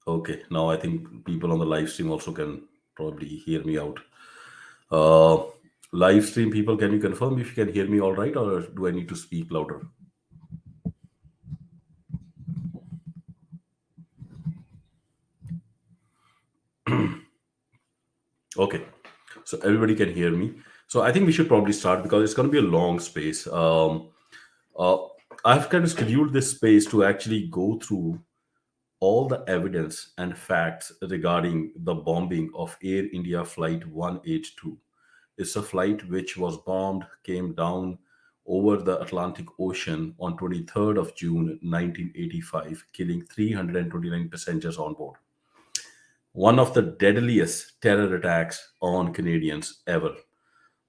Okay, now I think people on the live stream also can probably hear me out. Uh, Live stream people, can you confirm if you can hear me all right, or do I need to speak louder? Okay, so everybody can hear me. So I think we should probably start because it's going to be a long space. Uh, I've kind of scheduled this space to actually go through all the evidence and facts regarding the bombing of Air India Flight 182. It's a flight which was bombed, came down over the Atlantic Ocean on 23rd of June 1985, killing 329 passengers on board. One of the deadliest terror attacks on Canadians ever.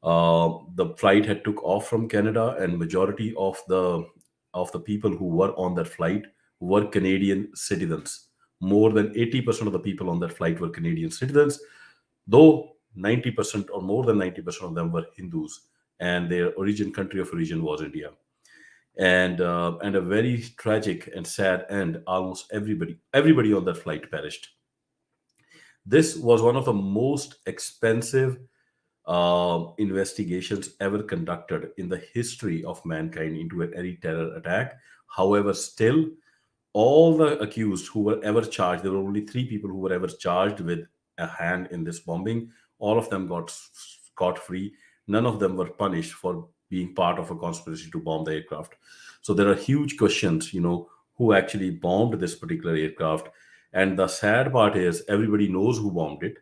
The flight had took off from Canada, and majority of the people who were on that flight were Canadian citizens. More than 80% of the people on that flight were Canadian citizens, though 90% or more than 90% of them were Hindus, and their origin country of origin was India. And a very tragic and sad end. Almost everybody on that flight perished. This was one of the most expensive investigations ever conducted in the history of mankind into any terror attack. However, still, all the accused who were ever charged, there were only three people who were ever charged with a hand in this bombing. All of them got scot free. None of them were punished for being part of a conspiracy to bomb the aircraft. So there are huge questions, who actually bombed this particular aircraft. And the sad part is everybody knows who bombed it.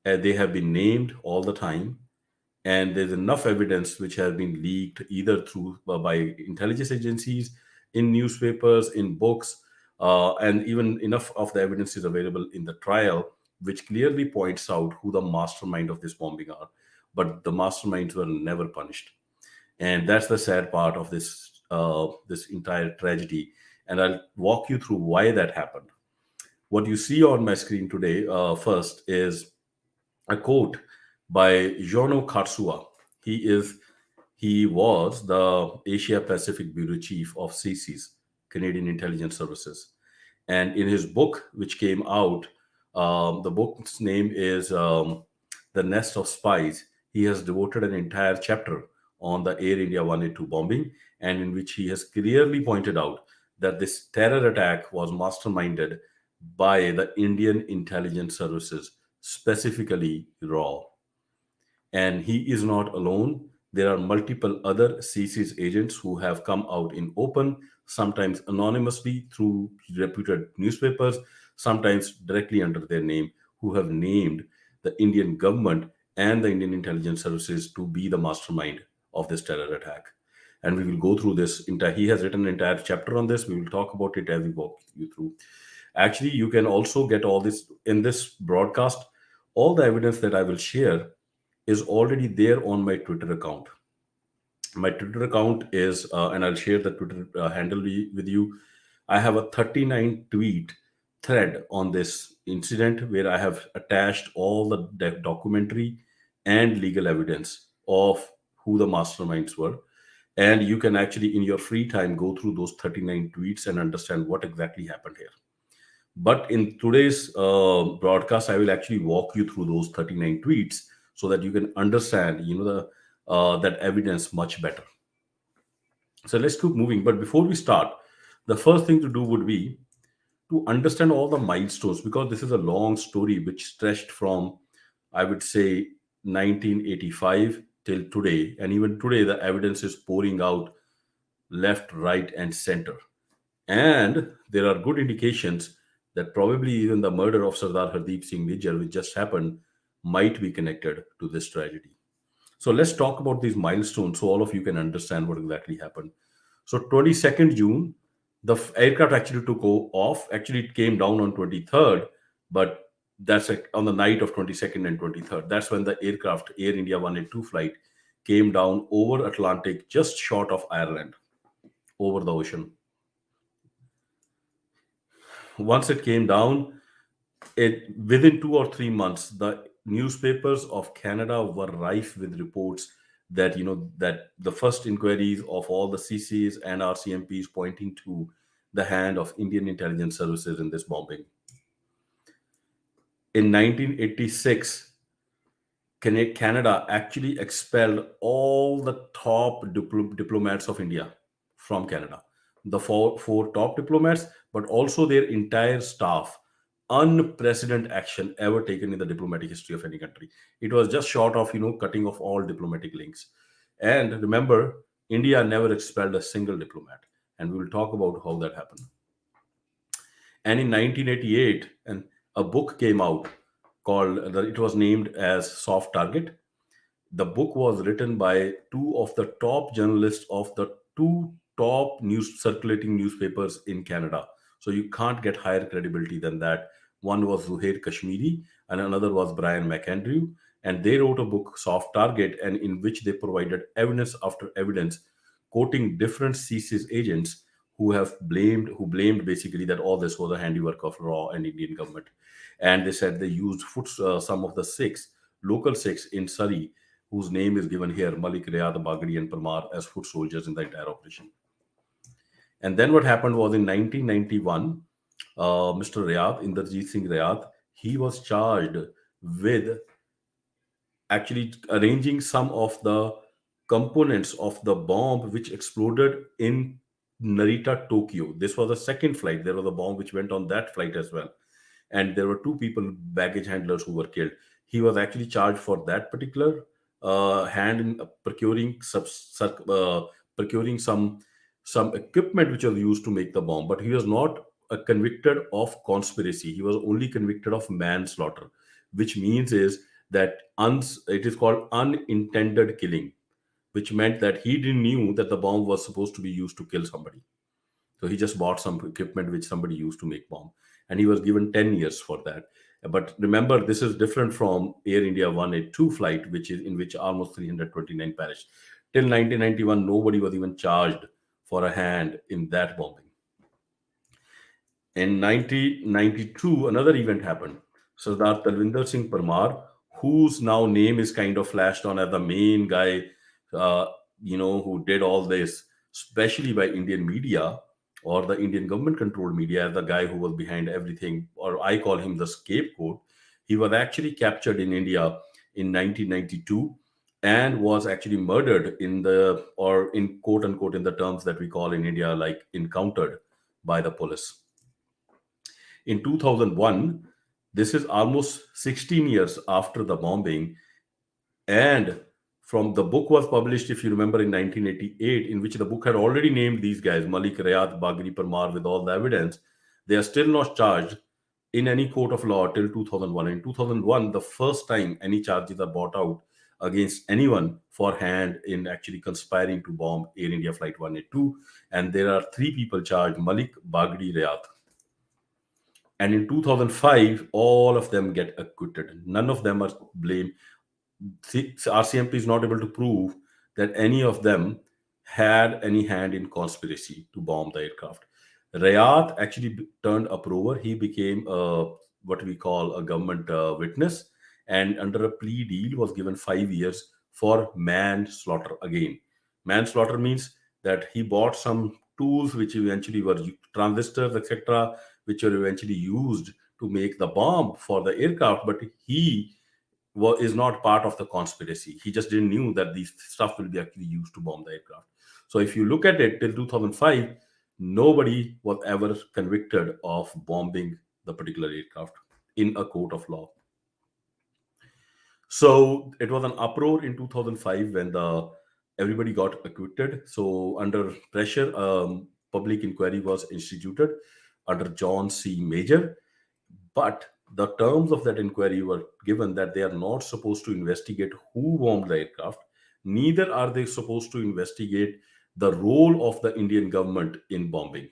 They have been named all the time, and there's enough evidence which has been leaked either through by intelligence agencies, in newspapers, in books, and even enough of the evidence is available in the trial, which clearly points out who the mastermind of this bombing are. But the masterminds were never punished, and that's the sad part of this entire tragedy. And I'll walk you through why that happened. What you see on my screen today, first, is a quote by Jono Katsua. He was the Asia Pacific Bureau Chief of CC's, Canadian Intelligence Services, and in his book, which came out, the book's name is "The Nest of Spies." He has devoted an entire chapter on the Air India 182 bombing, and in which he has clearly pointed out that this terror attack was masterminded by the Indian intelligence services, specifically RAW. And he is not alone. There are multiple other CC's agents who have come out in open, sometimes anonymously through reputed newspapers, sometimes directly under their name, who have named the Indian government and the Indian intelligence services to be the mastermind of this terror attack. And we will go through this entire. He has written an entire chapter on this. We will talk about it as we walk you through. Actually, you can also get all this in this broadcast. All the evidence that I will share is already there on my Twitter account. My Twitter account is, and I'll share the Twitter handle with you. I have a 39 tweet thread on this incident where I have attached all the documentary and legal evidence of who the masterminds were. And you can actually, in your free time, go through those 39 tweets and understand what exactly happened here. But in today's broadcast, I will actually walk you through those 39 tweets so that you can understand, that evidence much better. So let's keep moving. But before we start, the first thing to do would be to understand all the milestones, because this is a long story which stretched from, I would say, 1985 till today. And even today, the evidence is pouring out left, right, and center. And there are good indications that probably even the murder of Sardar Hardeep Singh Nijjar, which just happened, might be connected to this tragedy. So let's talk about these milestones so all of you can understand what exactly happened. So 22nd June, the aircraft actually took off. Actually, it came down on 23rd, but that's on the night of 22nd and 23rd. That's when the aircraft, Air India 182 flight, came down over Atlantic, just short of Ireland, over the ocean. Once it came down, it within 2 or 3 months, the newspapers of Canada were rife with reports that that the first inquiries of all the CCs and RCMPs pointing to the hand of Indian intelligence services in this bombing. In 1986, Canada actually expelled all the top diplomats of India from Canada. The four top diplomats, but also their entire staff. Unprecedented action ever taken in the diplomatic history of any country. It was just short of cutting off all diplomatic links. And remember, India never expelled a single diplomat, and we will talk about how that happened. And in 1988, a book came out called, it was named as Soft Target. The book was written by two of the top journalists of the two top news circulating newspapers in Canada. So you can't get higher credibility than that. One was Zuhair Kashmiri and another was Brian McAndrew. And they wrote a book, Soft Target, and in which they provided evidence after evidence, quoting different CSIS agents who blamed basically that all this was a handiwork of raw and Indian government. And they said they used some of the six local six in Surrey, whose name is given here, Malik, Riyad, Bagri, and Parmar, as foot soldiers in the entire operation. And then what happened was in 1991, Mr. Riyad, Inderjeet Singh Riyad, he was charged with actually arranging some of the components of the bomb which exploded in Narita, Tokyo. This was the second flight. There was a bomb which went on that flight as well. And there were two people, baggage handlers, who were killed. He was actually charged for that particular hand in procuring some equipment which was used to make the bomb. But he was not convicted of conspiracy. He was only convicted of manslaughter, which means is that it is called unintended killing, which meant that he didn't knew that the bomb was supposed to be used to kill somebody. So he just bought some equipment which somebody used to make bomb, and he was given 10 years for that. But remember, this is different from Air India 182 flight, which is in which almost 329 perished. Till 1991, nobody was even charged for a hand in that bombing. In 1992, another event happened. Sardar Talvinder Singh Parmar, whose now name is kind of flashed on as the main guy, uh, who did all this, especially by Indian media or the Indian government controlled media, as the guy who was behind everything, or I call him the scapegoat. He was actually captured in India in 1992 and was actually murdered or in quote unquote, in the terms that we call in India, like encountered by the police in 2001. This is almost 16 years after the bombing. And from the book was published, if you remember, in 1988, in which the book had already named these guys, Malik, Rayat, Bagri, Parmar, with all the evidence. They are still not charged in any court of law till 2001. In 2001, the first time any charges are brought out against anyone for hand in actually conspiring to bomb Air India Flight 182. And there are three people charged: Malik, Bagri, Rayat. And in 2005, all of them get acquitted. None of them are blamed. RCMP is not able to prove that any of them had any hand in conspiracy to bomb the aircraft. Rayat actually turned a prover. He became what we call a government witness, and under a plea deal was given 5 years for manslaughter. Again, manslaughter means that he bought some tools which eventually were transistors, etc., which were eventually used to make the bomb for the aircraft, but he is not part of the conspiracy. He just didn't knew that these stuff will be actually used to bomb the aircraft. So if you look at it, till 2005, nobody was ever convicted of bombing the particular aircraft in a court of law. So it was an uproar in 2005 when the everybody got acquitted. So under pressure, public inquiry was instituted under John C. Major. But the terms of that inquiry were given that they are not supposed to investigate who bombed the aircraft, neither are they supposed to investigate the role of the Indian government in bombing.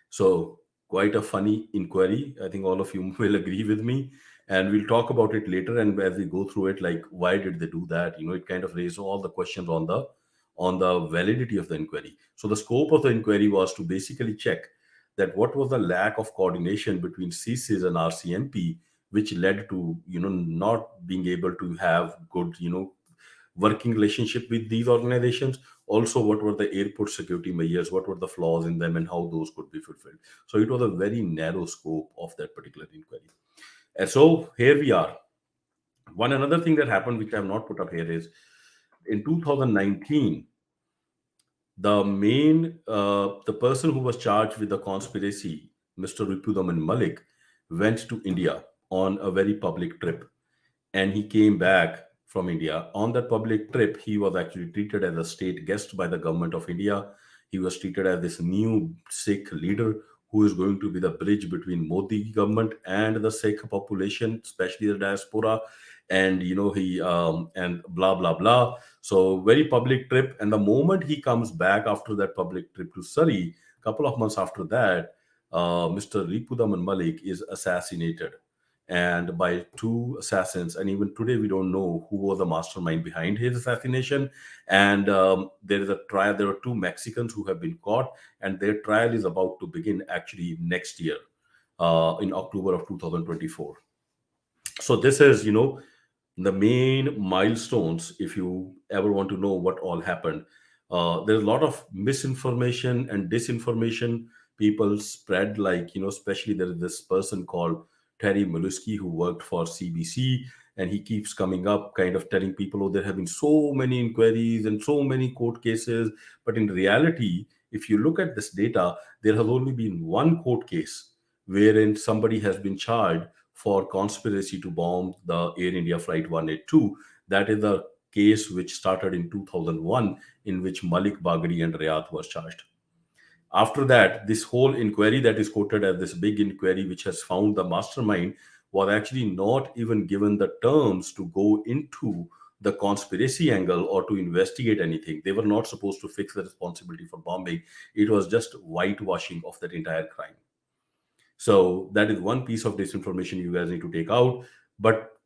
So, quite a funny inquiry. I think all of you will agree with me. And we'll talk about it later. And as we go through it, like why did they do that? It kind of raised all the questions on the validity of the inquiry. So the scope of the inquiry was to basically check that what was the lack of coordination between CSIS and RCMP, which led to not being able to have good working relationship with these organizations. Also, what were the airport security measures, what were the flaws in them, and how those could be fulfilled. So it was a very narrow scope of that particular inquiry. And so here we are. One another thing that happened, which I have not put up here, is in 2019, the person who was charged with the conspiracy, Mr. Ripudaman Malik, went to India on a very public trip, and he came back from India. On that public trip, he was actually treated as a state guest by the government of India. He was treated as this new Sikh leader who is going to be the bridge between Modi government and the Sikh population, especially the diaspora. And he and blah blah blah. So very public trip. And the moment he comes back after that public trip to Surrey, a couple of months after that, Mr. Ripudaman Malik is assassinated, and by two assassins. And even today we don't know who was the mastermind behind his assassination. And there is a trial. There are two Mexicans who have been caught, and their trial is about to begin actually next year, in October of 2024. So this is, the main milestones. If you ever want to know what all happened, there's a lot of misinformation and disinformation people spread. Like, especially there is this person called Terry Molesky who worked for CBC, and he keeps coming up kind of telling people, oh, there have been so many inquiries and so many court cases. But in reality, if you look at this data, there has only been one court case wherein somebody has been charged for conspiracy to bomb the Air India Flight 182. That is the case which started in 2001, in which Malik Bagri and Rayat was charged. After that, this whole inquiry that is quoted as this big inquiry, which has found the mastermind, was actually not even given the terms to go into the conspiracy angle or to investigate anything. They were not supposed to fix the responsibility for bombing. It was just whitewashing of that entire crime. So that is one piece of disinformation you guys need to take out. But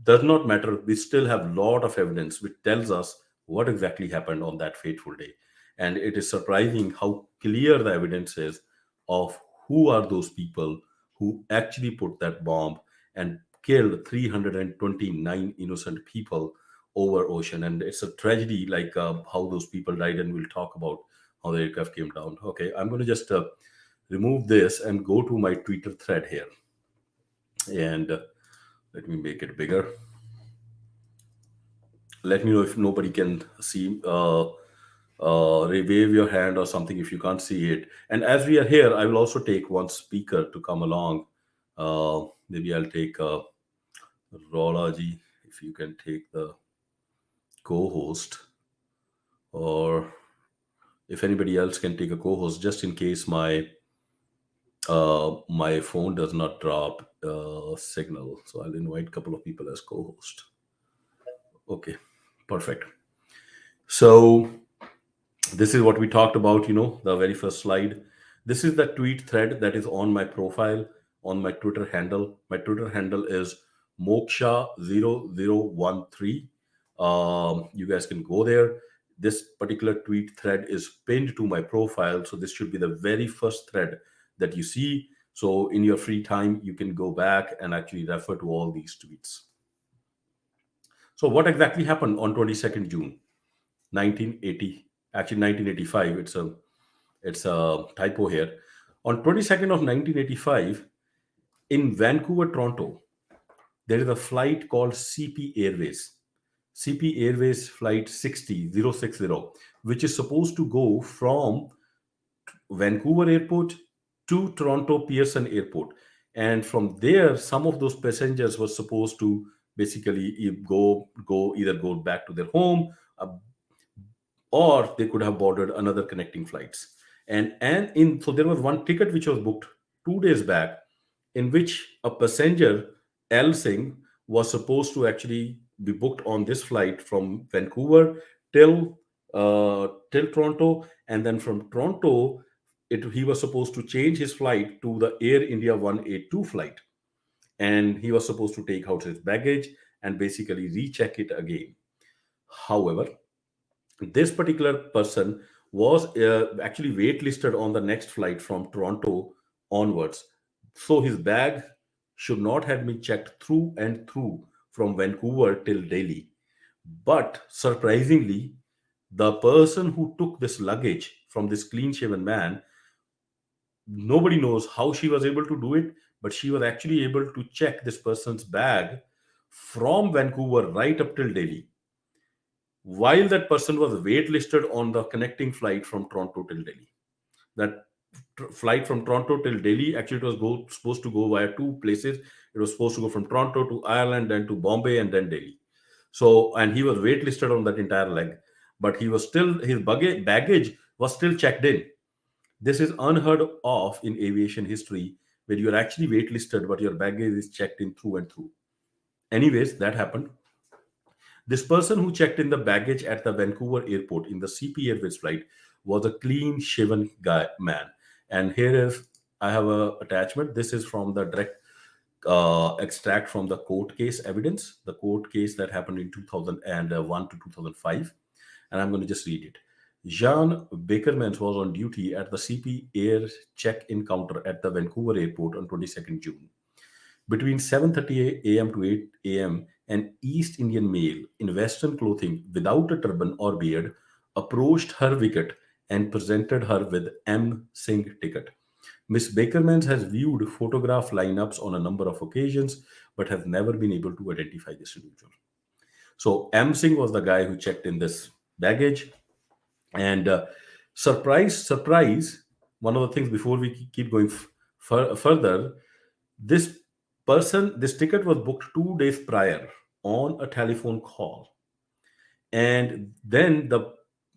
does not matter. We still have a lot of evidence which tells us what exactly happened on that fateful day. And it is surprising how clear the evidence is of who are those people who actually put that bomb and killed 329 innocent people over ocean. And it's a tragedy, like how those people died, and we'll talk about how the aircraft came down. Okay, I'm going to just remove this and go to my Twitter thread here. And let me make it bigger. Let me know if nobody can see. Wave your hand or something if you can't see it. And as we are here, I will also take one speaker to come along. Maybe I'll take Rolaji, if you can take the co-host, or if anybody else can take a co-host, just in case my phone does not drop signal. So I'll invite a couple of people as co-host. Okay, perfect. So this is what we talked about, the very first slide. This is the tweet thread that is on my profile, on my Twitter handle. My Twitter handle is moksha0013. You guys can go there. This particular tweet thread is pinned to my profile, so this should be the very first thread that you see. So in your free time, you can go back and actually refer to all these tweets. So what exactly happened on 22nd June 1980? Actually 1985. It's a typo here. On 22nd of 1985, in Vancouver, Toronto, there is a flight called CP Airways. CP Airways flight 60060, which is supposed to go from Vancouver Airport to Toronto Pearson Airport. And from there, some of those passengers were supposed to basically either go back to their home, or they could have boarded another connecting flights. And in so there was one ticket which was booked 2 days back, in which a passenger, L Singh, was supposed to actually be booked on this flight from Vancouver till Toronto, and then from Toronto, he was supposed to change his flight to the Air India 182 flight, and he was supposed to take out his baggage and basically recheck it again. However, this particular person was actually waitlisted on the next flight from Toronto onwards. So his bag should not have been checked through and through from Vancouver till Delhi. But surprisingly, the person who took this luggage from this clean shaven man, nobody knows how she was able to do it, but she was actually able to check this person's bag from Vancouver right up till Delhi, while that person was waitlisted on the connecting flight from Toronto till Delhi. That flight from Toronto till Delhi, actually it was supposed to go via two places. It was supposed to go from Toronto to Ireland, then to Bombay, and then Delhi. So, and he was waitlisted on that entire leg, but he was still, his baggage was still checked in. This is unheard of in aviation history, where you are actually waitlisted, but your baggage is checked in through and through. Anyways, that happened. This person who checked in the baggage at the Vancouver airport in the CP Airways flight was a clean shaven guy man. And here is, I have a attachment. This is from the direct extract from the court case evidence, the court case that happened in 2001 to 2005. And I'm going to just read it. Jean Bakermans was on duty at the CP Air check-in counter at the Vancouver airport on 22nd June. Between 7:30 a.m. to 8 a.m., an East Indian male in Western clothing without a turban or beard approached her wicket and presented her with M. Singh ticket. Miss Bakermans has viewed photograph lineups on a number of occasions, but has never been able to identify this individual. So M. Singh was the guy who checked in this baggage. And surprise, surprise, one of the things before we keep going further, this this ticket was booked 2 days prior on a telephone call. And then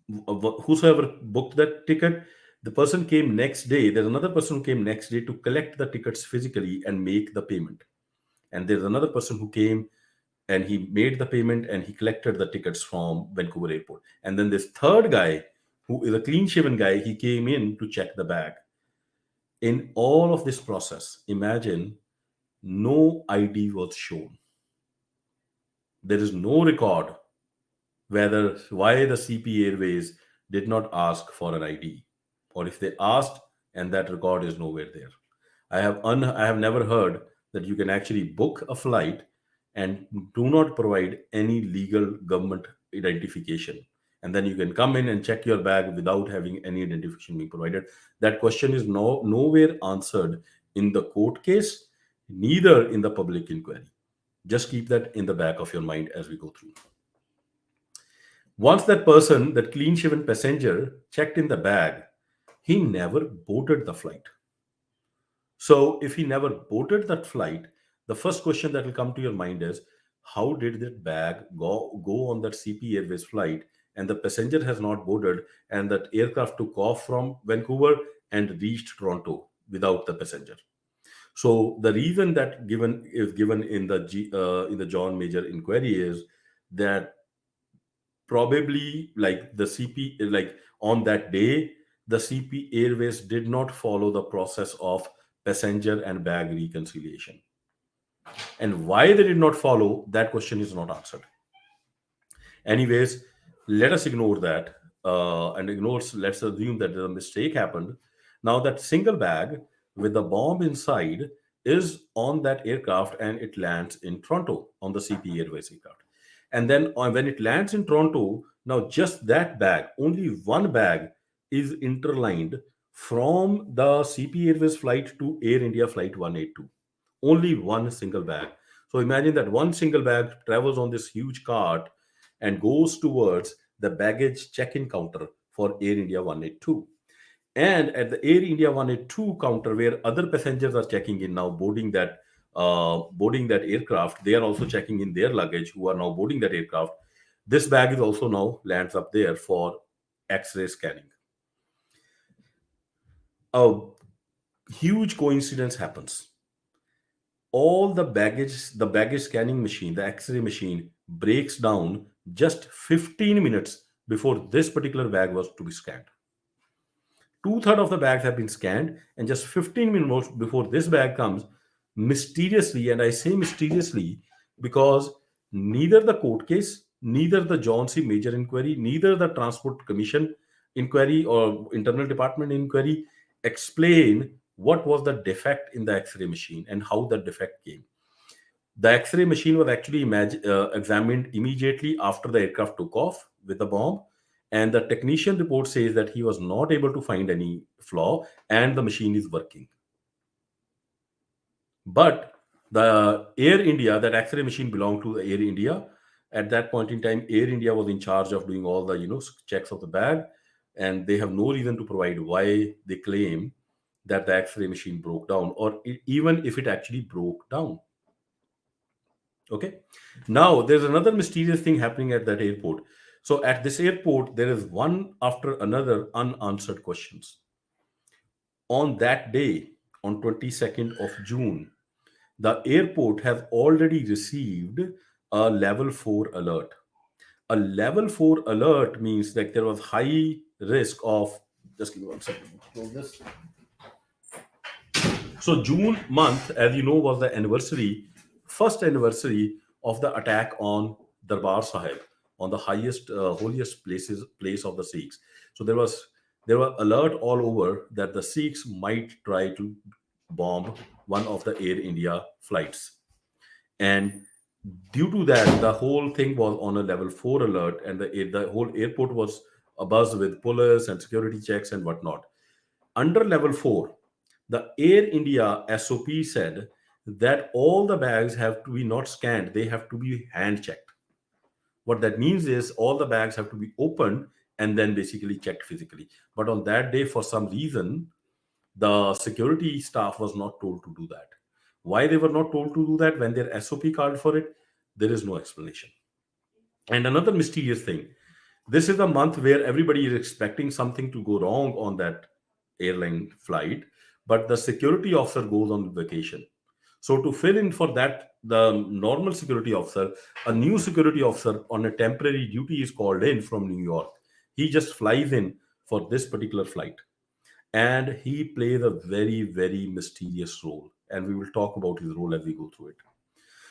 whosoever booked that ticket, the person came next day. There's another person who came next day to collect the tickets physically and make the payment. And there's another person who came and he made the payment and he collected the tickets from Vancouver airport. And then this third guy, who is a clean shaven guy, he came in to check the bag. In all of this process, imagine no ID was shown. There is no record whether why the CP Airways did not ask for an ID, or if they asked and that record is nowhere there. I have never heard that you can actually book a flight and do not provide any legal government identification, and then you can come in and check your bag without having any identification being provided. That question is nowhere answered in the court case, neither in the public inquiry. Just keep that in the back of your mind as we go through. Once that person, that clean shaven passenger, checked in the bag, he never boarded the flight. So, if he never boarded that flight, the first question that will come to your mind is, how did that bag go on that CP Airways flight and the passenger has not boarded, and that aircraft took off from Vancouver and reached Toronto without the passenger? So the reason that given in the in the John Major inquiry is that probably, like, the CP, like, on that day, the CP Airways did not follow the process of passenger and bag reconciliation. And why they did not follow, that question is not answered. Anyways, let us ignore that, and let's assume that a mistake happened. Now, that single bag with the bomb inside is on that aircraft and it lands in Toronto on the CP Airways aircraft. And then when it lands in Toronto, now just that bag, only one bag, is interlined from the CP Airways flight to Air India flight 182. Only one single bag. So imagine that one single bag travels on this huge cart and goes towards the baggage check-in counter for Air India 182. And at the Air India 182 counter, where other passengers are checking in now, boarding that aircraft, they are also checking in their luggage, who are now boarding that aircraft. This bag is also now lands up there for X-ray scanning. A huge coincidence happens. All the baggage scanning machine, the X-ray machine, breaks down just 15 minutes before this particular bag was to be scanned. Two-thirds of the bags have been scanned, and just 15 minutes before this bag comes, mysteriously, and I say mysteriously because neither the court case, neither the John C. Major inquiry, neither the Transport Commission inquiry or Internal Department inquiry explain what was the defect in the X-ray machine and how the defect came. The X-ray machine was actually examined immediately after the aircraft took off with the bomb, and the technician report says that he was not able to find any flaw and the machine is working. But the Air India, that X-ray machine belonged to the Air India. At that point in time, Air India was in charge of doing all the checks of the bag, and they have no reason to provide why they claim that the X-ray machine broke down, or even if it actually broke down. Okay. Now there's another mysterious thing happening at that airport. So at this airport, there is one after another unanswered questions. On that day, on 22nd of June, the airport has already received a level 4 alert. A level 4 alert means that there was high risk of, just give me 1 second. So June month, as you know, was the first anniversary of the attack on Darbar Sahib, on the highest, holiest place of the Sikhs. So there were alert all over that the Sikhs might try to bomb one of the Air India flights, and due to that, the whole thing was on a level 4 alert, and the whole airport was abuzz with police and security checks and whatnot. Under level 4, the Air India SOP said that all the bags have to be not scanned, they have to be hand checked. What that means is all the bags have to be opened and then basically checked physically. But on that day, for some reason, the security staff was not told to do that. Why they were not told to do that when their SOP called for it, there is no explanation. And another mysterious thing, this is a month where everybody is expecting something to go wrong on that airline flight, but the security officer goes on vacation. So, to fill in for that, the normal security officer, a new security officer on a temporary duty is called in from New York. He just flies in for this particular flight, and he plays a very, very mysterious role. And we will talk about his role as we go through it.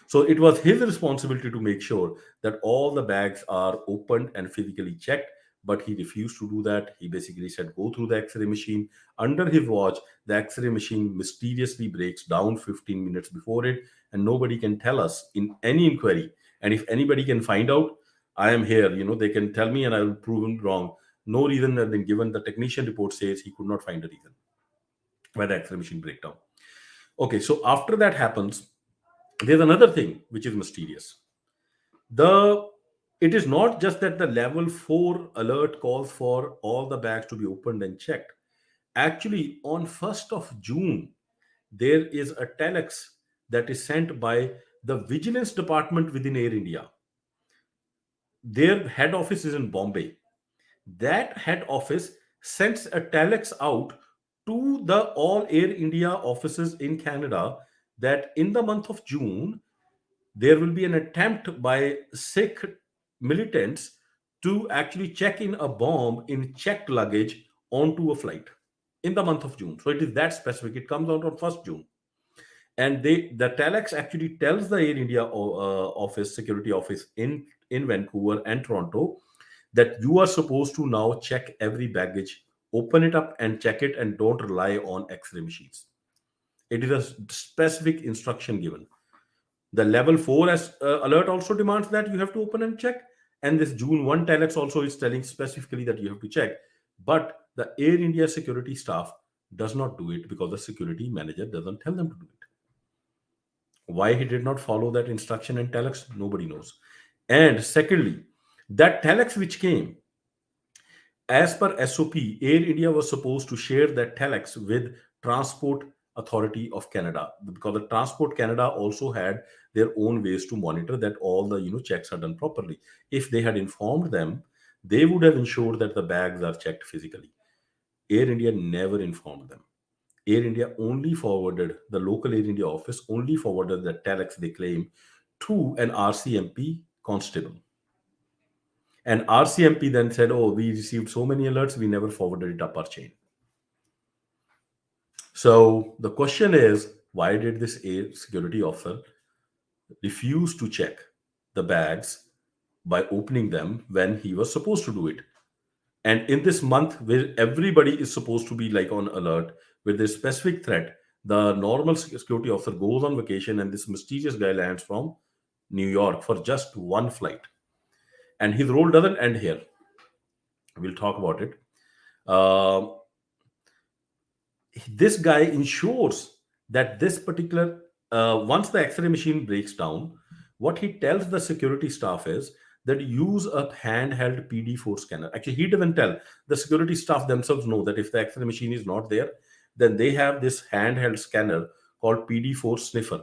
So it was his responsibility to make sure that all the bags are opened and physically checked, but he refused to do that. He basically said, go through the X ray machine. Under his watch, the X ray machine mysteriously breaks down 15 minutes before it, and nobody can tell us in any inquiry. And if anybody can find out, I am here. They can tell me and I will prove him wrong. No reason has been given. The technician report says he could not find a reason why the X ray machine break down. Okay, so after that happens, there's another thing which is mysterious. The It is not just that the level 4 alert calls for all the bags to be opened and checked. Actually, on 1st of June, there is a telex that is sent by the vigilance department within Air India. Their head office is in Bombay. That head office sends a telex out to the all Air India offices in Canada that in the month of June, there will be an attempt by Sikh militants to actually check in a bomb in checked luggage onto a flight in the month of June. So it is that specific. It comes out on 1st June. And the telex actually tells the Air India office, security office in Vancouver and Toronto, that you are supposed to now check every baggage, open it up and check it, and don't rely on X-ray machines. It is a specific instruction given. The level 4 alert also demands that you have to open and check. And this June 1 telex also is telling specifically that you have to check. But the Air India security staff does not do it because the security manager doesn't tell them to do it. Why he did not follow that instruction and telex, nobody knows. And secondly, that telex which came, as per SOP, Air India was supposed to share that telex with Transport Authority of Canada, because the Transport Canada also had their own ways to monitor that all the checks are done properly. If they had informed them, they would have ensured that the bags are checked physically. Air India never informed them. Air India only forwarded, the local Air India office only forwarded the telex they claim to an RCMP constable. And RCMP then said, oh, we received so many alerts, we never forwarded it up our chain. So the question is, why did this air security officer refuse to check the bags by opening them when he was supposed to do it? And in this month where everybody is supposed to be like on alert with this specific threat, the normal security officer goes on vacation and this mysterious guy lands from New York for just one flight. And his role doesn't end here. We'll talk about it. This guy ensures that this particular once the X-ray machine breaks down, what he tells the security staff is that use a handheld PD4 scanner. Actually, he doesn't tell. The security staff themselves know that if the X-ray machine is not there, then they have this handheld scanner called PD4 sniffer.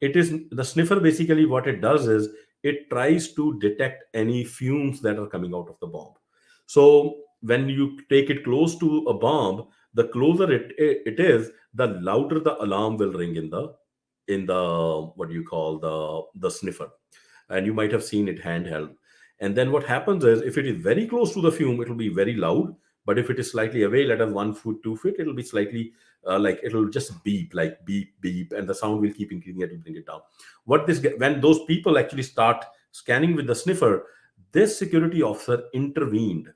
It is the sniffer. Basically, what it does is it tries to detect any fumes that are coming out of the bomb. So when you take it close to a bomb, the closer it is, the louder the alarm will ring in the what do you call the sniffer. And you might have seen it handheld. And then what happens is, if it is very close to the fume, it will be very loud. But if it is slightly away, let us 1 foot 2 feet, it'll be slightly like it'll just beep, like beep beep, and the sound will keep increasing as you bring it down. When those people actually start scanning with the sniffer, this security officer intervened,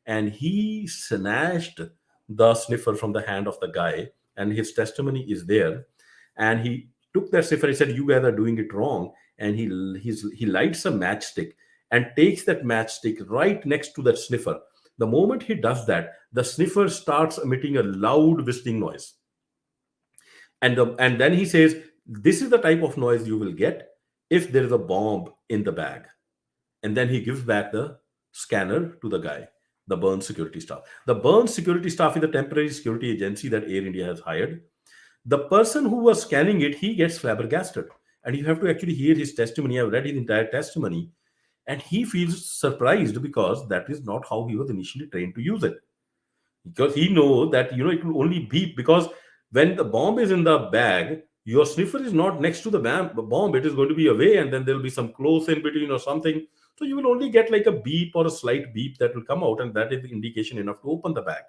and he snatched the sniffer from the hand of the guy, and his testimony is there. And he took that sniffer. He said, "You guys are doing it wrong." And he lights a matchstick and takes that matchstick right next to that sniffer. The moment he does that, the sniffer starts emitting a loud whistling noise. And then he says, "This is the type of noise you will get if there is a bomb in the bag." And then he gives back the scanner to the guy, the Burn security staff. The Burn security staff is a temporary security agency that Air India has hired. The person who was scanning it, he gets flabbergasted. And you have to actually hear his testimony. I've read his entire testimony. And he feels surprised because that is not how he was initially trained to use it. Because he knows that, it will only beep, because when the bomb is in the bag, your sniffer is not next to the bomb. It is going to be away, and then there will be some close in between or something. So you will only get like a beep or a slight beep that will come out, and that is the indication enough to open the bag.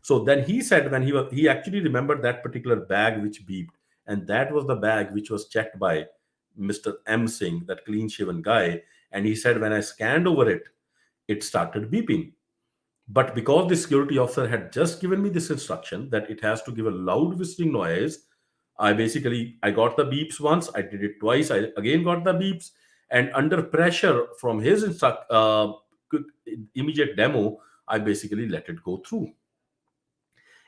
So then he said, when he actually remembered that particular bag which beeped, and that was the bag which was checked by Mr. M. Singh, that clean shaven guy. And he said, when I scanned over it, it started beeping. But because the security officer had just given me this instruction that it has to give a loud whistling noise, I got the beeps once, I did it twice, I again got the beeps, and under pressure from his quick, immediate demo, I basically let it go through.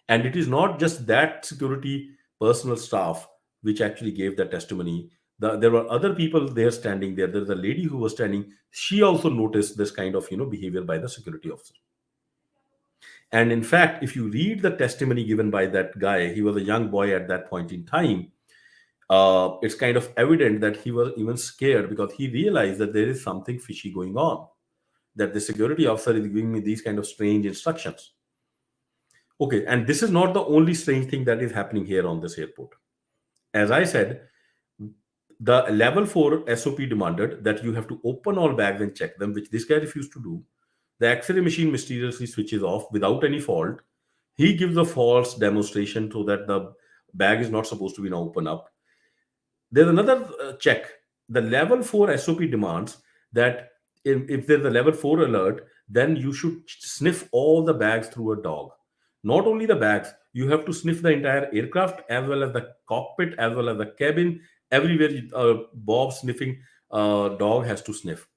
And it is not just that security personal staff which actually gave that testimony. There were other people there standing there. There's a lady who was standing. She also noticed this kind of behavior by the security officer. And in fact, if you read the testimony given by that guy, he was a young boy at that point in time. It's kind of evident that he was even scared, because he realized that there is something fishy going on, that the security officer is giving me these kind of strange instructions. Okay, and this is not the only strange thing that is happening here on this airport. As I said, the level 4 SOP demanded that you have to open all bags and check them, which this guy refused to do. The X-ray machine mysteriously switches off without any fault. He gives a false demonstration so that the bag is not supposed to be now open up. There's another check. The level 4 SOP demands that if there's a level 4 alert, then you should sniff all the bags through a dog. Not only the bags, you have to sniff the entire aircraft, as well as the cockpit, as well as the cabin. Everywhere, Bob sniffing dog has to sniff.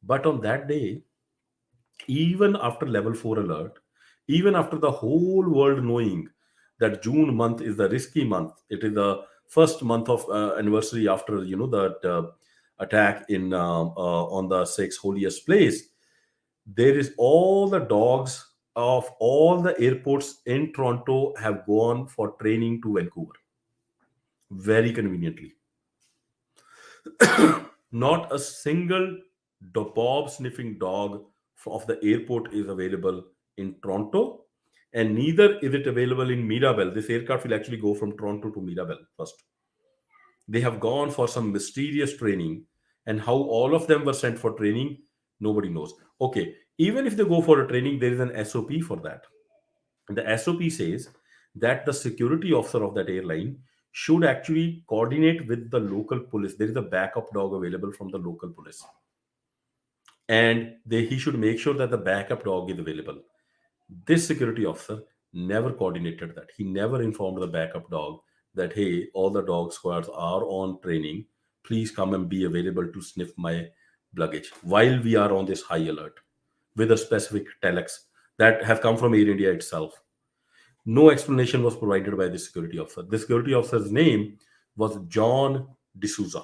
But on that day, even after level 4 alert, even after the whole world knowing that June month is the risky month, it is the first month of anniversary after that attack in on the sixth holiest place, there is all the dogs of all the airports in Toronto have gone for training to Vancouver. Very conveniently. Not a single bob sniffing dog of the airport is available in Toronto, and neither is it available in Mirabel. This aircraft will actually go from Toronto to Mirabel first. They have gone for some mysterious training, and how all of them were sent for training, nobody knows. Okay, even if they go for a training, there is an SOP for that. The SOP says that the security officer of that airline should actually coordinate with the local police. There is a backup dog available from the local police, and he should make sure that the backup dog is available. This security officer never coordinated that. He never informed the backup dog that, hey, all the dog squads are on training. Please come and be available to sniff my luggage while we are on this high alert, with a specific telex that have come from Air India itself. No explanation was provided by the security officer. The security officer's name was John D'Souza,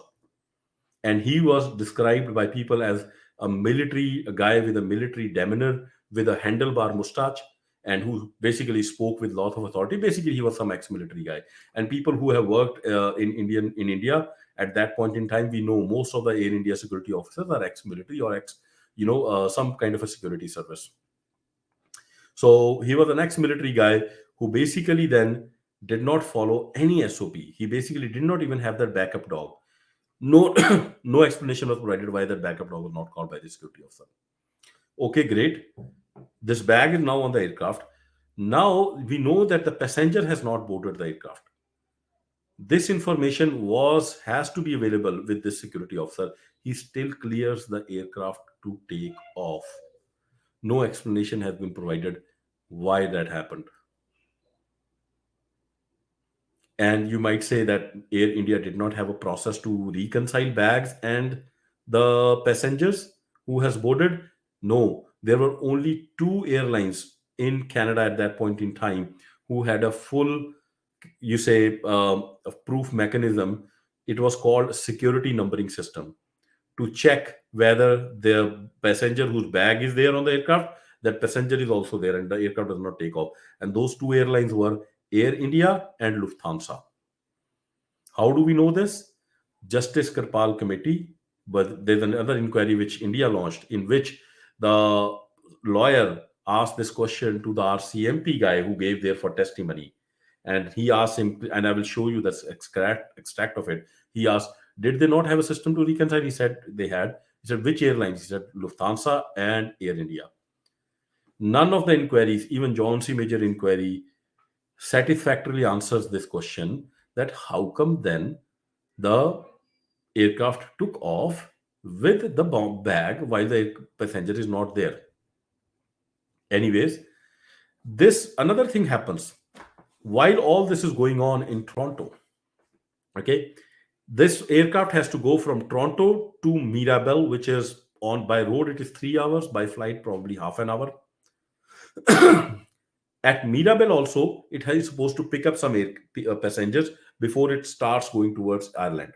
and he was described by people as a guy with a military demeanor, with a handlebar mustache, and who basically spoke with lot of authority. Basically, he was some ex-military guy. And people who have worked in India at that point in time, we know most of the Air India security officers are ex-military or some kind of a security service. So he was an ex-military guy who basically then did not follow any SOP. He basically did not even have that backup dog. No, no explanation was provided why that backup dog was not called by the security officer. Okay, great. This bag is now on the aircraft. Now we know that the passenger has not boarded the aircraft. This information has to be available with this security officer. He still clears the aircraft to take off. No explanation has been provided why that happened. And you might say that Air India did not have a process to reconcile bags and the passengers who has boarded. No, there were only two airlines in Canada at that point in time who had a full, you say, a proof mechanism. It was called security numbering system, to check whether the passenger whose bag is there on the aircraft, that passenger is also there and the aircraft does not take off. And those two airlines were Air India and Lufthansa. How do we know this? Justice Karpal Committee, but there's another inquiry which India launched, in which the lawyer asked this question to the RCMP guy who gave there for testimony. And he asked him, and I will show you this extract of it. He asked, did they not have a system to reconcile? He said they had. He said, which airlines? He said, Lufthansa and Air India. None of the inquiries, even John C. Major inquiry, satisfactorily answers this question, that how come then the aircraft took off with the bomb bag while the passenger is not there. Anyways, this another thing happens while all this is going on in Toronto. Okay, this aircraft has to go from Toronto to Mirabel, which is on by road it is 3 hours, by flight probably half an hour. At Mirabel also, it is supposed to pick up some passengers before it starts going towards Ireland.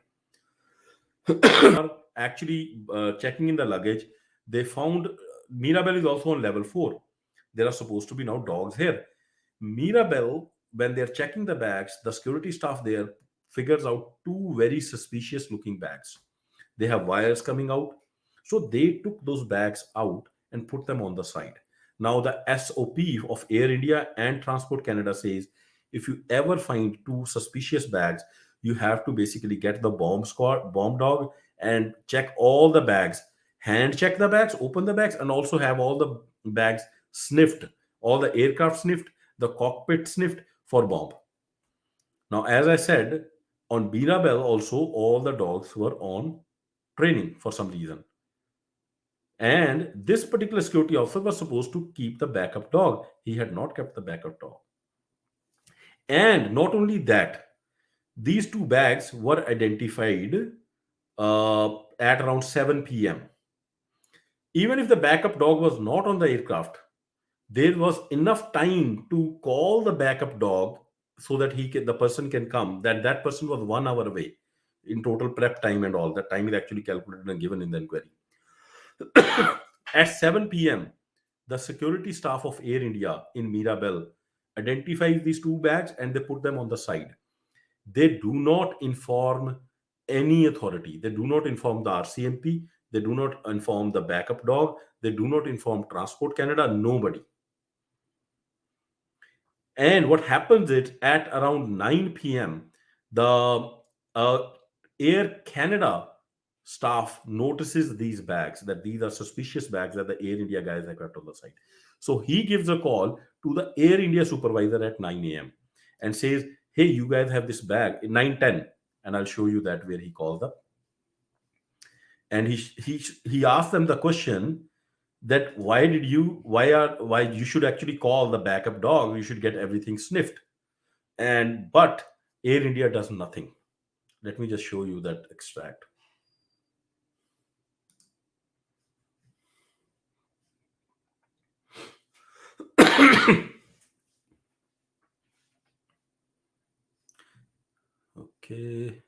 Are actually checking in the luggage. They found Mirabel is also on level 4. There are supposed to be now dogs here. Mirabel, when they're checking the bags, the security staff there figures out two very suspicious looking bags. They have wires coming out. So they took those bags out and put them on the side. Now, the SOP of Air India and Transport Canada says if you ever find two suspicious bags, you have to basically get the bomb dog, and check all the bags, hand check the bags, open the bags, and also have all the bags sniffed, all the aircraft sniffed, the cockpit sniffed for bomb. Now, as I said, on Mirabel also, all the dogs were on training for some reason. And this particular security officer was supposed to keep the backup dog. He had not kept the backup dog. And not only that, these two bags were identified at around 7 p.m. Even if the backup dog was not on the aircraft, there was enough time to call the backup dog so that the person can come. That person was 1 hour away in total prep time, and all that time is actually calculated and given in the inquiry. At 7 p.m., the security staff of Air India in Mirabel identifies these two bags and they put them on the side. They do not inform any authority. They do not inform the RCMP. They do not inform the backup dog. They do not inform Transport Canada. Nobody. And what happens is at around 9 p.m., the uh, Air Canada staff notices these bags, that these are suspicious bags that the Air India guys have kept on the site. So he gives a call to the Air India supervisor at 9 a.m. and says, hey, you guys have this bag in 9:10. And I'll show you that where he calls up. And he asked them the question that why you should actually call the backup dog, you should get everything sniffed. But Air India does nothing. Let me just show you that extract. Okay.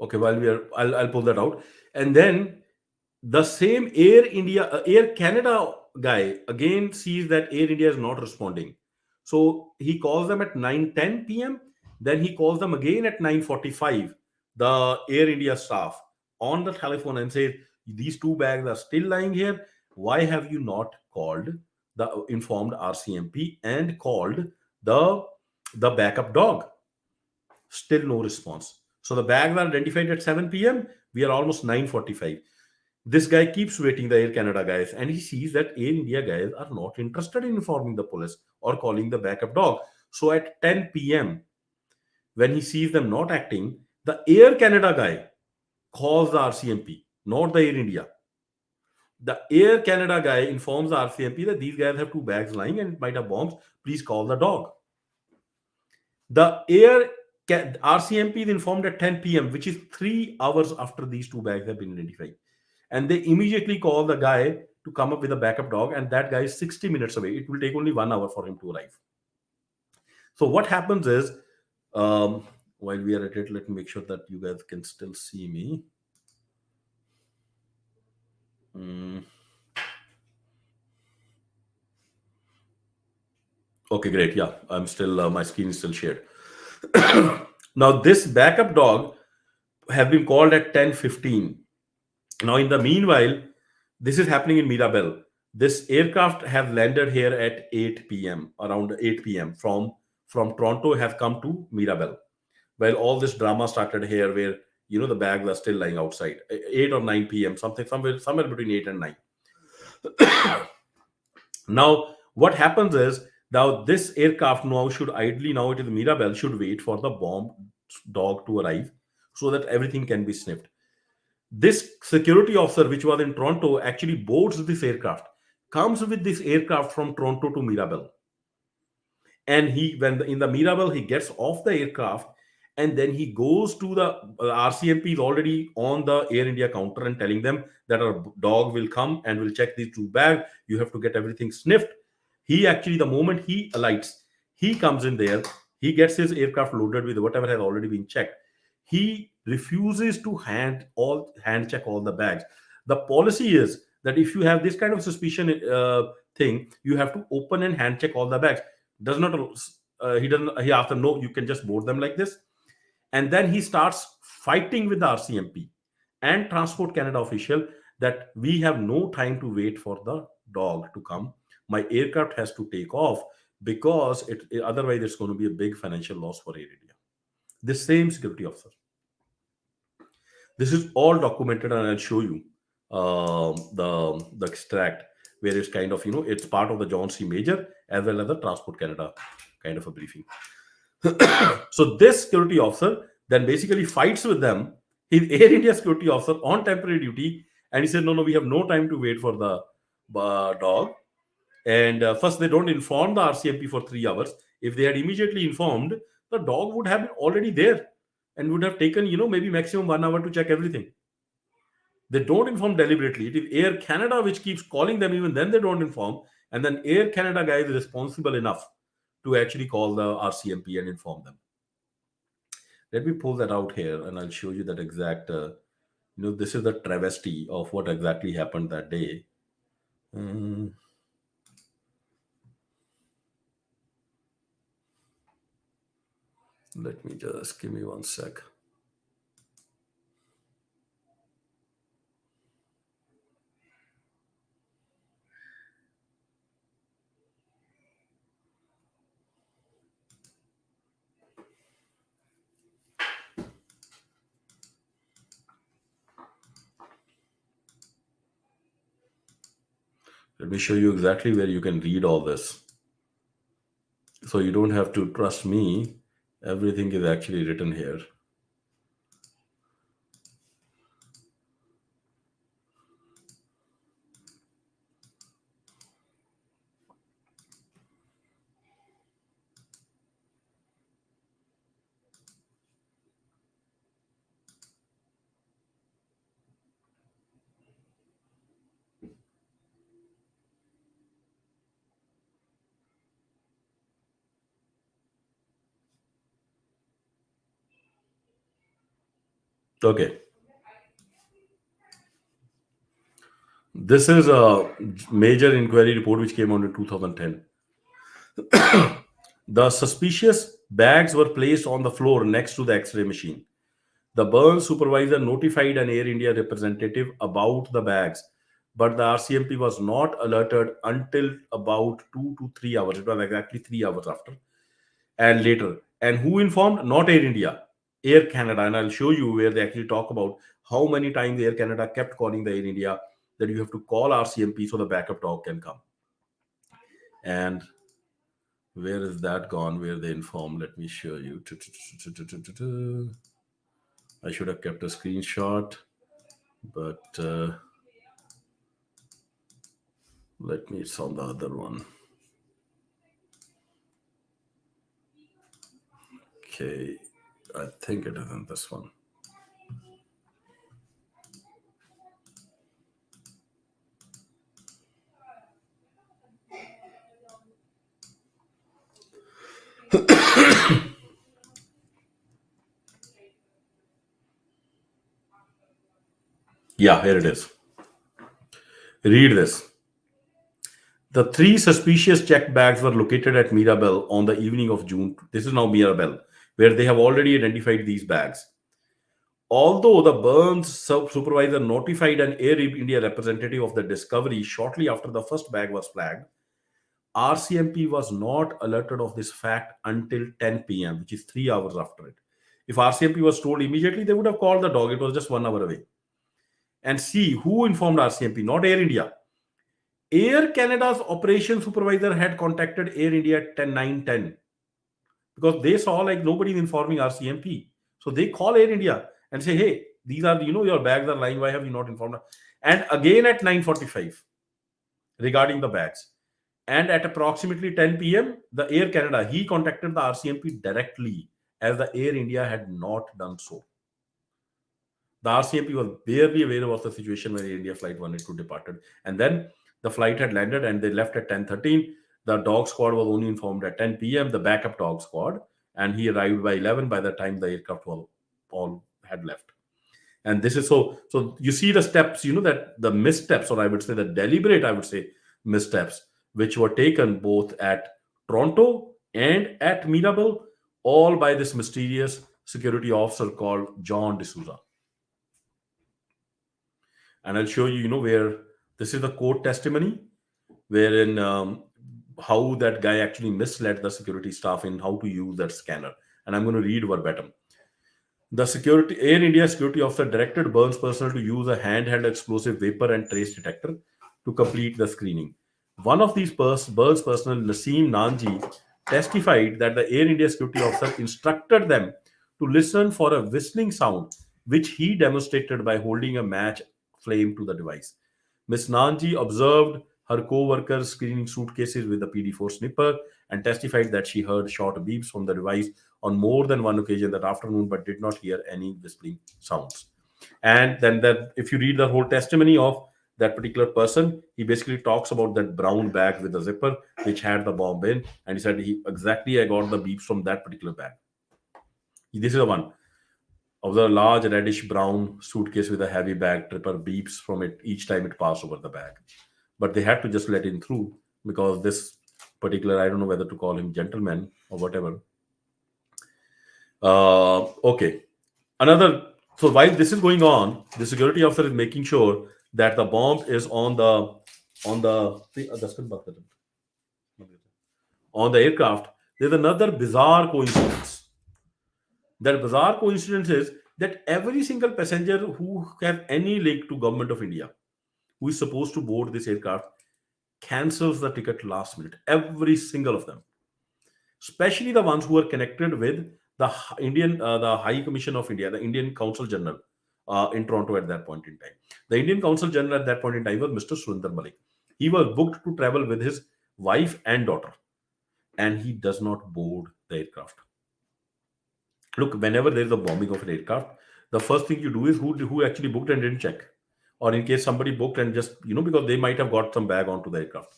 Okay, while we are, I'll pull that out. And then the same Air India, Air Canada guy again sees that Air India is not responding. So he calls them at 9:10 p.m. Then he calls them again at 9:45, the Air India staff on the telephone, and says, these two bags are still lying here. Why have you not called the informed RCMP and called the backup dog? Still no response. So the bags are identified at 7 p.m. We are almost 9:45. This guy keeps waiting, the Air Canada guys, and he sees that Air India guys are not interested in informing the police or calling the backup dog. So at 10 p.m., when he sees them not acting, the Air Canada guy calls the RCMP, not the Air India. The Air Canada guy informs the RCMP that these guys have two bags lying and might have bombs. Please call the dog. The RCMP is informed at 10 p.m., which is 3 hours after these two bags have been identified. And they immediately call the guy to come up with a backup dog, and that guy is 60 minutes away. It will take only 1 hour for him to arrive. So what happens is, while we are at it, let me make sure that you guys can still see me. Mm, okay, great. Yeah, I'm still, my screen is still shared. Now, this backup dog have been called at 10:15. Now, in the meanwhile, this is happening in Mirabel. This aircraft have landed here at 8 p.m. Around 8 p.m. from Toronto have come to Mirabel. Well, all this drama started here, where the bags are still lying outside. 8 or 9 p.m. Something somewhere between 8 and 9. Now, what happens is, now this aircraft now should ideally, now it is Mirabel, should wait for the bomb dog to arrive so that everything can be sniffed. This security officer, which was in Toronto, actually boards this aircraft, comes with this aircraft from Toronto to Mirabel. And in the Mirabel, he gets off the aircraft, and then he goes to the RCMP is already on the Air India counter and telling them that our dog will come and will check these two bags. You have to get everything sniffed. He actually, the moment he alights, he comes in there, he gets his aircraft loaded with whatever has already been checked. He refuses to hand check all the bags. The policy is that if you have this kind of suspicion thing, you have to open and hand check all the bags. Does not he doesn't he after no, you can just board them like this. And then he starts fighting with the RCMP and Transport Canada official that we have no time to wait for the dog to come. My aircraft has to take off, because otherwise it's going to be a big financial loss for Air India. This same security officer. This is all documented, and I'll show you the extract, where it's kind of, it's part of the John C. Major as well as the Transport Canada kind of a briefing. So this security officer then basically fights with them. He's Air India security officer on temporary duty, and he said, no, we have no time to wait for the dog. And first, they don't inform the RCMP for 3 hours. If they had immediately informed, the dog would have been already there and would have taken, maybe maximum 1 hour to check everything. They don't inform deliberately. It is Air Canada which keeps calling them. Even then, they don't inform. And then Air Canada guy is responsible enough to actually call the RCMP and inform them. Let me pull that out here, and I'll show you that exact. This is the travesty of what exactly happened that day. Mm, Let me just give me one sec. Let me show you exactly where you can read all this. So you don't have to trust me. Everything is actually written here. Okay, this is a major inquiry report which came out in 2010. The suspicious bags were placed on the floor next to the X-ray machine. The burn supervisor notified an Air India representative about the bags, but the RCMP was not alerted until about 2 to 3 hours. It was exactly 3 hours after and later. And who informed? Not Air India, Air Canada. And I'll show you where they actually talk about how many times Air Canada kept calling the Air India that you have to call RCMP so the backup dog can come. And where is that gone? Where they inform? Let me show you. I should have kept a screenshot, but let me. It's on the other one. Okay, I think it is in this one. Yeah, here it is. Read this. The three suspicious checked bags were located at Mirabel on the evening of June. This is now Mirabel, where they have already identified these bags. Although the Burns supervisor notified an Air India representative of the discovery shortly after the first bag was flagged, RCMP was not alerted of this fact until 10 p.m., which is 3 hours after it. If RCMP was told immediately, they would have called the dog. It was just 1 hour away. And see who informed RCMP, not Air India. Air Canada's operation supervisor had contacted Air India at 10 because they saw like nobody's informing RCMP. So they call Air India and say, hey, these are, your bags are lying. Why have you not informed us? And again at 9:45 regarding the bags. And at approximately 10 p.m., the Air Canada, he contacted the RCMP directly as the Air India had not done so. The RCMP was barely aware of the situation when Air India Flight 182 departed. And then the flight had landed and they left at 10:13. The dog squad was only informed at 10 p.m., the backup dog squad, and he arrived by 11 by the time the aircraft all had left. And this is so you see the steps, that the missteps, or I would say the deliberate, I would say, missteps, which were taken both at Toronto and at Mirabel, all by this mysterious security officer called John D'Souza. And I'll show you, where this is the court testimony, wherein how that guy actually misled the security staff in how to use that scanner. And I'm going to read verbatim. The Air India security officer directed Burns personnel to use a handheld explosive vapor and trace detector to complete the screening. One of these Burns personnel, Naseem Nanji, testified that the Air India security officer instructed them to listen for a whistling sound, which he demonstrated by holding a match flame to the device. Ms. Nanji observed her co-workers screening suitcases with the PD4 sniffer and testified that she heard short beeps from the device on more than one occasion that afternoon, but did not hear any whistling sounds. And then if you read the whole testimony of that particular person, he basically talks about that brown bag with the zipper, which had the bomb in. And he said, I got the beeps from that particular bag. This is the one of the large reddish brown suitcase with a heavy bag, tripper beeps from it each time it passed over the bag. But they had to just let him through because this particular, I don't know whether to call him gentleman or whatever. Okay. So while this is going on, the security officer is making sure that the bomb is on the aircraft. There's another bizarre coincidence. That bizarre coincidence is that every single passenger who have any link to Government of India, who is supposed to board this aircraft, cancels the ticket last minute. Every single of them, especially the ones who are connected with the the High Commission of India, the Indian Consul General in Toronto at that point in time. The Indian Consul General at that point in time was Mr. Surinder Malik. He was booked to travel with his wife and daughter, and he does not board the aircraft. Look, whenever there is a bombing of an aircraft, the first thing you do is who actually booked and didn't check, or in case somebody booked and just because they might have got some bag onto the aircraft.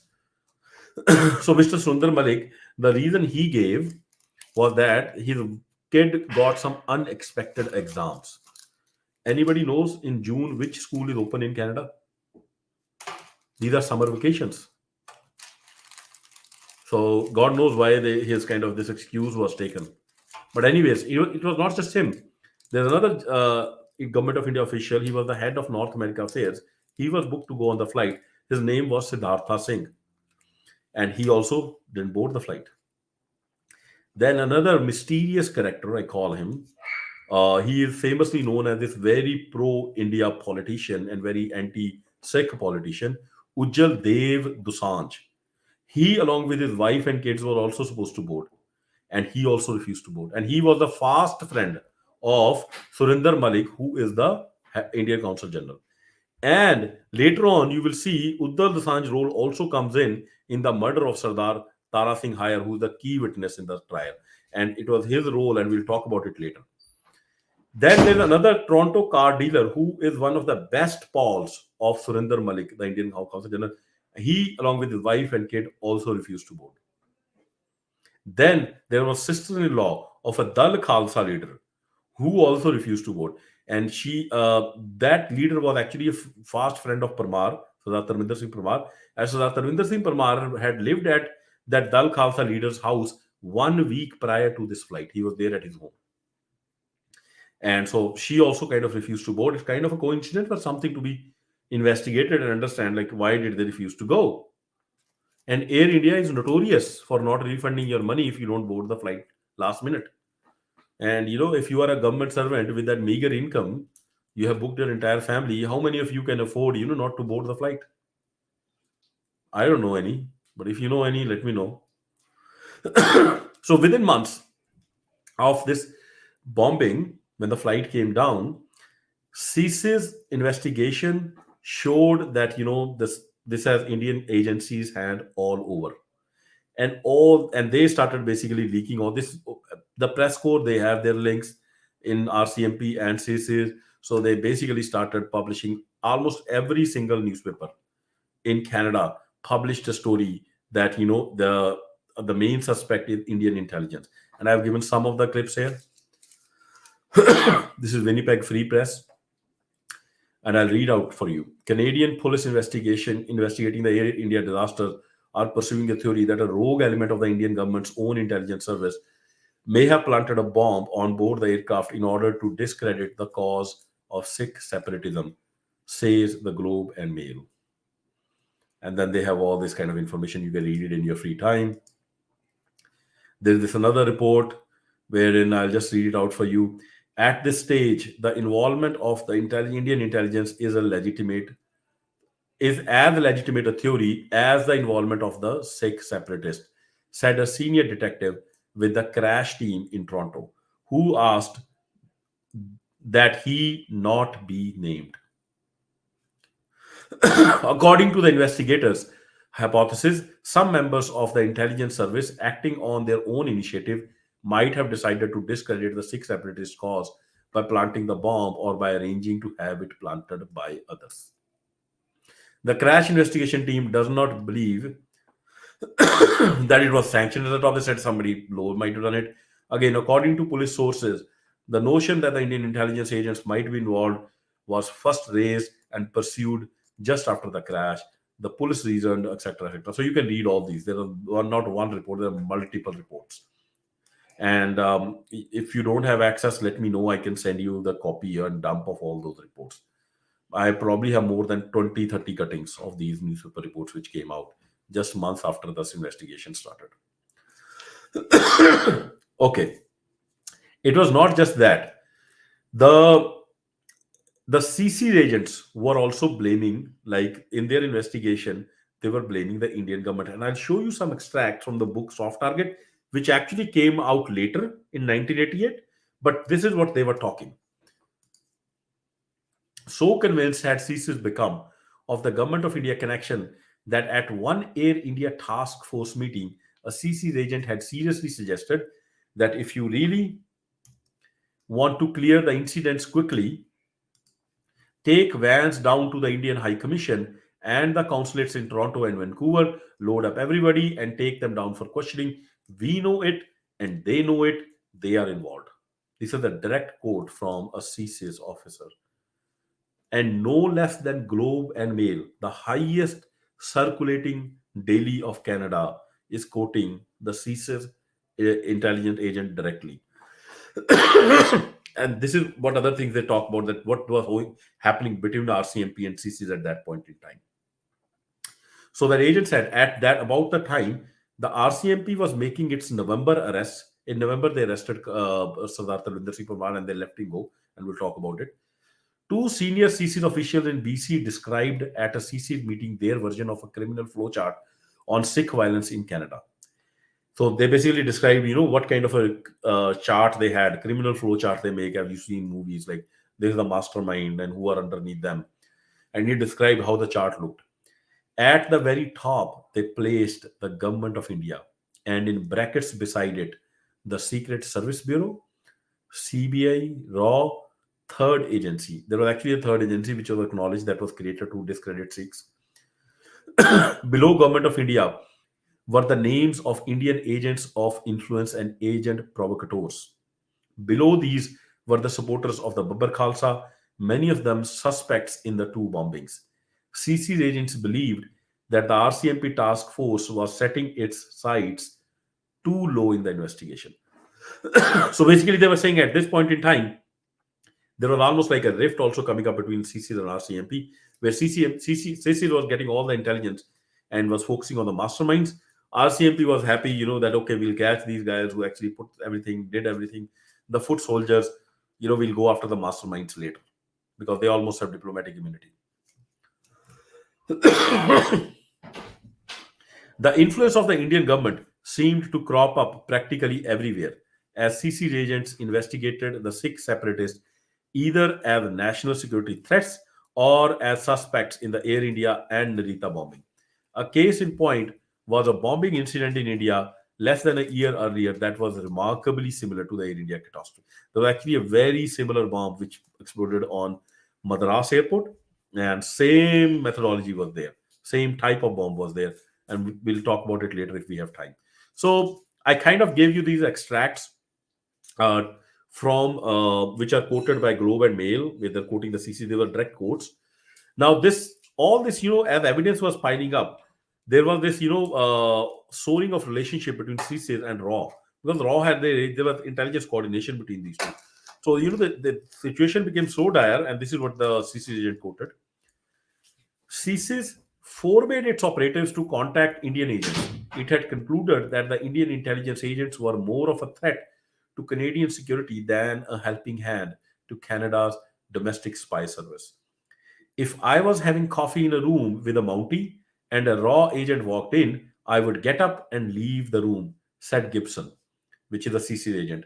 So Mr. Sundar Malik, the reason he gave was that his kid got some unexpected exams. Anybody knows in June which school is open in Canada? These are summer vacations. So God knows why his kind of this excuse was taken. But anyways, it was not just him. There's another government of India official. He was the head of North America affairs. He was booked to go on the flight. His name was Siddhartha Singh, and he also didn't board the flight. Then another mysterious character, I call him. He is famously known as this very pro-India politician and very anti-Sikh politician, Ujjal Dev Dosanjh. He, along with his wife and kids, were also supposed to board, and he also refused to board. And he was the fast friend of Surinder Malik, who is the Indian Consul General. And later on, you will see Uddal Dosanjh's role also comes in the murder of Sardar Tara Singh Hire, who is the key witness in the trial. And it was his role, and we'll talk about it later. Then there's another Toronto car dealer who is one of the best pals of Surinder Malik, the Indian Consul General. He, along with his wife and kid, also refused to board. Then there was sister-in-law of a Dal Khalsa leader who also refused to vote. And that leader was actually a fast friend of Parmar, Sardar Tarminder Singh Parmar. As Sardar Tarminder Singh Parmar had lived at that Dal Khalsa leader's house 1 week prior to this flight. He was there at his home. And so she also kind of refused to board. It's kind of a coincidence, but something to be investigated and understand, like, why did they refuse to go? And Air India is notorious for not refunding your money if you don't board the flight last minute. And if you are a government servant with that meager income, you have booked your entire family. How many of you can afford, not to board the flight? I don't know any, but if you know any, let me know. So within months of this bombing, when the flight came down, CIS's investigation showed that this has Indian agencies hand all over, and they started basically leaking all this. The press corps, they have their links in RCMP and CIS, so they basically started publishing. Almost every single newspaper in Canada published a story that the main suspect is Indian intelligence, and I've given some of the clips here. This is Winnipeg Free Press, and I'll read out for you. Canadian police investigating the Air India disaster are pursuing a theory that a rogue element of the Indian government's own intelligence service may have planted a bomb on board the aircraft in order to discredit the cause of Sikh separatism, says the Globe and Mail. And then they have all this kind of information. You can read it in your free time. There's this another report wherein I'll just read it out for you. At this stage, the involvement of the Indian intelligence is as legitimate a theory as the involvement of the Sikh separatists, said a senior detective with the crash team in Toronto, who asked that he not be named. According to the investigators' hypothesis, some members of the intelligence service, acting on their own initiative, might have decided to discredit the Sikh separatist cause by planting the bomb or by arranging to have it planted by others. The crash investigation team does not believe that it was sanctioned at the top. They said somebody low might have done it. Again, according to police sources, the notion that the Indian intelligence agents might be involved was first raised and pursued just after the crash. The police reasoned, etc., etc. So you can read all these. There are not one report; there are multiple reports. And if you don't have access, let me know. I can send you the copy and dump of all those reports. I probably have more than 20, 30 cuttings of these newspaper reports which came out just months after this investigation started. Okay. It was not just that. The CC agents were also blaming, like in their investigation, they were blaming the Indian government. And I'll show you some extracts from the book Soft Target, which actually came out later in 1988. But this is what they were talking. So convinced had CIS become of the Government of India connection that at one Air India task force meeting, a CC's agent had seriously suggested that if you really want to clear the incidents quickly, take vans down to the Indian High Commission and the consulates in Toronto and Vancouver, load up everybody and take them down for questioning. We know it and they know it. They are involved. This is a direct quote from a CC's officer. and no less than Globe and Mail, the highest circulating daily of Canada, is quoting the CSIS intelligence agent directly. And this is what other things they talk about, that what was happening between the RCMP and CSIS at that point in time. So the agent said at that about the time the RCMP was making its November arrest. In November, they arrested Sardar Talvinder Singh Parwan and they let him go, and we'll talk about it. Two senior CC's officials in BC described at a CC meeting their version of a criminal flowchart on Sikh violence in Canada. So they basically described, what kind of a chart they had, criminal flow chart they make. Have you seen movies like this is the mastermind and who are underneath them? And he described how the chart looked. At the very top, they placed the government of India, and in brackets beside it, the Secret Service Bureau, CBI, RAW, third agency. There was actually a third agency which was acknowledged that was created to discredit Sikhs. Below Government of India were the names of Indian agents of influence and agent provocateurs. Below these were the supporters of the Babbar Khalsa, many of them suspects in the two bombings. CC's agents believed that the RCMP task force was setting its sights too low in the investigation. So basically, they were saying at this point in time, there was almost like a rift also coming up between CC and RCMP, where CC was getting all the intelligence and was focusing on the masterminds. RCMP was happy, that okay, we'll catch these guys who actually put everything, did everything. The foot soldiers, we'll go after the masterminds later because they almost have diplomatic immunity. The influence of the Indian government seemed to crop up practically everywhere as CC agents investigated the Sikh separatists either as national security threats or as suspects in the Air India and Narita bombing. A case in point was a bombing incident in India less than a year earlier that was remarkably similar to the Air India catastrophe. There was actually a very similar bomb which exploded on Madras airport, and same methodology was there, same type of bomb was there, and we'll talk about it later if we have time. So I kind of gave you these extracts uh, from which are quoted by Globe and Mail, where they're quoting the CC. They were direct quotes. Now, all this, as evidence was piling up, there was this, soaring of relationship between CC and RAW, because RAW had there was intelligence coordination between these two. So, the situation became so dire, and this is what the CC agent quoted. CSIS forbade its operatives to contact Indian agents. It had concluded that the Indian intelligence agents were more of a threat to Canadian security than a helping hand to Canada's domestic spy service. If I was having coffee in a room with a Mountie and a raw agent walked in, I would get up and leave the room, said Gibson, which is a CC agent.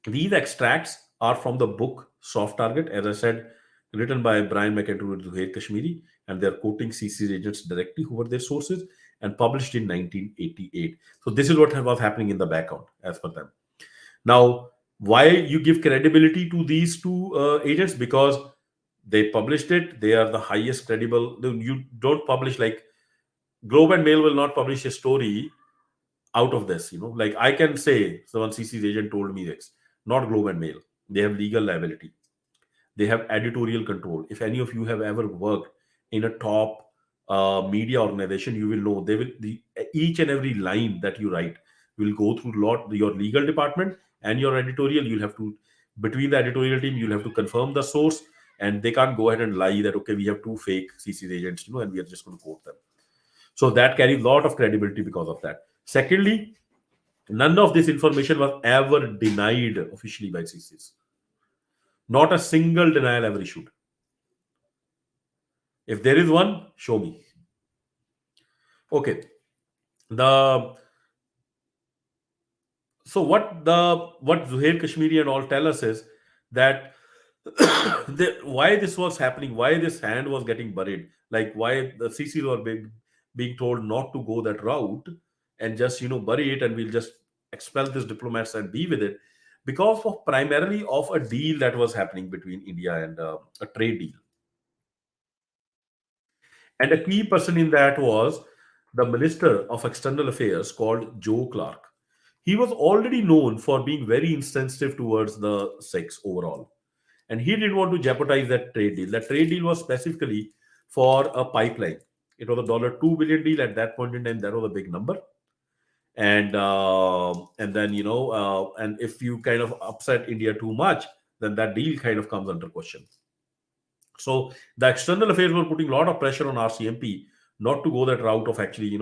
These extracts are from the book Soft Target, as I said, written by Brian McIntyre and Zuhair Kashmiri, and they're quoting CC agents directly who were their sources and published in 1988. So this is what was happening in the background as per them. Now, why you give credibility to these two agents? Because they published it. They are the highest credible. You don't publish, like Globe and Mail will not publish a story out of this. Like I can say someone CC's agent told me this. Not Globe and Mail. They have legal liability. They have editorial control. If any of you have ever worked in a top media organization, you will know each and every line that you write will go through your legal department and your editorial. You'll have to, between the editorial team, you'll have to confirm the source, and they can't go ahead and lie that okay, we have two fake CC agents, and we are just going to quote them. So that carries a lot of credibility because of that. Secondly, none of this information was ever denied officially by CCs. Not a single denial ever issued. If there is one, show me. Okay. So what Zuhair Kashmiri and all tell us is that why this was happening, why this hand was getting buried, like why the CCs were being told not to go that route and just bury it, and we'll just expel these diplomats and be with it, because of primarily of a deal that was happening between India and a trade deal. And a key person in that was the Minister of External Affairs called Joe Clark. He was already known for being very insensitive towards the Sikhs overall. And he didn't want to jeopardize that trade deal. That trade deal was specifically for a pipeline. It was a $2 billion deal at that point in time. That was a big number. And then and if you kind of upset India too much, then that deal kind of comes under question. So the external affairs were putting a lot of pressure on RCMP not to go that route of actually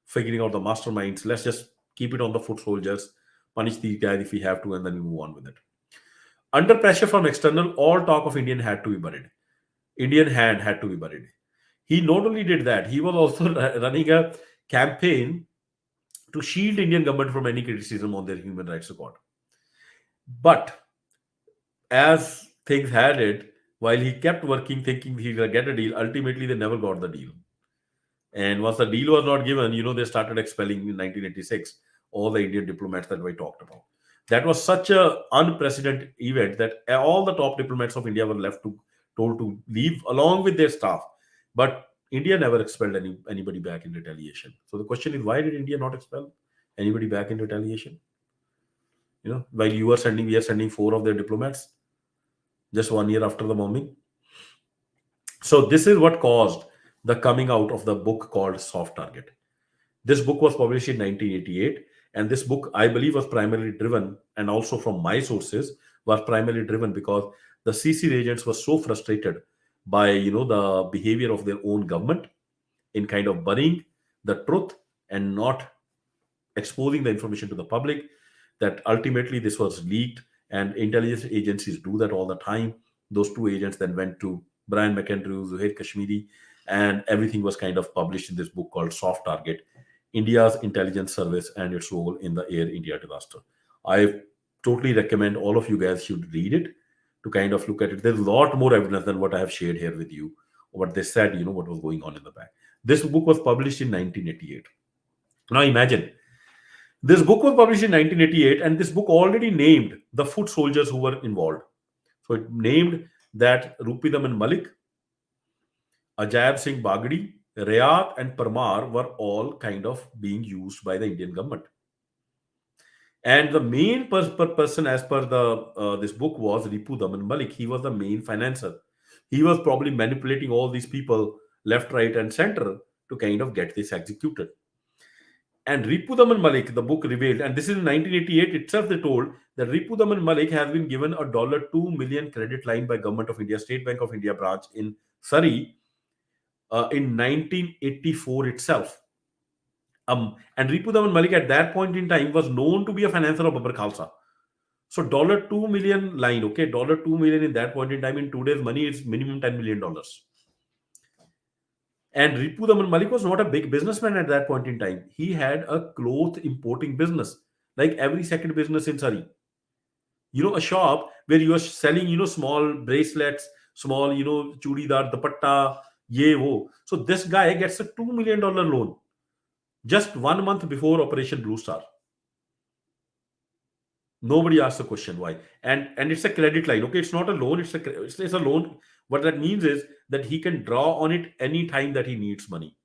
figuring out the masterminds. Let's just keep it on the foot soldiers, punish these guys if we have to, and then we move on with it. Under pressure from external, all talk of Indian had to be buried. Indian hand had to be buried. He not only did that, he was also running a campaign to shield Indian government from any criticism on their human rights record. But as things had it, while he kept working, thinking he's gonna get a deal, ultimately they never got the deal. And once the deal was not given, they started expelling in 1986 all the Indian diplomats that we talked about. That was such a unprecedented event that all the top diplomats of India were told to leave along with their staff. But India never expelled anybody back in retaliation. So the question is, why did India not expel anybody back in retaliation? While we are sending four of their diplomats just 1 year after the bombing. So this is what caused the coming out of the book called Soft Target. This book was published in 1988, and this book, I believe, was primarily driven, and also from my sources, was primarily driven because the CC agents were so frustrated by the behavior of their own government in kind of burying the truth and not exposing the information to the public, that ultimately this was leaked. And intelligence agencies do that all the time. Those two agents then went to Brian McAndrew, Zuhair Kashmiri, and everything was kind of published in this book called Soft Target: India's Intelligence Service and its Role in the Air India Disaster. I totally recommend all of you guys should read it to kind of look at it. There's a lot more evidence than what I have shared here with you, what they said, what was going on in the back. This book was published in 1988. Now imagine, this book was published in 1988, and this book already named the foot soldiers who were involved. So it named that Rupidaman Malik, Ajaib Singh Bagdi, Rayat, and Parmar were all kind of being used by the Indian government. And the main person, as per the this book, was Ripudaman Malik. He was the main financer. He was probably manipulating all these people left, right, and center to kind of get this executed. And Ripudaman Malik, the book revealed, and this is in 1988 itself, they told that Ripudaman Malik has been given a $2 million credit line by Government of India, State Bank of India branch in Surrey in 1984 itself. And Ripudaman Malik at that point in time was known to be a financer of Babur Khalsa. So $2 million line, okay, $2 million in that point in time, in today's money, it's minimum $10 million. And Ripudaman Malik was not a big businessman at that point in time. He had a cloth importing business, like every second business in Surrey. A shop where you are selling, small bracelets, small, chudidar, dupatta, ye wo. So this guy gets a $2 million loan just 1 month before Operation Blue Star. Nobody asks the question why. And it's a credit line. Okay, it's not a loan, it's a loan. What that means is that he can draw on it any time that he needs money.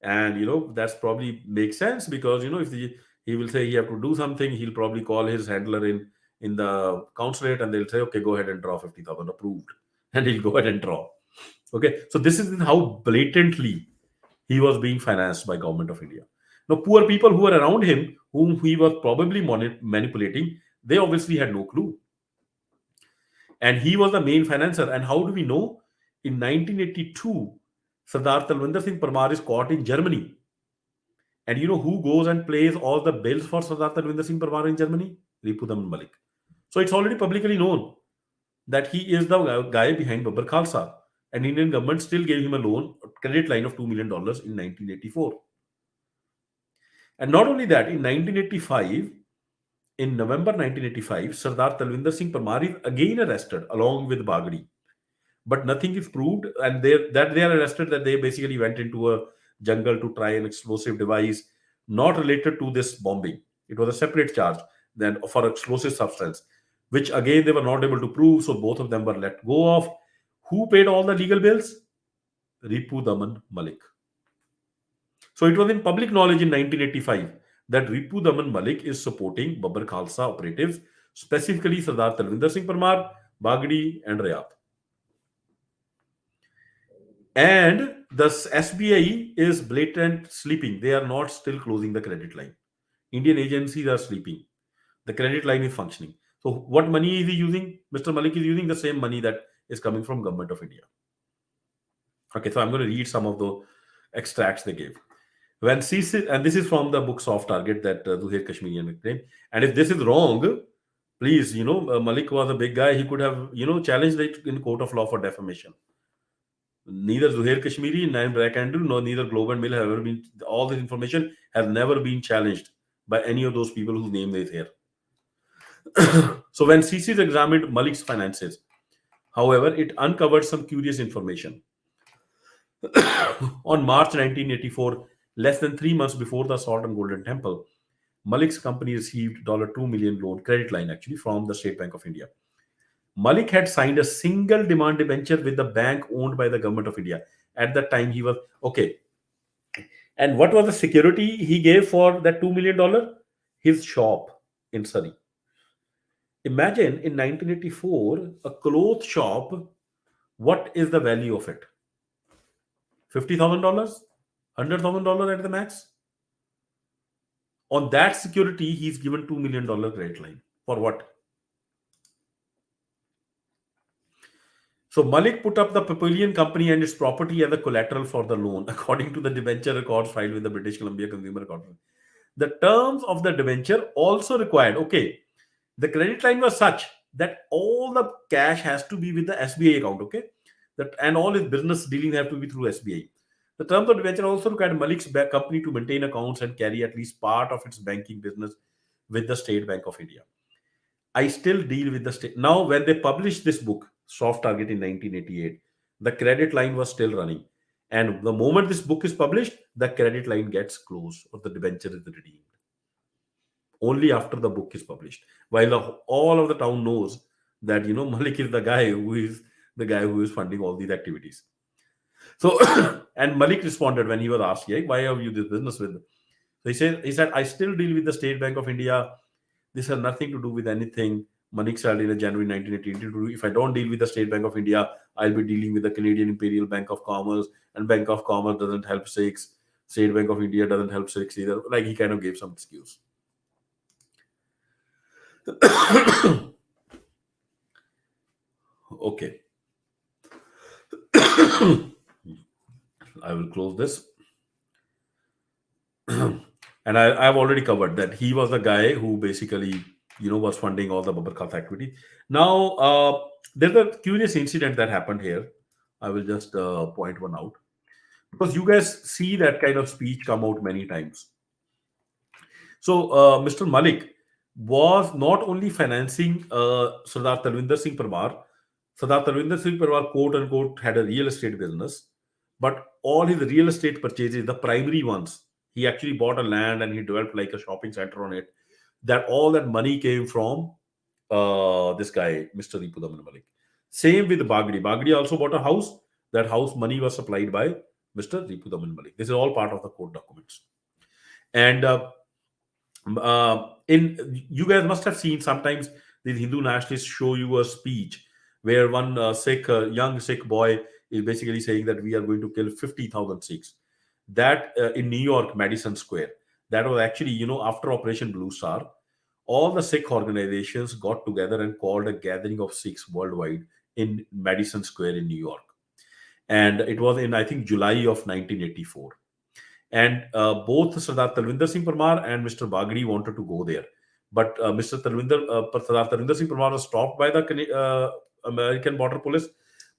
And that's probably makes sense because if he will say he have to do something, he'll probably call his handler in the consulate, and they'll say, okay, go ahead and draw 50,000 approved, and he'll go ahead and draw. Okay, so this is how blatantly he was being financed by Government of India. Now, poor people who were around him, whom he was probably manipulating, they obviously had no clue. And he was the main financer. And how do we know? In 1982, Sardar Talwinder Singh Parmar is caught in Germany. And who goes and plays all the bills for Sardar Talwinder Singh Parmar in Germany? Ripudaman Malik. So it's already publicly known that he is the guy behind Babur Khalsa. And Indian government still gave him a loan, a credit line of $2 million in 1984. And not only that, in 1985, in November 1985, Sardar Talwinder Singh Parmar is again arrested along with Bagdi. But nothing is proved, and they are arrested that they basically went into a jungle to try an explosive device not related to this bombing. It was a separate charge then for explosive substance, which again they were not able to prove. So both of them were let go of. Who paid all the legal bills? Ripudaman Malik. So it was in public knowledge in 1985 that Ripudaman Malik is supporting Babur Khalsa operatives specifically Sardar Talvinder Singh Parmar, Bagdi, and Rayat. And the SBI is blatant sleeping. They are not still closing the credit line. Indian agencies are sleeping. The credit line is functioning. So what money is he using? Mr. Malik is using the same money that is coming from Government of India. Okay, so I'm going to read some of the extracts they gave. When CC, and this is from the book Soft Target that Zuhair Kashmirian claimed. And if this is wrong, please, Malik was a big guy. He could have, challenged it in court of law for defamation. Neither Zuhair Kashmiri, nor Black Andrew, nor neither Globe and Mill have ever been, all this information has never been challenged by any of those people whose name is here. So when CCs examined Malik's finances, however, it uncovered some curious information. On March 1984, less than 3 months before the assault on Golden Temple, Malik's company received $2 million loan credit line actually from the State Bank of India. Malik had signed a single demand debenture with the bank owned by the Government of India. At that time, he was okay. And what was the security he gave for that $2 million? His shop in Surrey. Imagine in 1984, a cloth shop, what is the value of it? $50,000? $100,000 at the max? On that security, he's given $2 million credit line. For what? So Malik put up the Papillion Company and its property as a collateral for the loan, according to the debenture records filed with the British Columbia Consumer Record. The terms of the debenture also required, okay, the credit line was such that all the cash has to be with the SBI account, okay, that and all his business dealing have to be through SBI. The terms of debenture also required Malik's company to maintain accounts and carry at least part of its banking business with the State Bank of India. I still deal with the state. Now, when they published this book, Soft Target, in 1988, the credit line was still running. And the moment this book is published, the credit line gets closed or the debenture is redeemed. Only after the book is published. While all of the town knows that, Malik is the guy who is funding all these activities. So, and Malik responded when he was asked, yeah, why have you this business with? So he said, I still deal with the State Bank of India. This has nothing to do with anything. Malik said in January 1982, if I don't deal with the State Bank of India, I'll be dealing with the Canadian Imperial Bank of Commerce, and Bank of Commerce doesn't help Sikhs. State Bank of India doesn't help Sikhs either. Like he kind of gave some excuse. Okay. I will close this. And I've already covered that he was the guy who basically, was funding all the Babar Khat activity. Now, there's a curious incident that happened here. I will just point one out. Because you guys see that kind of speech come out many times. So, Mr. Malik was not only financing Sardar Talvinder Singh Parmar. Sardar Talvinder Singh Parmar, quote unquote, had a real estate business, but all his real estate purchases, the primary ones, he actually bought a land and he developed like a shopping center on it. That all that money came from this guy, Mr. Ripudaman Malik. Same with Bagdi. Bagdi also bought a house. That house money was supplied by Mr. Ripudaman Malik. This is all part of the court documents. And in you guys must have seen sometimes these Hindu nationalists show you a speech where one young Sikh boy is basically saying that we are going to kill 50,000 Sikhs. That in New York, Madison Square, that was actually, after Operation Blue Star, all the Sikh organizations got together and called a gathering of Sikhs worldwide in Madison Square in New York. And it was in, I think, July of 1984. And both Sardar Talvinder Singh Parmar and Mr. Bagdi wanted to go there. But Sardar Talvinder Singh Parmar was stopped by the American Border Police.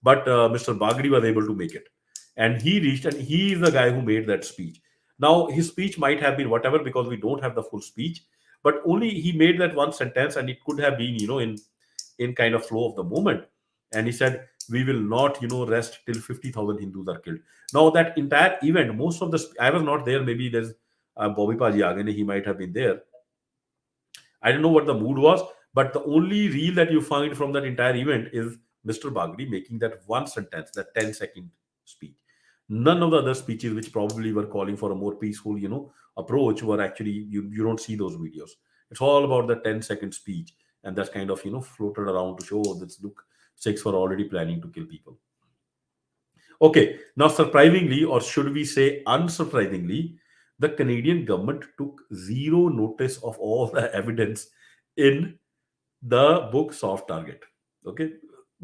But Mr. Bagdi was able to make it. And he reached, and he is the guy who made that speech. Now, his speech might have been whatever because we don't have the full speech. But only he made that one sentence, and it could have been, in kind of flow of the moment. And he said, we will not, rest till 50,000 Hindus are killed. Now, that entire event, most of the, I was not there. Maybe there's Bobby Paji Agane, he might have been there. I don't know what the mood was, but the only reel that you find from that entire event is Mr. Bagdi making that one sentence, that 10-second speech. None of the other speeches, which probably were calling for a more peaceful, approach, were actually, you don't see those videos. It's all about the 10-second speech and that's kind of floated around to show, oh, this look, Sikhs were already planning to kill people. Okay, now surprisingly, or should we say unsurprisingly, the Canadian government took zero notice of all the evidence in the book Soft Target. Okay,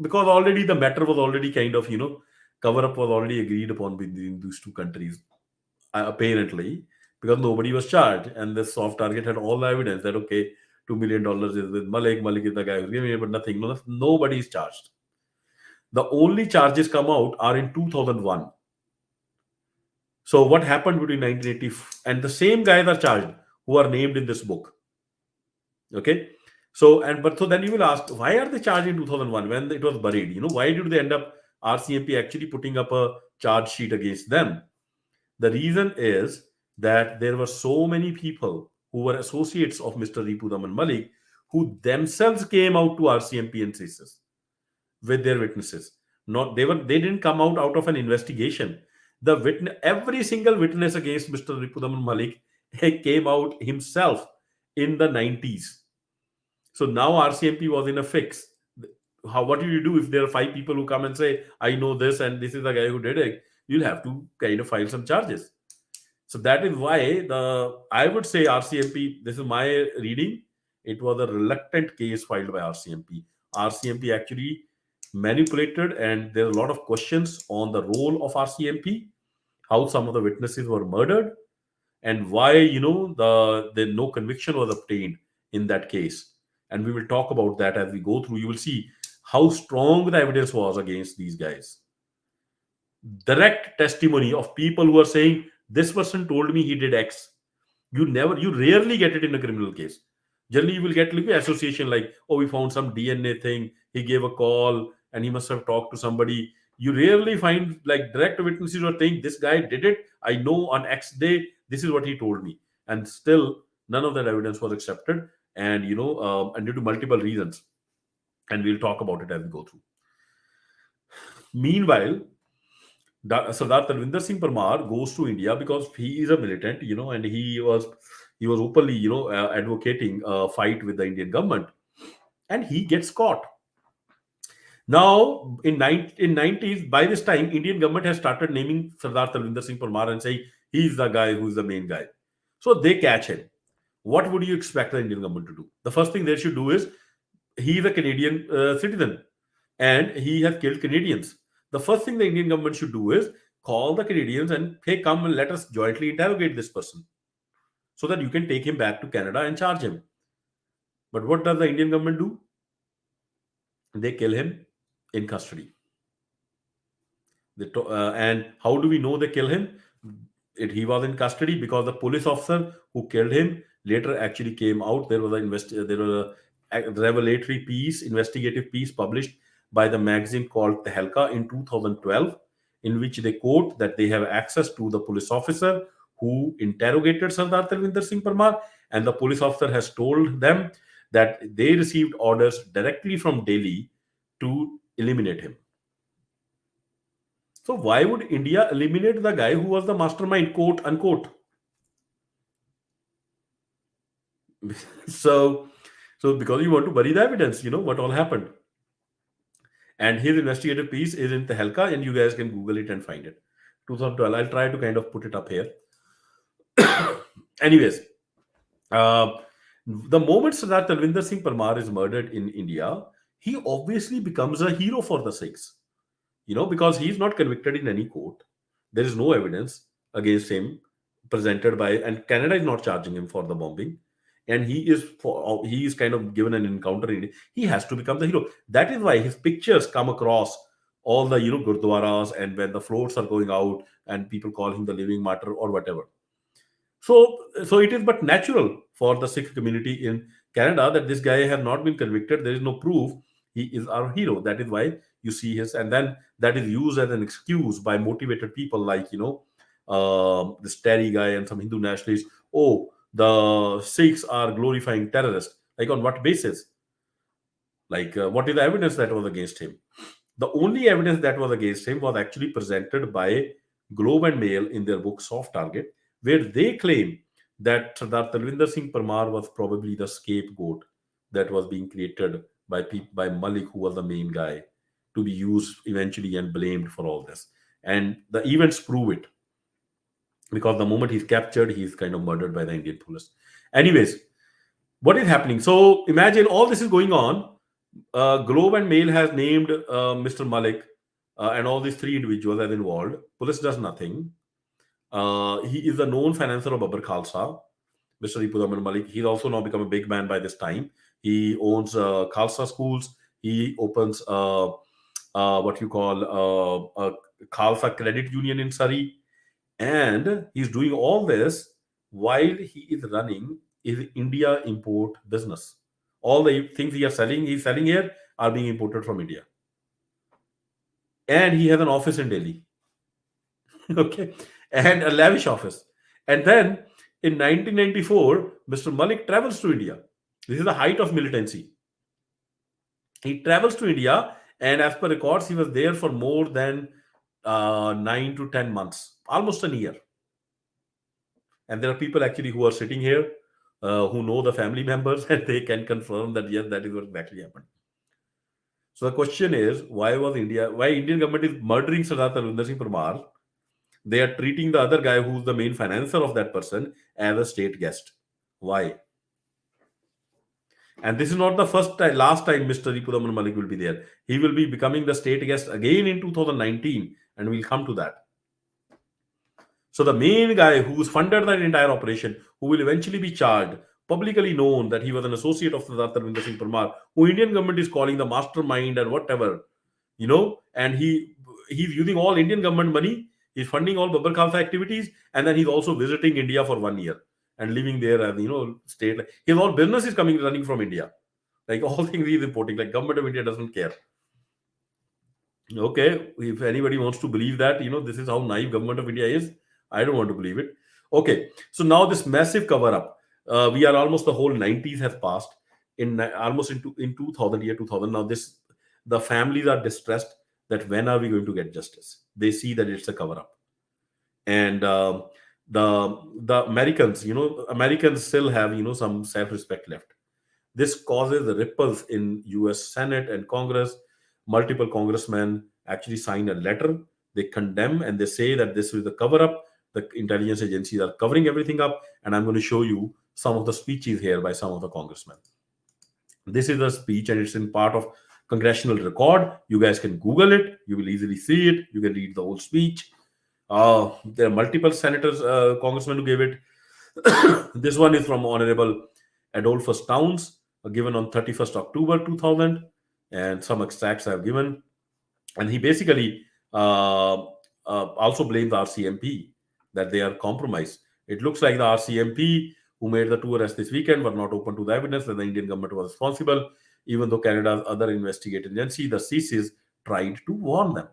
because already the matter was already kind of, cover up was already agreed upon between these two countries, apparently, because nobody was charged. And this Soft Target had all the evidence that, okay, $2 million is with Malik, Malik is the guy who's giving it, but nothing, nobody is charged. The only charges come out are in 2001. So what happened between 1980 and the same guys are charged who are named in this book. Okay. So but so then you will ask, why are they charged in 2001 when it was buried? Why did they end up RCMP actually putting up a charge sheet against them? The reason is that there were so many people who were associates of Mr. Ripu Daman Malik who themselves came out to RCMP and CISIS with their witnesses. Not they didn't come out of an investigation. The witness, every single witness against Mr. Ripudaman Malik came out himself in the 90s. So now RCMP was in a fix. What do you do if there are five people who come and say, I know this and this is the guy who did it? You'll have to kind of file some charges. So that is why I would say RCMP, this is my reading, it was a reluctant case filed by RCMP. RCMP actually manipulated, and there are a lot of questions on the role of RCMP, how some of the witnesses were murdered, and why the no conviction was obtained in that case. And we will talk about that as we go through. You will see how strong the evidence was against these guys. Direct testimony of people who are saying, this person told me he did X. You rarely get it in a criminal case. Generally, you will get like association, like, oh, we found some DNA thing, he gave a call and he must have talked to somebody. You rarely find like direct witnesses who are saying, this guy did it, I know on X day, this is what he told me. And still, none of that evidence was accepted, and and due to multiple reasons. And we'll talk about it as we go through. Meanwhile, Sardar Talvinder Singh Parmar goes to India because he is a militant, and he was openly, advocating a fight with the Indian government, and he gets caught. Now, in 90s, by this time, Indian government has started naming Sardar Talvinder Singh Parmar and saying he's the guy who's the main guy. So they catch him. What would you expect the Indian government to do? The first thing they should do is, he is a Canadian citizen and he has killed Canadians. The first thing the Indian government should do is call the Canadians and, hey, come and let us jointly interrogate this person so that you can take him back to Canada and charge him. But what does the Indian government do? They kill him in custody. And how do we know they kill him? He was in custody because the police officer who killed him later actually came out. There was a revelatory piece, investigative piece published by the magazine called Tehelka in 2012, in which they quote that they have access to the police officer who interrogated Sardar Talvinder Singh Parmar, and the police officer has told them that they received orders directly from Delhi to eliminate him. So why would India eliminate the guy who was the mastermind, quote unquote? So because you want to bury the evidence, what all happened. And his investigative piece is in Tehelka, and you guys can Google it and find it. 2012. I'll try to kind of put it up here. Anyways, the moment that Talvinder Singh Parmar is murdered in India, he obviously becomes a hero for the Sikhs. Because he's not convicted in any court. There is no evidence against him presented by, and Canada is not charging him for the bombing. And he is kind of given an encounter in it. He has to become the hero. That is why his pictures come across all the gurdwaras, and when the floats are going out and people call him the living martyr or whatever. So it is but natural for the Sikh community in Canada that this guy has not been convicted. There is no proof. He is our hero. That is why you see his, and then that is used as an excuse by motivated people like this Terry guy and some Hindu nationalists. Oh, the Sikhs are glorifying terrorists. Like, on what basis? Like, what is the evidence that was against him? The only evidence that was against him was actually presented by Globe and Mail in their book Soft Target, where they claim that Sardar Talvinder Singh Parmar was probably the scapegoat that was being created by Malik, who was the main guy, to be used eventually and blamed for all this. And the events prove it, because the moment he's captured, he's kind of murdered by the Indian police. Anyways, what is happening? So imagine all this is going on. Globe and Mail has named Mr. Malik and all these three individuals as involved. Police does nothing. He is a known financer of Babur Khalsa, Mr. Ipudaman Malik. He's also now become a big man by this time. He owns Khalsa schools. He opens what you call a Khalsa credit union in Surrey. And he's doing all this while he is running his India import business. All the things he's selling here are being imported from India. And he has an office in Delhi. Okay. And a lavish office. And then in 1994, Mr. Malik travels to India. This is the height of militancy. He travels to India, and as per records, he was there for more than 9 to 10 months, almost a year. And there are people actually who are sitting here who know the family members, and they can confirm that yes, that is what exactly happened. So the question is, why Indian government is murdering Sardar Talvinder Singh Parmar? They are treating the other guy who's the main financer of that person as a state guest. Why? And this is not the last time Mr. Ripudaman Malik will be there. He will be becoming the state guest again in 2019, and we'll come to that. So the main guy who's funded that entire operation, who will eventually be charged, publicly known that he was an associate of Sardar Talvinder Singh Parmar, who Indian government is calling the mastermind and whatever, and he's using all Indian government money. He's funding all Babbar Khalsa activities, and then he's also visiting India for 1 year and living there as state. His whole business is running from India. Like all things he's importing. Like government of India doesn't care. Okay, if anybody wants to believe that, this is how naive government of India is, I don't want to believe it. Okay, so now this massive cover up. We are almost the whole 90s has passed. Almost in 2000, year 2000. Now the families are distressed that when are we going to get justice? They see that it's a cover up, and the Americans, Americans still have some self respect left. This causes the ripples in U.S. Senate and Congress. Multiple congressmen actually sign a letter. They condemn and they say that this is the cover up. The intelligence agencies are covering everything up, and I'm going to show you some of the speeches here by some of the congressmen. This is a speech, and it's in part of congressional record. You guys can Google it. You will easily see it. You can read the whole speech. There are multiple senators, congressmen who gave it. This one is from Honorable Adolphus Towns, given on 31st October 2000, and some extracts I have given. And he basically also blames the RCMP that they are compromised. It looks like the RCMP who made the two arrests this weekend were not open to the evidence that the Indian government was responsible, even though Canada's other investigative agency, the CSIS, tried to warn them.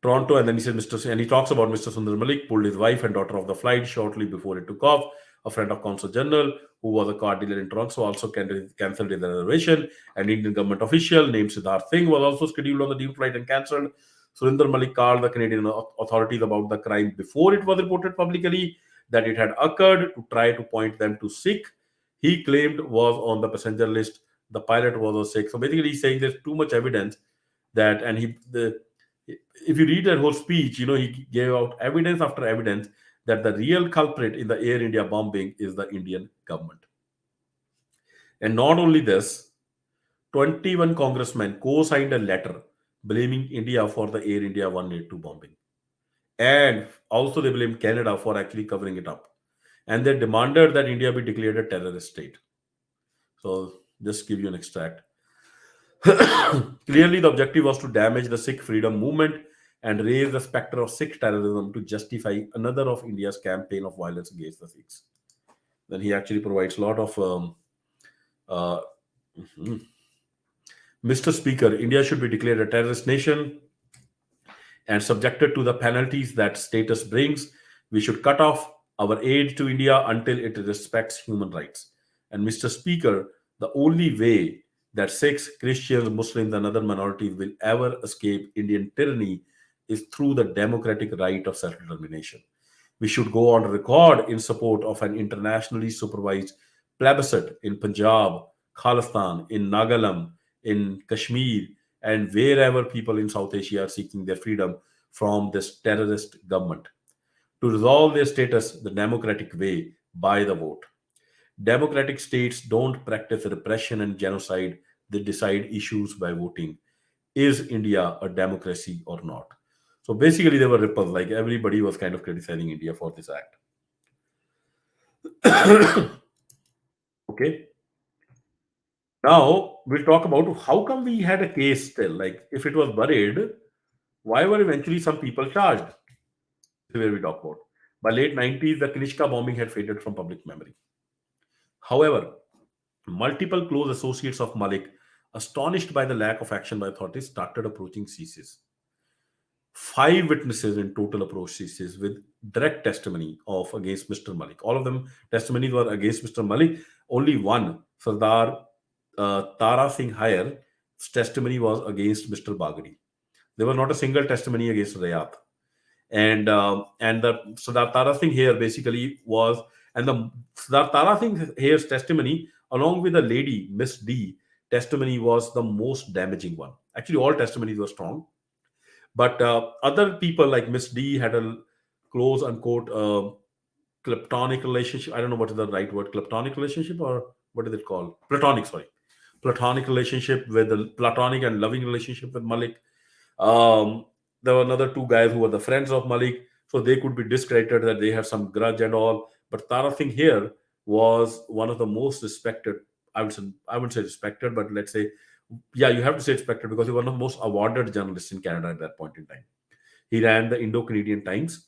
Toronto, and then he said, and he talks about Mr. Sundar Malik pulled his wife and daughter off the flight shortly before it took off. A friend of Consul General, who was a car dealer in Toronto, also cancelled his reservation. An Indian government official named Siddharth Singh was also scheduled on the deal flight and cancelled. Surinder Malik called the Canadian authorities about the crime before it was reported publicly that it had occurred, to try to point them to Sikh he claimed was on the passenger list. The pilot was a Sikh. So basically, he's saying there's too much evidence that, and if you read that whole speech, he gave out evidence after evidence that the real culprit in the Air India bombing is the Indian government. And not only this, 21 congressmen co-signed a letter blaming India for the Air India 182 bombing. And also they blamed Canada for actually covering it up. And they demanded that India be declared a terrorist state. So just give you an extract. Clearly, the objective was to damage the Sikh freedom movement and raise the specter of Sikh terrorism to justify another of India's campaign of violence against the Sikhs. Then he actually provides a lot of Mr. Speaker, India should be declared a terrorist nation and subjected to the penalties that status brings. We should cut off our aid to India until it respects human rights. And Mr. Speaker, the only way that Sikhs, Christians, Muslims, and other minorities will ever escape Indian tyranny is through the democratic right of self-determination. We should go on record in support of an internationally supervised plebiscite in Punjab, Khalistan, in Nagaland, in Kashmir, and wherever people in South Asia are seeking their freedom from this terrorist government to resolve their status the democratic way by the vote. Democratic states don't practice repression and genocide, they decide issues by voting. Is India a democracy or not? So basically, there were ripples, like everybody was kind of criticizing India for this act. Okay. Now we'll talk about how come we had a case still. Like if it was buried, why were eventually some people charged? This is where we talk about. By late 90s, the Kanishka bombing had faded from public memory. However, multiple close associates of Malik, astonished by the lack of action by authorities, started approaching CCs. Five witnesses in total approached CCs with direct testimony of against Mr. Malik. All of them testimonies were against Mr. Malik. Only one, Sardar Tara Singh Hayer's testimony was against Mr. Bagri. There was not a single testimony against Rayat. And the Sardar Tara Singh here basically was, and the Sardar Tara Singh here's testimony, along with the lady Miss D testimony, was the most damaging one. Actually, all testimonies were strong, but other people like Miss D had a close unquote kleptonic relationship. I don't know what is the right word, kleptonic relationship, or what is it called? Platonic, sorry. Platonic relationship with the platonic and loving relationship with Malik. Um, there were another two guys who were the friends of Malik, so they could be discredited that they had some grudge and all. But Tara Singh here was one of the most respected. I would say respected, but let's say, yeah, you have to say respected because he was one of the most awarded journalists in Canada at that point in time. He ran the Indo-Canadian Times,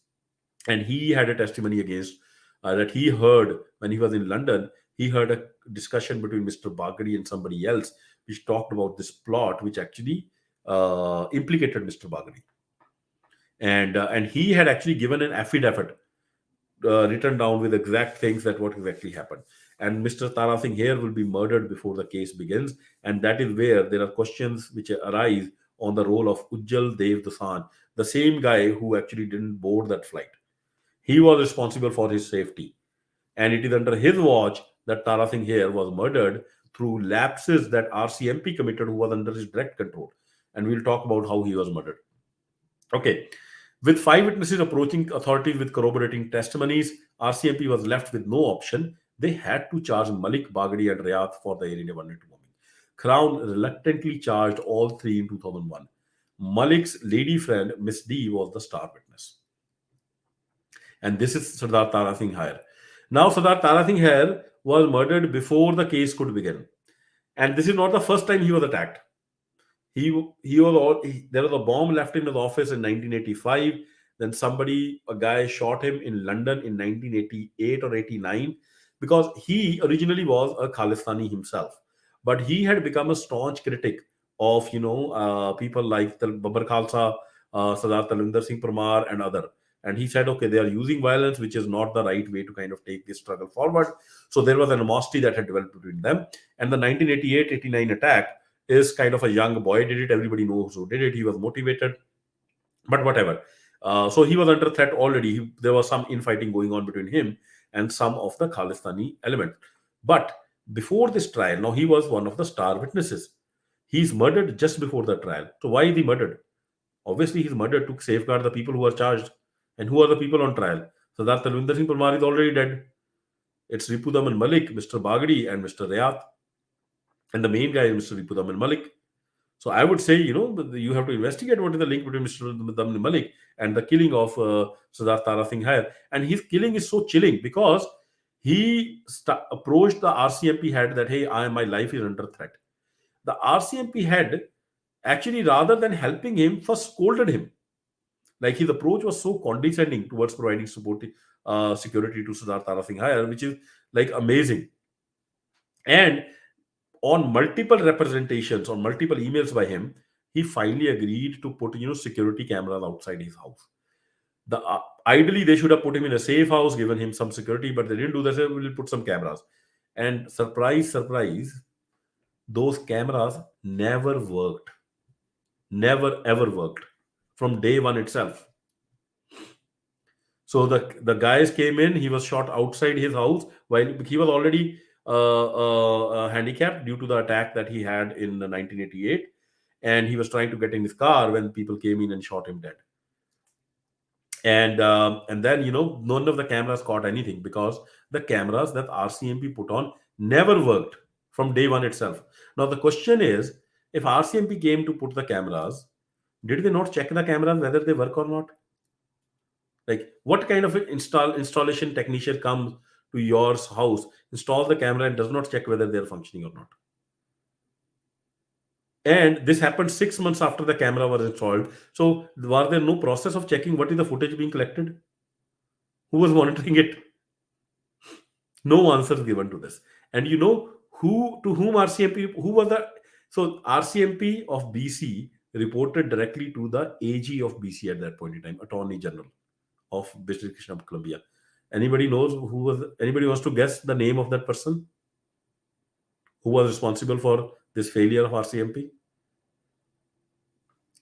and he had a testimony against that he heard when he was in London. He heard a discussion between Mr. Bagri and somebody else, which talked about this plot, which actually implicated Mr. Bagri, and he had actually given an affidavit written down with exact things that what exactly happened. And Mr. Tara Singh here will be murdered before the case begins, and that is where there are questions which arise on the role of Ujjal Dev Dosanjh, the same guy who actually didn't board that flight. He was responsible for his safety. And it is under his watch that Tara Singh here was murdered through lapses that RCMP committed, who was under his direct control. And we'll talk about how he was murdered. Okay. With five witnesses approaching authorities with corroborating testimonies, RCMP was left with no option. They had to charge Malik, Bagadi, and Rayat for the Air India 182 bombing. Crown reluctantly charged all three in 2001. Malik's lady friend, Miss D, was the star witness. And this is Sardar Tara Singh Hair. Now, Sardar Tara Singh Hair was murdered before the case could begin. And this is not the first time he was attacked. There was a bomb left in his office in 1985. Then a guy shot him in London in 1988 or 89 because he originally was a Khalistani himself, but he had become a staunch critic of people like Babar Khalsa, Sardar Talwinder Singh Parmar, and other. And he said, okay, they are using violence, which is not the right way to kind of take this struggle forward. So there was an animosity that had developed between them. And the 1988-89 attack is kind of a young boy did it. Everybody knows who did it. He was motivated, but whatever. So he was under threat already. There was some infighting going on between him and some of the Khalistani element. But before this trial, now he was one of the star witnesses. He's murdered just before the trial. So why is he murdered? Obviously, he's murdered to safeguard the people who are charged. And who are the people on trial? Sardar Talwinder Singh Parmar is already dead. It's Ripudaman Malik, Mr. Bagadi, and Mr. Rayat. And the main guy is Mr. Ripudaman Malik. So I would say, you have to investigate what is the link between Mr. Ripudaman Malik and the killing of Sardar Tara Singh Hair. And his killing is so chilling because he approached the RCMP head that, hey, my life is under threat. The RCMP head actually, rather than helping him, first scolded him. Like his approach was so condescending towards providing support, security to Sardar Tara Singh Hair, which is like amazing. And on multiple representations, on multiple emails by him, he finally agreed to put security cameras outside his house. Ideally they should have put him in a safe house, given him some security, but they didn't do that. We'll put some cameras, and surprise, surprise, those cameras never worked, never ever worked from day one itself. So the guys came in. He was shot outside his house while he was already handicapped due to the attack that he had in 1988, and he was trying to get in his car when people came in and shot him dead. And then none of the cameras caught anything because the cameras that RCMP put on never worked from day one itself. Now the question is, if RCMP came to put the cameras, did they not check the cameras whether they work or not? Like, what kind of installation technician comes to your house, installs the camera, and does not check whether they're functioning or not? And this happened 6 months after the camera was installed. So, was there no process of checking what is the footage being collected? Who was monitoring it? No answers given to this. And who to whom RCMP, who was the so RCMP of BC reported directly to the AG of BC at that point in time, Attorney General of District of Columbia. Anybody knows who was? Anybody wants to guess the name of that person who was responsible for this failure of RCMP?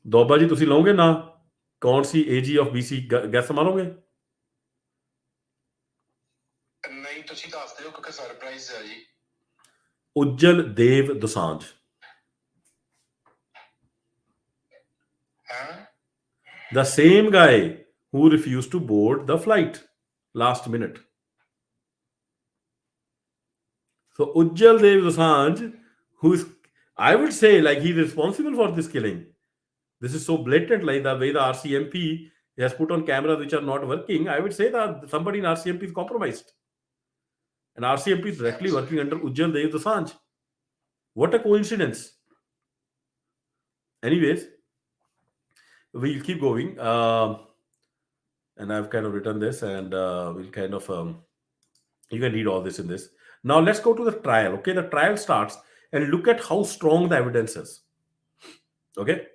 दोबा जी तुसी लोगे ना कौन सी AG of BC gas मारोगे? नहीं तुसी दस दियो क्योंकि सरप्राइज है जी. Ujjal Dev Dosanjh. Huh? The same guy who refused to board the flight last minute. So Ujjal Dev Dosanjh, who is, I would say, like, he's responsible for this killing. This is so blatant, like the way the RCMP has put on cameras which are not working. I would say that somebody in RCMP is compromised. And RCMP is directly working under Ujjal Dev Dosanjh. What a coincidence. Anyways, we'll keep going. And I've kind of written this, and we'll kind of, you can read all this in this. Now, let's go to the trial. Okay, the trial starts, and look at how strong the evidence is. Okay.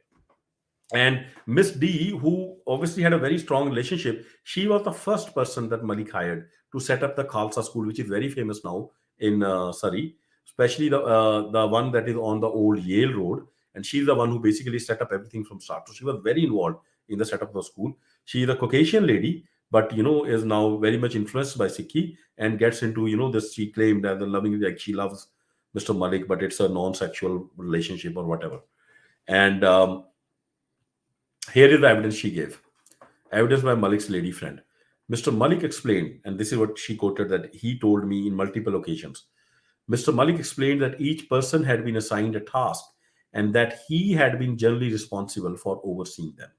And Miss D, who obviously had a very strong relationship, she was the first person that Malik hired to set up the Khalsa school, which is very famous now in Surrey, especially the one that is on the old Yale Road. And she's the one who basically set up everything from start. So she was very involved in the setup of the school. She is a Caucasian lady, but is now very much influenced by Sikhi and gets into this. She claimed that the loving, like, she loves Mr. Malik, but it's a non-sexual relationship or whatever. And here is the evidence she gave. Evidence by Malik's lady friend. Mr. Malik explained, and this is what she quoted, that he told me in multiple occasions. Mr. Malik explained that each person had been assigned a task and that he had been generally responsible for overseeing them.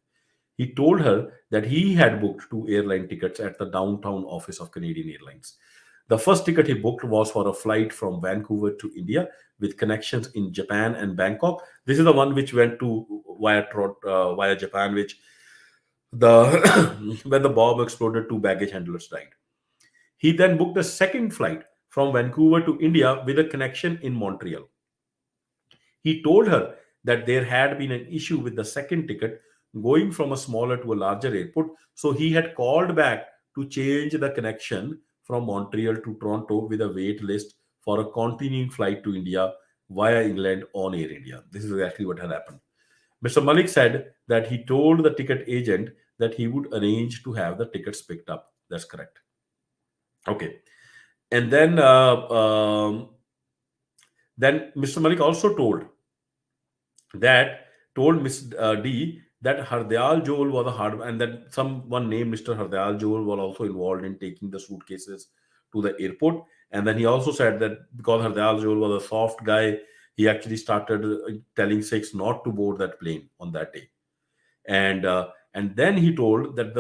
He told her that he had booked 2 airline tickets at the downtown office of Canadian Airlines. The first ticket he booked was for a flight from Vancouver to India with connections in Japan and Bangkok. This is the one which went to via Japan, which when the bomb exploded, 2 baggage handlers died. He then booked a second flight from Vancouver to India with a connection in Montreal. He told her that there had been an issue with the second ticket going from a smaller to a larger airport, so he had called back to change the connection from Montreal to Toronto with a wait list for a continuing flight to India via England on Air India. This is exactly what had happened. Mr. Malik said that he told the ticket agent that he would arrange to have the tickets picked up. That's correct. Okay. And then Mr. Malik also told Miss D that Hardyal Joel was a hard, and that someone named Mr. Hardyal Joel was also involved in taking the suitcases to the airport. And then he also said that because Hardyal Joel was a soft guy, he actually started telling Sikhs not to board that plane on that day. And then he told that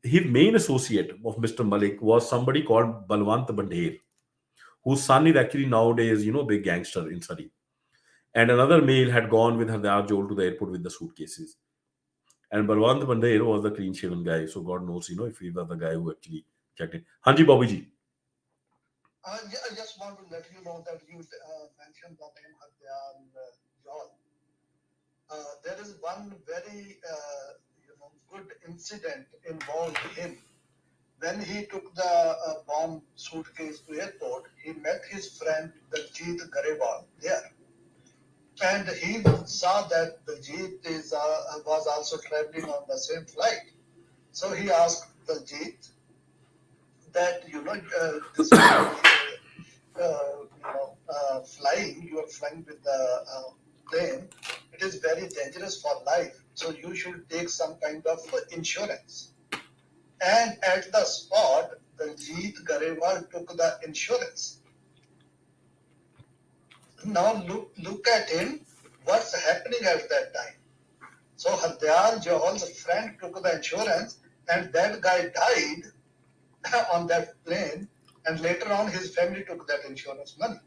his main associate of Mr. Malik was somebody called Balwant Bandher, whose son is actually nowadays, big gangster in Surrey. And another male had gone with Hardyal Joel to the airport with the suitcases. And Balwant Bandher was the clean-shaven guy, so God knows, if he was the guy who actually checked it. Hanji Bobby ji. Yeah, I just want to let you know that you mentioned the name Hardyal Joel. There is one very good incident involved him. When he took the bomb suitcase to airport, he met his friend Daljit Garewal there. And he saw that Daljit was also traveling on the same flight. So he asked Daljit that, flying, you are flying with the plane, it is very dangerous for life. So you should take some kind of insurance. And at the spot, Daljeet Garewal took the insurance. Now look at him. What's happening at that time? So Hardyal Johal's friend took the insurance, and that guy died on that plane. And later on, his family took that insurance money.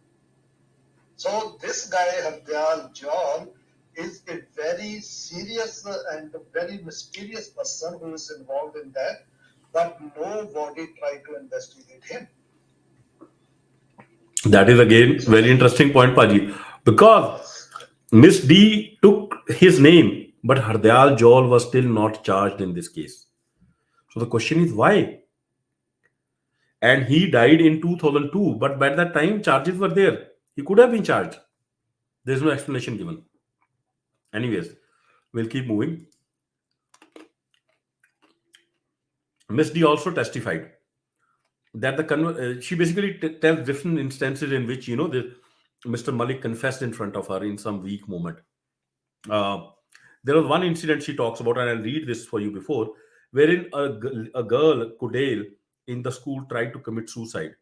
So this guy Hardyal Johal is a very serious and very mysterious person who is involved in that, but nobody tried to investigate him. That is again So very interesting point, Paji, because yes, Miss D took his name, but Hardyal Jol was still not charged in this case. So the question is why? And he died in 2002, but by that time charges were there. He could have been charged. There's no explanation given. Anyways, we'll keep moving. Miss D also testified that she basically tells different instances in which Mr. Malik confessed in front of her in some weak moment. Uh, there was one incident she talks about, and I'll read this for you before, wherein a girl, Kudale, in the school tried to commit suicide,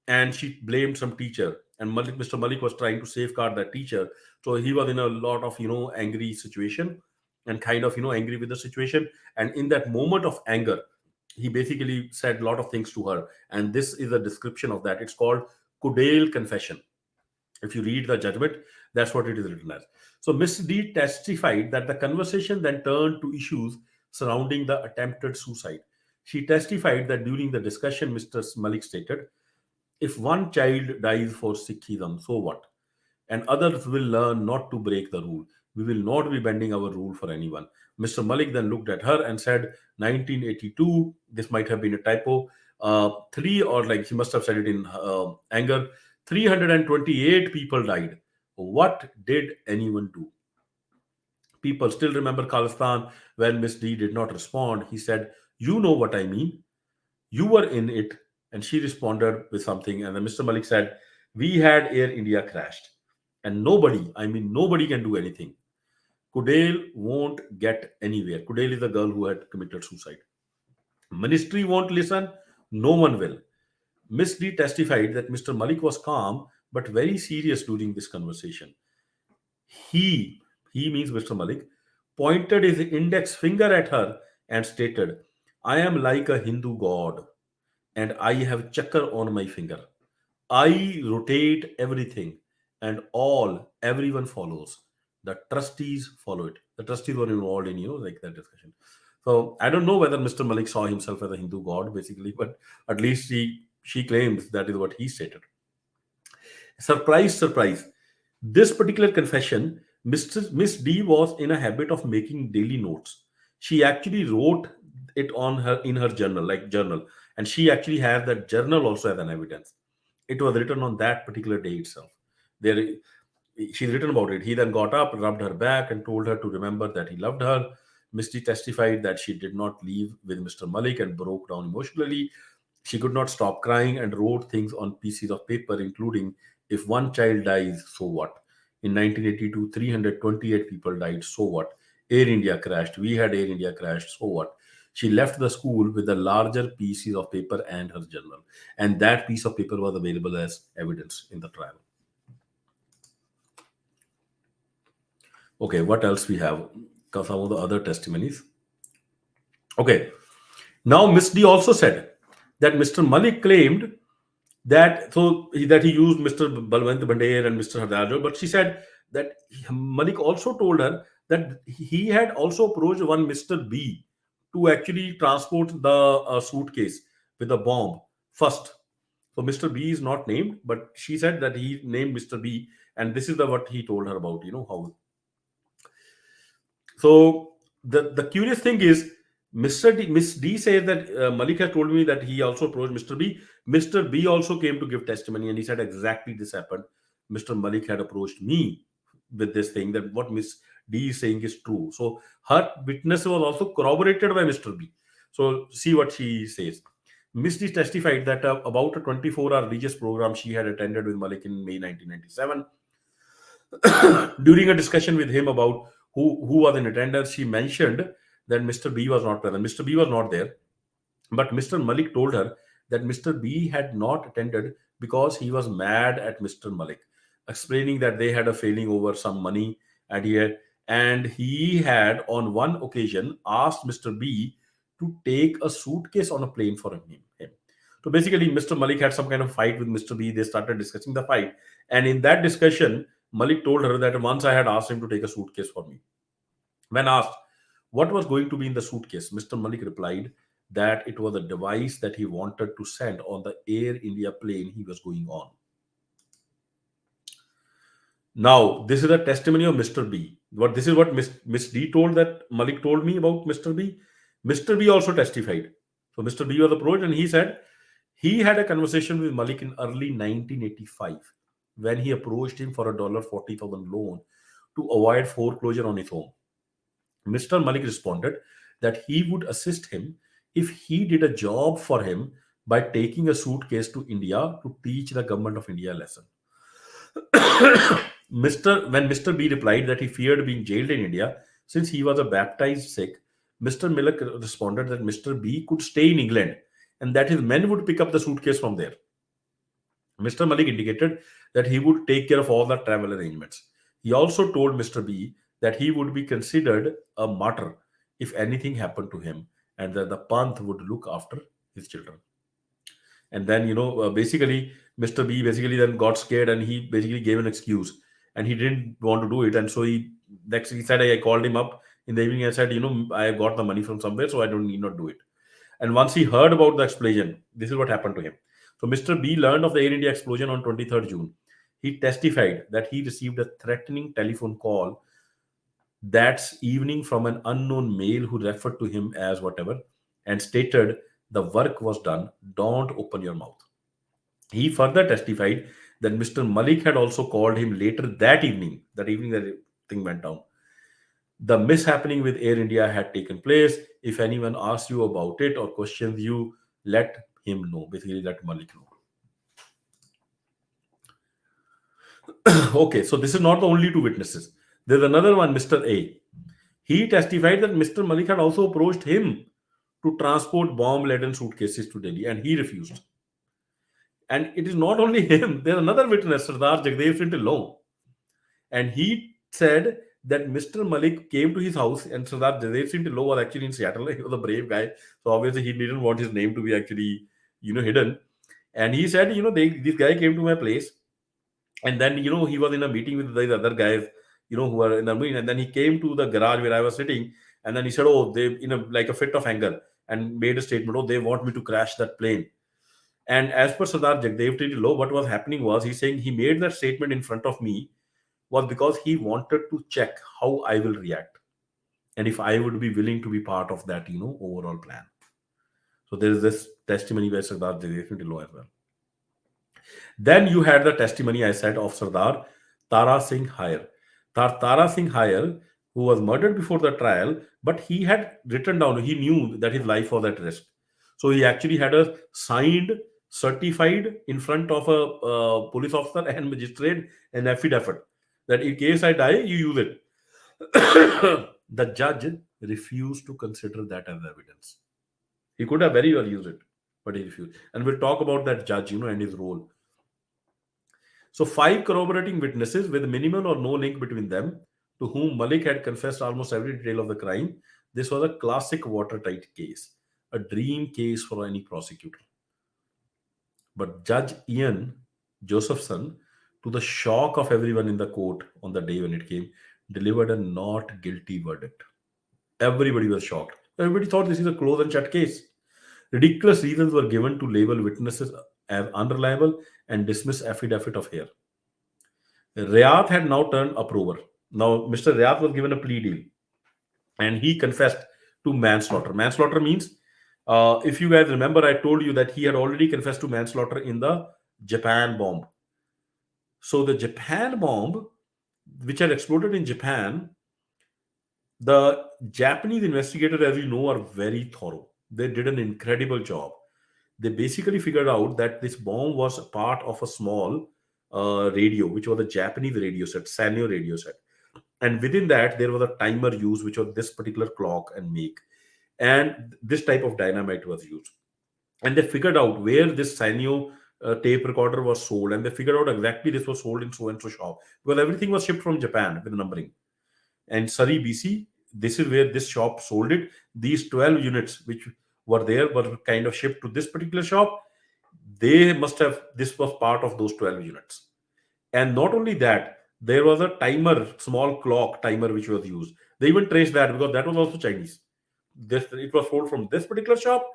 and she blamed some teacher. And Mr. Malik was trying to safeguard that teacher, so he was in a lot of angry situation, and kind of angry with the situation. And in that moment of anger, he basically said a lot of things to her, and this is a description of that. It's called Kudale confession. If you read the judgment, that's what it is written as. So Miss D testified that the conversation then turned to issues surrounding the attempted suicide. She testified that during the discussion, Mr. Malik stated, if one child dies for Sikhism, so what? And others will learn not to break the rule. We will not be bending our rule for anyone. Mr. Malik then looked at her and said, 1982, this might have been a typo, three, or like he must have said it in anger, 328 people died. What did anyone do? People still remember Khalistan. When Miss D did not respond, he said, you know what I mean. You were in it. And she responded with something. And then Mr. Malik said, we had Air India crashed. And nobody, I mean, nobody can do anything. Kudale won't get anywhere. Kudale is the girl who had committed suicide. Ministry won't listen. No one will. Miss D testified that Mr. Malik was calm but very serious during this conversation. He, he means Mr. Malik, pointed his index finger at her and stated, I am like a Hindu god and I have chakra on my finger. I rotate everything and everyone follows. The trustees follow it. The trustees were involved in, like that discussion. So I don't know whether Mr. Malik saw himself as a Hindu god, basically, but at least she claims that is what he stated. Surprise, surprise. This particular confession, Miss D was in a habit of making daily notes. She actually wrote it on her in her journal, like journal, and she actually has that journal also as an evidence. It was written on that particular day itself. There, she's written about it. He then got up, rubbed her back, and told her to remember that he loved her. Misty testified that she did not leave with Mr. Malik and broke down emotionally. She could not stop crying and wrote things on pieces of paper, including, if one child dies, so what? In 1982, 328 people died, so what? Air India crashed. We had Air India crashed, so what? She left the school with the larger pieces of paper and her journal. And that piece of paper was available as evidence in the trial. Okay, what else we have? Some of the other testimonies. Okay, now Miss D also said that Mr. Malik claimed that he used Mr. Balwant Bhandair and Mr. Hardajo, but she said that Malik also told her that he had also approached one Mr. B to actually transport the suitcase with a bomb first. So Mr. B is not named, but she said that he named Mr. B, and this is the what he told her about. How. So the curious thing is, Miss D says that Malik has told me that he also approached Mr. B. Mr. B also came to give testimony, and he said exactly this happened. Mr. Malik had approached me with this thing that what Miss D is saying is true. So her witness was also corroborated by Mr. B. So see what she says. Miss D testified that about a 24-hour religious program she had attended with Malik in May 1997. During a discussion with him about who was in attendance, she mentioned that Mr. B was not present. Mr. B was not there, but Mr. Malik told her that Mr. B had not attended because he was mad at Mr. Malik, explaining that they had a failing over some money, and he had on one occasion asked Mr. B to take a suitcase on a plane for him. So basically, Mr. Malik had some kind of fight with Mr. B. They started discussing the fight, and in that discussion, Malik told her that once I had asked him to take a suitcase for me. When asked what was going to be in the suitcase, Mr. Malik replied that it was a device that he wanted to send on the Air India plane he was going on. Now, this is a testimony of Mr. B. This is what Miss D told that Malik told me about Mr. B. Mr. B also testified. So Mr. B was approached and he said he had a conversation with Malik in early 1985 when he approached him for a $40,000 loan to avoid foreclosure on his home. Mr. Malik responded that he would assist him if he did a job for him by taking a suitcase to India to teach the government of India a lesson. When Mr. B replied that he feared being jailed in India since he was a baptized Sikh, Mr. Malik responded that Mr. B could stay in England and that his men would pick up the suitcase from there. Mr. Malik indicated that he would take care of all the travel arrangements. He also told Mr. B that he would be considered a martyr if anything happened to him and that the Panth would look after his children. And then, basically, Mr. B basically then got scared and he basically gave an excuse and he didn't want to do it. And so he said, I called him up in the evening and said, I got the money from somewhere, so I don't need not do it. And once he heard about the explosion, this is what happened to him. So Mr. B learned of the Air India explosion on 23rd June. He testified that he received a threatening telephone call that evening from an unknown male who referred to him as whatever and stated, the work was done, don't open your mouth. He further testified that Mr. Malik had also called him later that evening that thing went down. The mishappening with Air India had taken place. If anyone asks you about it or questions you, let him know. Basically, let Malik know. Okay, so this is not the only two witnesses. There's another one, Mr. A. He testified that Mr. Malik had also approached him to transport bomb-laden suitcases to Delhi, and he refused. And it is not only him. There's another witness, Sardar Jagdev Singh Lohn, and he said that Mr. Malik came to his house, and Sardar Jagdev Singh Lohn was actually in Seattle. He was a brave guy, so obviously he didn't want his name to be actually, hidden. And he said, this guy came to my place, and then he was in a meeting with the other guys, who were in the meeting, and then he came to the garage where I was sitting, and then he said, "Oh, they in a like a fit of anger," and made a statement, "Oh, they want me to crash that plane." And as per Sardar Jagdev Singh, what was happening was he's saying he made that statement in front of me was because he wanted to check how I will react and if I would be willing to be part of that, overall plan. So there is this testimony by Sardar Jagdev Singh as well. Then you had the testimony, I said, of Sardar Tara Singh Hire. Tara Singh Hire, who was murdered before the trial, but he had written down, he knew that his life was at risk. So he actually had a signed, certified in front of a police officer and magistrate an affidavit that in case I die, you use it. The judge refused to consider that as evidence. He could have very well used it, but he refused. And we'll talk about that judge, and his role. So 5 corroborating witnesses with minimal or no link between them, to whom Malik had confessed almost every detail of the crime. This was a classic watertight case, a dream case for any prosecutor. But Judge Ian Josephson, to the shock of everyone in the court on the day when it came, delivered a not guilty verdict. Everybody was shocked. Everybody thought this is a close and shut case. Ridiculous reasons were given to label witnesses as unreliable and dismiss affidavit of hair. Rayat had now turned approver. Now, Mr. Rayat was given a plea deal and he confessed to manslaughter. Manslaughter means, if you guys remember, I told you that he had already confessed to manslaughter in the Japan bomb. So the Japan bomb, which had exploded in Japan, the Japanese investigators, as you know, are very thorough. They did an incredible job. They basically figured out that this bomb was a part of a small radio, which was a Japanese radio set, Sanyo radio set. And within that, there was a timer used, which was this particular clock and make. And this type of dynamite was used. And they figured out where this Sanyo tape recorder was sold. And they figured out exactly this was sold in so and so shop, because everything was shipped from Japan with numbering. And Surrey, BC, this is where this shop sold it. These 12 units which were there were kind of shipped to this particular shop. They must have, this was part of those 12 units. And not only that, there was a timer, small clock timer which was used. They even traced that because that was also Chinese. This, it was sold from this particular shop.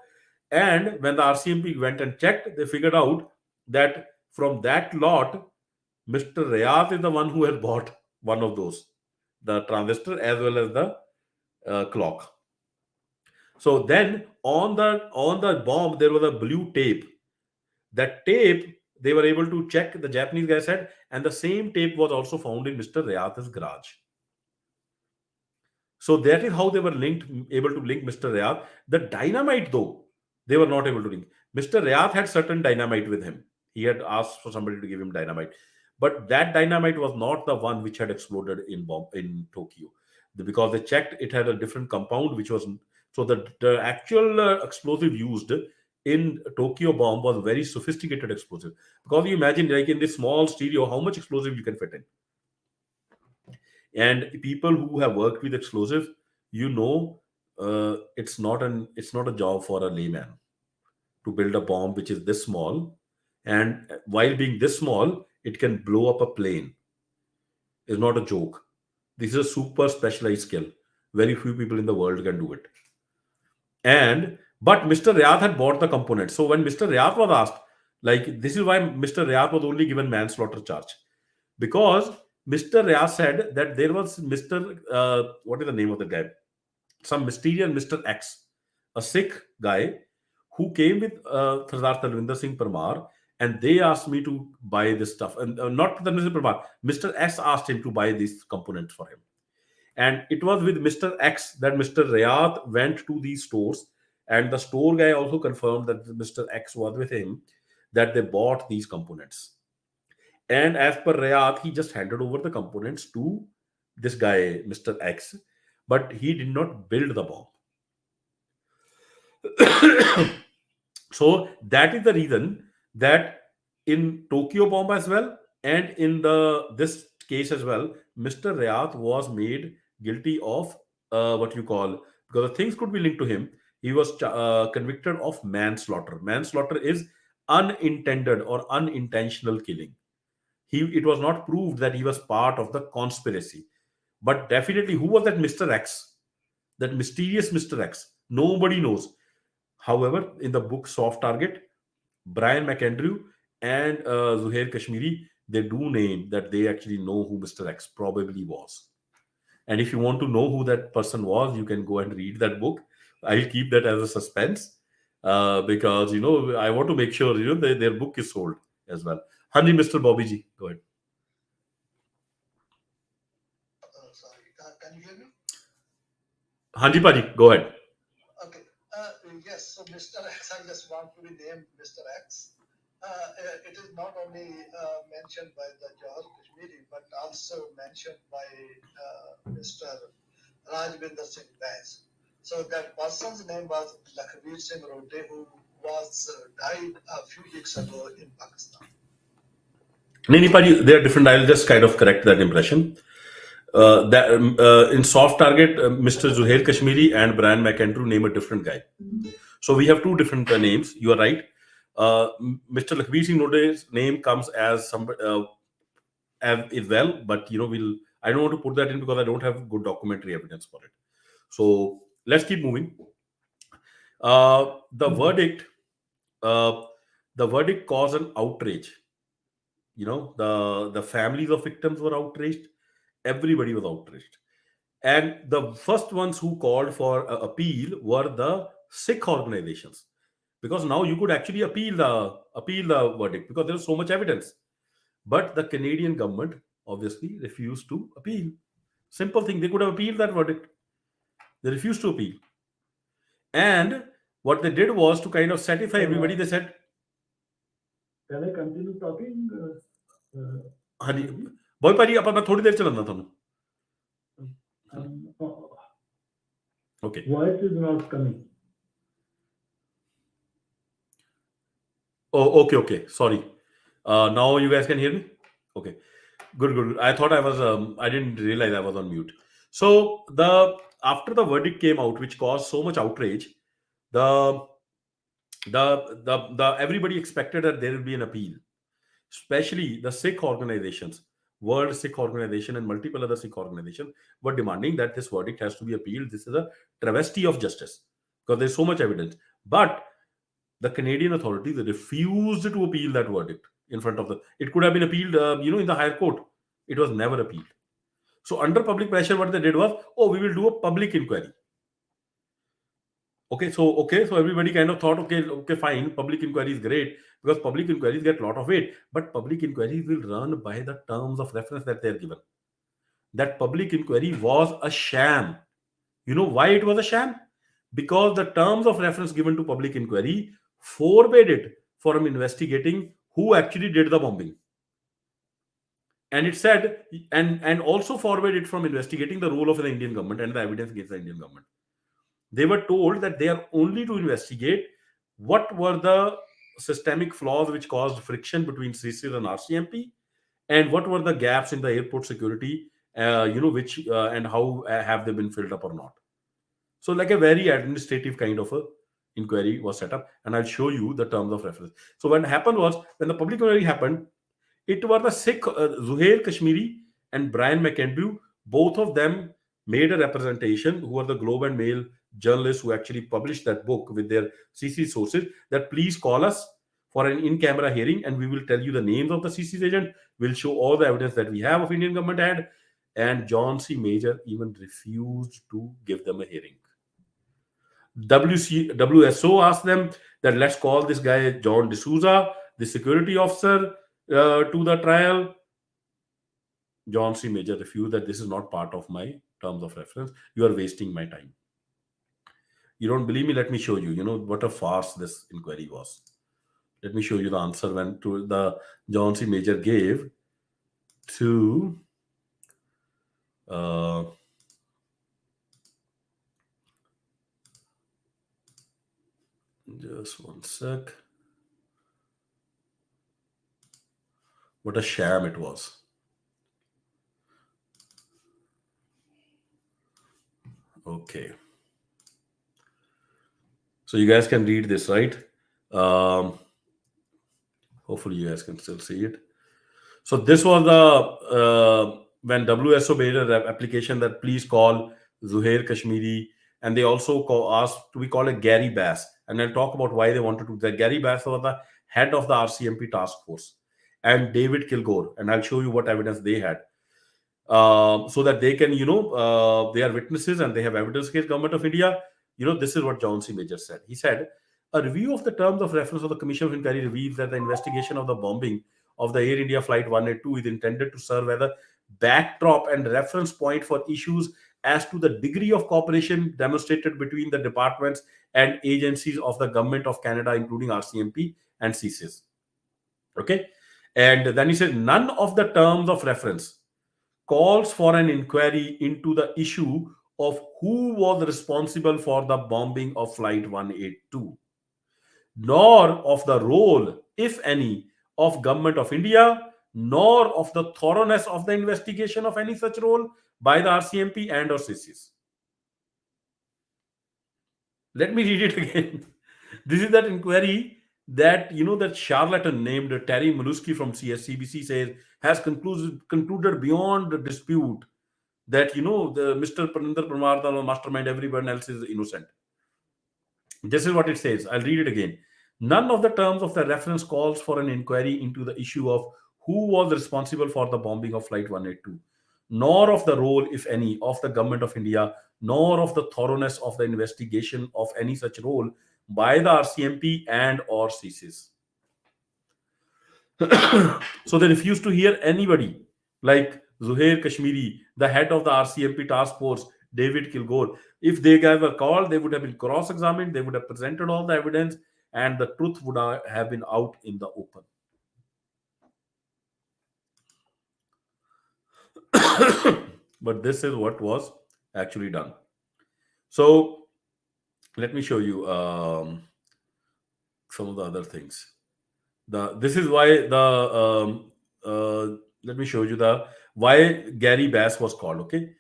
And when the RCMP went and checked, they figured out that from that lot, Mr. Rayat is the one who had bought one of those, the transistor as well as the clock. So then on the bomb there was a blue tape. That tape they were able to check. The Japanese guy said, and the same tape was also found in Mr. Rayat's garage. So that is how they were linked, able to link Mr. Rayat. The dynamite, though, they were not able to link. Mr. Rayat had certain dynamite with him. He had asked for somebody to give him dynamite, but that dynamite was not the one which had exploded in bomb in Tokyo, because they checked it had a different compound, which was, so the actual explosive used in Tokyo bomb was very sophisticated explosive. Because you imagine, like in this small stereo, how much explosive you can fit in. And people who have worked with explosives, you know, it's not a job for a layman to build a bomb which is this small, and while being this small it can blow up a plane. Is not a joke. This is a super specialized skill. Very few people in the world can do it. And but Mr. Rayat had bought the components. So when Mr. Rayat was asked, like, this is why Mr. Rayat was only given manslaughter charge, because Mr. Rayat said that there was Mr. What is the name of the guy? Some mysterious Mr. X, a Sikh guy who came with Sardar Talwinder Singh Parmar, and they asked me to buy this stuff. And not Talwinder Singh Parmar, Mr. S asked him to buy these components for him. And it was with Mr. X that Mr. Rayat went to these stores, and the store guy also confirmed that Mr. X was with him, that they bought these components. And as per Rayat, he just handed over the components to this guy, Mr. X, but he did not build the bomb. So that is the reason that in Tokyo bomb as well, and in the this case as well, Mr. Rayat was made guilty of what you call, because the things could be linked to him. He was convicted of manslaughter. Manslaughter is unintended or unintentional killing. It was not proved that he was part of the conspiracy, but definitely who was that Mr. X, that mysterious Mr. X, nobody knows. However, in the book Soft Target, Brian McAndrew and Zuhair Kashmiri, they do name that they actually know who Mr. X probably was. And if you want to know who that person was, you can go and read that book. I'll keep that as a suspense, because I want to make sure their book is sold as well. Hanji, Mr. Bobby ji, go ahead. Sorry, can you hear me? Hanji Paji, go ahead. Okay. Yes, so Mr. X, I just want to be named Mr. X. It is not only mentioned by the Jawahar Kashmiri, but also mentioned by Mr. Rajvinder Singh Bains. So that person's name was Lakhbir Singh Rote, who was died a few weeks ago in Pakistan. Nini Paji, they are different. I'll just kind of correct that impression. In Soft Target, Mr. Zuhair Kashmiri and Brian McAndrew name a different guy. So we have two different names. You are right. Mr. Lakhbir Singh Rote's name comes as somebody as well, but I don't want to put that in because I don't have good documentary evidence for it. So let's keep moving. The verdict, the verdict caused an outrage. The families of victims were outraged. Everybody was outraged. And the first ones who called for appeal were the Sikh organizations, because now you could actually appeal the verdict because there was so much evidence. But the Canadian government obviously refused to appeal. Simple thing, they could have appealed that verdict. They refused to appeal. And What they did was to kind of satisfy So everybody. They said, can I continue talking, हाँ जी, Ravi? भाई भाजी आप मैं थोड़ी देर चलाना थानू. Oh, Okay. voice is not coming. Oh, okay, okay. Sorry. Now you guys can hear me. Okay. Good, good. I thought I was. I didn't realize I was on mute. So the after the verdict came out, which caused so much outrage, the the everybody expected that there will be an appeal, especially the Sikh organizations, World Sikh Organization, and multiple other Sikh organizations were demanding that this verdict has to be appealed. This is a travesty of justice because there's so much evidence. But the Canadian authorities refused to appeal that verdict in front of the. It could have been appealed, in the higher court. It was never appealed. So under public pressure, what they did was, oh, we will do a public inquiry. Okay, so everybody kind of thought, okay, fine, public inquiry is great because public inquiries get a lot of weight, but public inquiries will run by the terms of reference that they are given. That public inquiry was a sham. You know why it was a sham? Because the terms of reference given to public inquiry forbade it from investigating who actually did the bombing. And it said, and also forbade it from investigating the role of the Indian government and the evidence against the Indian government. They were told that they are only to investigate what were the systemic flaws which caused friction between CCs and RCMP, and what were the gaps in the airport security, which and how have they been filled up or not. So, like a very administrative kind of a inquiry was set up, and I'll show you the terms of reference. So, what happened was when the public inquiry happened, it were the Sikh Zuhair Kashmiri and Brian McAndrew. Both of them made a representation, who are the Globe and Mail journalists who actually published that book with their CC sources, that please call us for an in-camera hearing and we will tell you the names of the CC's agent. We'll show all the evidence that we have of Indian government had. And John C. Major even refused to give them a hearing. WSO asked them that let's call this guy John D'Souza, the security officer, to the trial. John C. Major refused that this is not part of my terms of reference. You are wasting my time. You don't believe me? Let me show you. You know what a farce this inquiry was. Let me show you the answer when to the John C. Major gave to. Uh, just one sec. What a sham it was. Okay. So you guys can read this, right? Um, Hopefully you guys can still see it. So this was the when WSO made an application that please call Zuhair Kashmiri, and they also asked to be called a Gary Bass, and I'll talk about why they wanted to. That Gary Bass was the head of the RCMP task force, and David Kilgore, and I'll show you what evidence they had, so that they can, they are witnesses and they have evidence against government of India. This is what John C. Major said. He said, a review of the terms of reference of the Commission of Inquiry reveals that the investigation of the bombing of the Air India Flight 182 is intended to serve as a backdrop and reference point for issues as to the degree of cooperation demonstrated between the departments and agencies of the Government of Canada, including RCMP and CSIS. Okay. And then he said, none of the terms of reference calls for an inquiry into the issue of who was responsible for the bombing of Flight 182, nor of the role, if any, of Government of India, nor of the thoroughness of the investigation of any such role by the RCMP and or CCs. Let me read it again. This is that inquiry that that charlatan named Terry Malusky from CSCBC says has concluded beyond dispute that the Mr. Parinder Parmar, the mastermind, everyone else is innocent. This is what it says. I'll read it again. None of the terms of the reference calls for an inquiry into the issue of who was responsible for the bombing of Flight 182, nor of the role, if any, of the Government of India, nor of the thoroughness of the investigation of any such role by the RCMP and or CSIS. So they refused to hear anybody like Zuhair Kashmiri, the head of the RCMP task force, David Kilgore. If they guys were called, they would have been cross-examined, they would have presented all the evidence, and the truth would have been out in the open. But this is what was actually done. So let me show you some of the other things. This is why let me show you the why Gary Bass was called. Okay,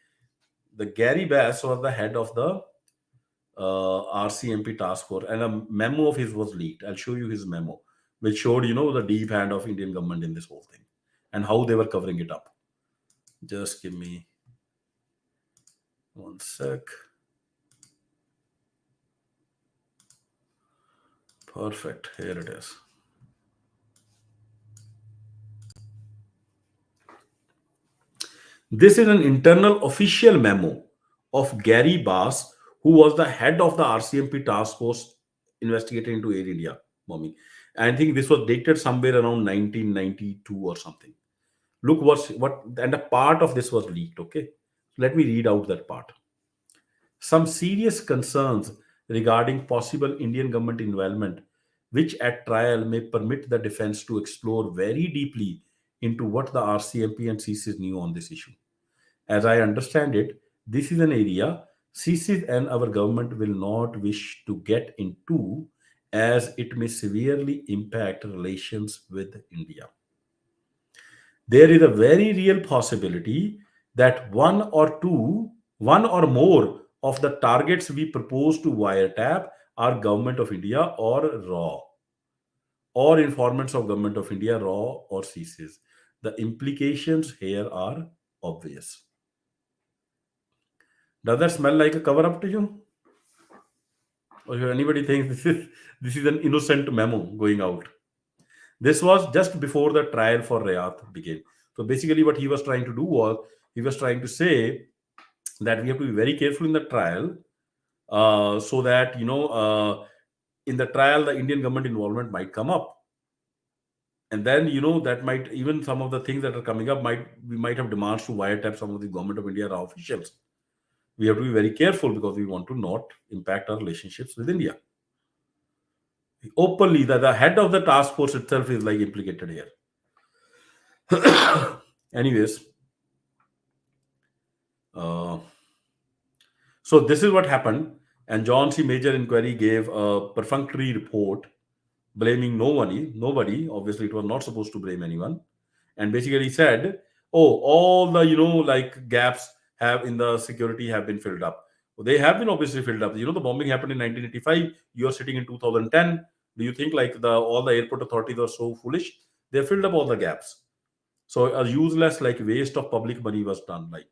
the Gary Bass was the head of the RCMP task force, and a memo of his was leaked. I'll show you his memo, which showed the deep hand of Indian government in this whole thing and how they were covering it up. Just give me one sec. Perfect. Here it is. This is an internal official memo of Gary Bass, who was the head of the RCMP task force investigating into Air India bombing. I think this was dated somewhere around 1992 or something. Look what and a part of this was leaked. Okay, let me read out that part. Some serious concerns regarding possible Indian government involvement, which at trial may permit the defense to explore very deeply into what the RCMP and CCs knew on this issue. As I understand it, this is an area CCs and our government will not wish to get into, as it may severely impact relations with India. There is a very real possibility that one or more of the targets we propose to wiretap are Government of India or RAW, or informants of Government of India, RAW or CSIS. The implications here are obvious. Does that smell like a cover up to you? Or should anybody think this is an innocent memo going out? This was just before the trial for Rayat began. So basically, what he was trying to do was he was trying to say that we have to be very careful in the trial, so that in the trial the Indian government involvement might come up, and then that might even some of the things that are coming up might we might have demands to wiretap some of the Government of India raw officials. We have to be very careful because we want to not impact our relationships with India. Openly, the head of the task force itself is like implicated here. Anyways, uh, so this is what happened, and John C. Major inquiry gave a perfunctory report blaming nobody. Obviously, it was not supposed to blame anyone, and basically said, "Oh, all the like gaps have in the security have been filled up." Well, they have been obviously filled up. The bombing happened in 1985. You are sitting in 2010. Do you think like the all the airport authorities are so foolish? They filled up all the gaps. So a useless like waste of public money was done. Like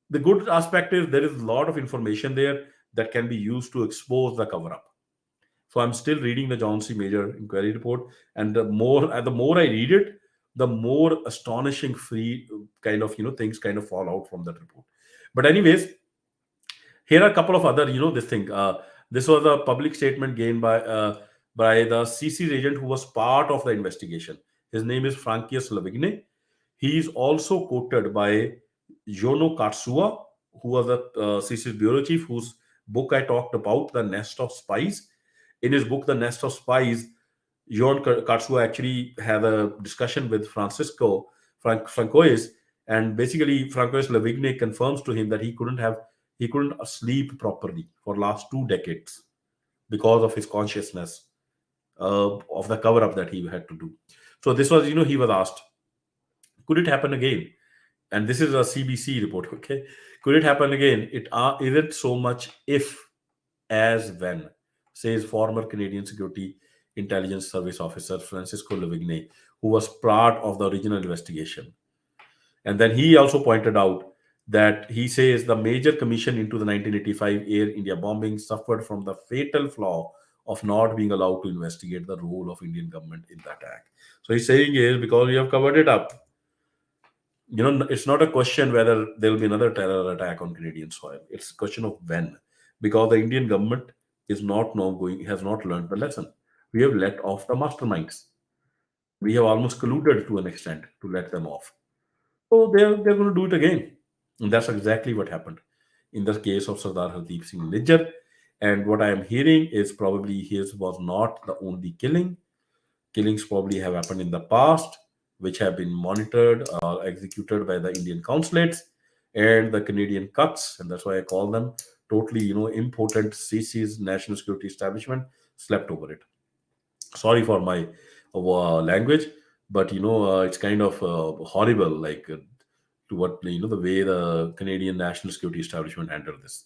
the good aspect is there is a lot of information there that can be used to expose the cover up. So I'm still reading the John C. Major inquiry report, and the more I read it, the more astonishing free kind of things kind of fall out from that report. But anyways, here are a couple of other this thing. This was a public statement gained by the CC agent who was part of the investigation. His name is Frankius Lavigne. He is also quoted by Jono Katsua, who was the CC's bureau chief, whose book I talked about, The Nest of Spies. In his book, The Nest of Spies, John Katsua actually had a discussion with Francois, and basically Francois Lavigne confirms to him that he couldn't sleep properly for last 2 decades because of his consciousness of the cover up that he had to do. So this was, he was asked, could it happen again? And this is a CBC report. Okay, could it happen again? It isn't so much if as when, says former Canadian Security Intelligence Service officer Francisco Lavigne, who was part of the original investigation. And then he also pointed out that he says the major commission into the 1985 Air India bombing suffered from the fatal flaw of not being allowed to investigate the role of Indian government in the attack. So he's saying is because we have covered it up, it's not a question whether there will be another terror attack on Canadian soil. It's a question of when, because the Indian government is not now going has not learned the lesson. We have let off the masterminds. We have almost colluded to an extent to let them off. So they're going to do it again, and that's exactly what happened. in the case of Sardar Hardeep Singh Nijjar. And what I am hearing is probably his was not the only killing. Killings probably have happened in the past, which have been monitored or executed by the Indian consulates and the Canadian cuts, and that's why I call them totally, important CC's national security establishment slept over it. Sorry for my language, but it's kind of horrible, like to what the way the Canadian national security establishment handled this.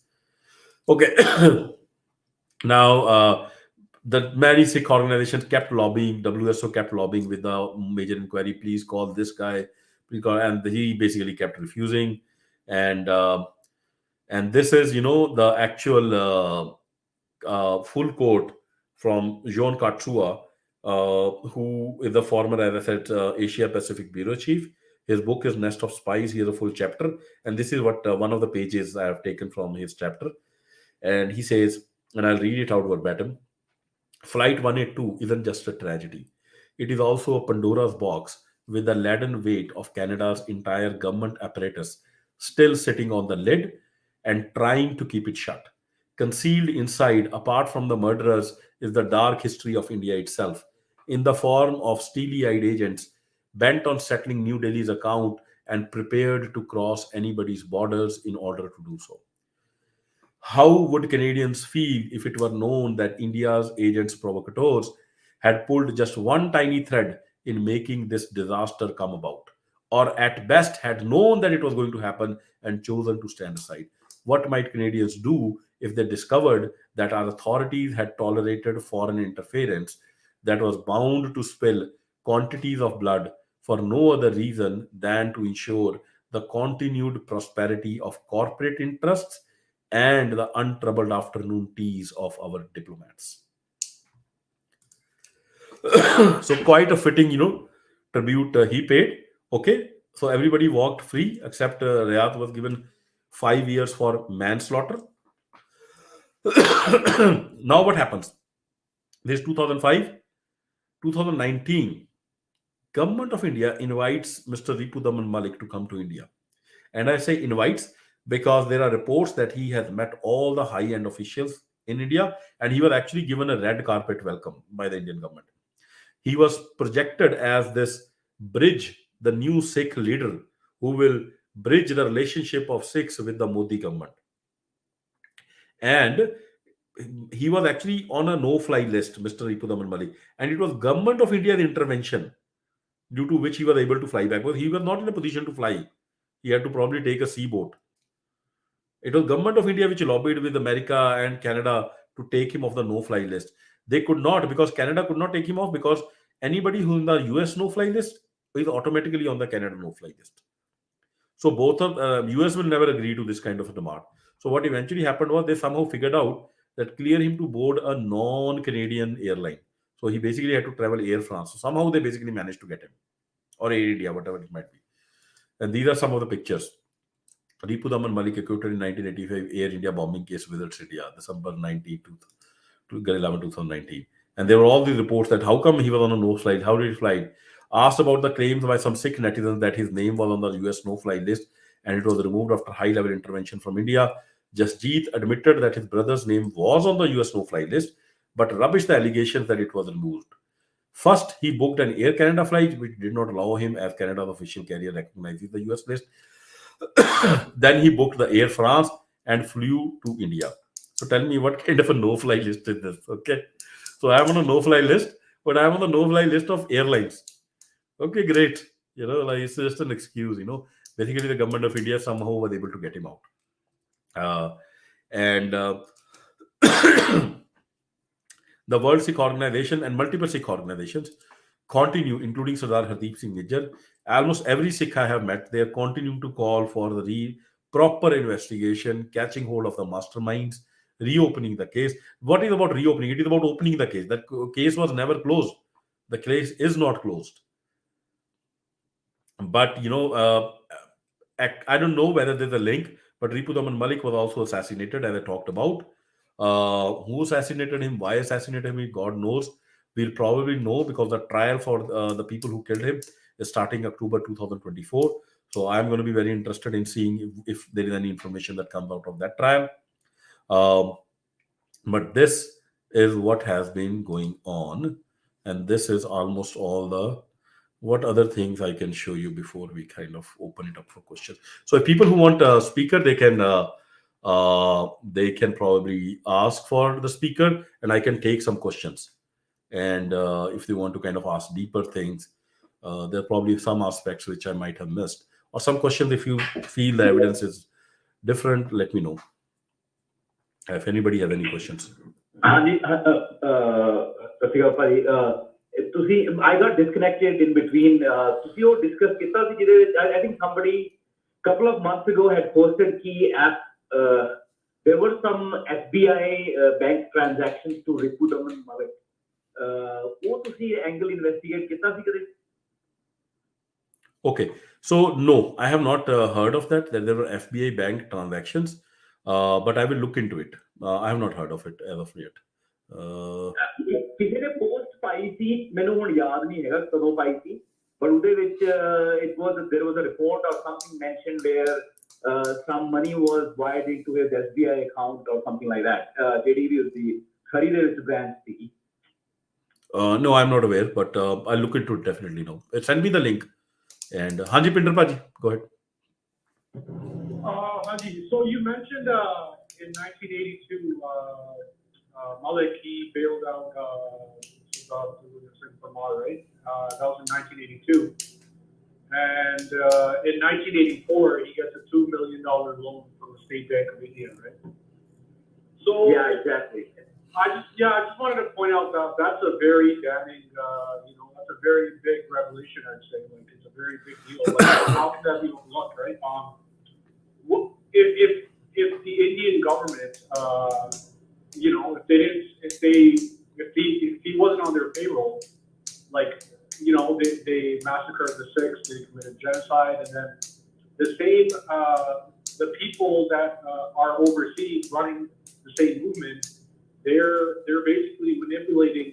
Okay, now the many Sikh organizations kept lobbying. WSO kept lobbying with the major inquiry. Please call this guy. Please call, and he basically kept refusing. And and this is the actual full quote from Jean Katrua, who is the former, as I said, Asia Pacific bureau chief. His book is Nest of Spies. He has a full chapter, and this is what one of the pages I have taken from his chapter. And he says, and I'll read it out verbatim. Flight 182 isn't just a tragedy. It is also a Pandora's box with the leaden weight of Canada's entire government apparatus still sitting on the lid and trying to keep it shut. Concealed inside, apart from the murderers, is the dark history of India itself, in the form of steely eyed agents bent on settling New Delhi's account and prepared to cross anybody's borders in order to do so. How would Canadians feel if it were known that India's agents provocateurs had pulled just one tiny thread in making this disaster come about, or at best had known that it was going to happen and chosen to stand aside? What might Canadians do if they discovered that our authorities had tolerated foreign interference that was bound to spill quantities of blood for no other reason than to ensure the continued prosperity of corporate interests and the untroubled afternoon teas of our diplomats? So quite a fitting, tribute he paid. Okay, so everybody walked free except Rayat was given 5 years for manslaughter. Now what happens? This 2005, 2019, government of India invites Mr. Ripu Daman Malik to come to India. And I say invites because there are reports that he has met all the high end officials in India, and he was actually given a red carpet welcome by the Indian government. He was projected as this bridge, the new Sikh leader who will bridge the relationship of Sikhs with the Modi government. And he was actually on a no-fly list, Mr. Ipudaman Malik, and it was government of India's intervention due to which he was able to fly back. Because he was not in a position to fly; he had to probably take a sea boat. It was government of India which lobbied with America and Canada to take him off the no-fly list. They could not, because Canada could not take him off, because anybody who's in the US no-fly list is automatically on the Canada no-fly list. So both of US will never agree to this kind of a demand. So what eventually happened was they somehow figured out that clear him to board a non-Canadian airline. So he basically had to travel Air France. So somehow they basically managed to get him, or Air India, whatever it might be. And these are some of the pictures. Ripu Daman Malik acquitted in 1985 Air India bombing case visits India, December 19 to 11 2019. And there were all these reports that how come he was on a no-fly, how did he fly? Asked about the claims by some Sikh netizens that his name was on the US no-fly list and it was removed after high-level intervention from India, Jasjeet admitted that his brother's name was on the US no-fly list, but rubbished the allegations that it was removed. First, he booked an Air Canada flight, which did not allow him, as Canada's official carrier recognizes the US list. Then he booked the Air France and flew to India. So tell me, what kind of a no-fly list is this? Okay, so I'm on a no-fly list, but I'm on the no-fly list of airlines. Okay, great. Like it's just an excuse. Basically, the government of India somehow was able to get him out. And the World Sikh Organization and multiple Sikh organizations continue, including Sardar Hardeep Singh Nijjar. Almost every Sikh I have met, they are continuing to call for the proper investigation, catching hold of the masterminds, reopening the case. What is about reopening? It is about opening the case. That case was never closed. The case is not closed. But I don't know whether there's a link, but Ripu Daman Malik was also assassinated, as I talked about. Who assassinated him, why assassinated him, God knows. We'll probably know because the trial for the people who killed him is starting October 2024. So I'm going to be very interested in seeing if there is any information that comes out of that trial. Um, but this is what has been going on, and this is almost all the what other things I can show you before we kind of open it up for questions. So if people who want a speaker, they can probably ask for the speaker, and I can take some questions. And if they want to kind of ask deeper things, there are probably some aspects which I might have missed, or some questions. If you feel the evidence is different, let me know. If anybody have any questions. ਹਾਂਜੀ ਸਤਿ ਸ਼੍ਰੀ ਅਕਾਲ ਭਾਜੀ ਤੁਸੀਂ I got disconnected in between ਤੁਸੀਂ ਉਹ discuss ਕੀਤਾ ਸੀ ਜਿਹਦੇ ਵਿੱਚ I think somebody couple of months ago had posted key app there were some SBI bank transactions to Ripudaman Malik ਉਹ ਤੁਸੀਂ angle investigate ਕੀਤਾ ਸੀ ਕਦੇ Okay, so no, I have not heard of that there were FBA bank transactions, but I will look into it. I have not heard of it as of yet. ਕਿਸੇ ਨੇ post ਪਾਈ ਸੀ ਮੈਨੂੰ ਹੁਣ ਯਾਦ ਨਹੀਂ ਹੈਗਾ ਕਦੋਂ ਪਾਈ ਸੀ but ਉਹਦੇ ਵਿੱਚ there was a report or something mentioned where some money was wired into his SBI account or something like that ਜਿਹੜੀ ਵੀ ਉਸਦੀ ਖਰੀ ਦੇ ਵਿੱਚ branch C No, I'm not aware, but I'll look into it definitely now. Send me the link. And Hanji Pinder Paji, go ahead. Haji, so you mentioned in 1982, Malik, he bailed out Pamar, right? That was in 1982. And in 1984, he gets a $2 million loan from the State Bank of India, right? So yeah, exactly. I just wanted to point out that that's a very damning, that's a very big revelation, I'd say. Like, it's a very big deal. Like, how can that be overlooked, right? If the Indian government, if he wasn't on their payroll, like, they massacred the Sikhs, they committed genocide, and then the same, the people that are overseas running the same movement, they're basically manipulating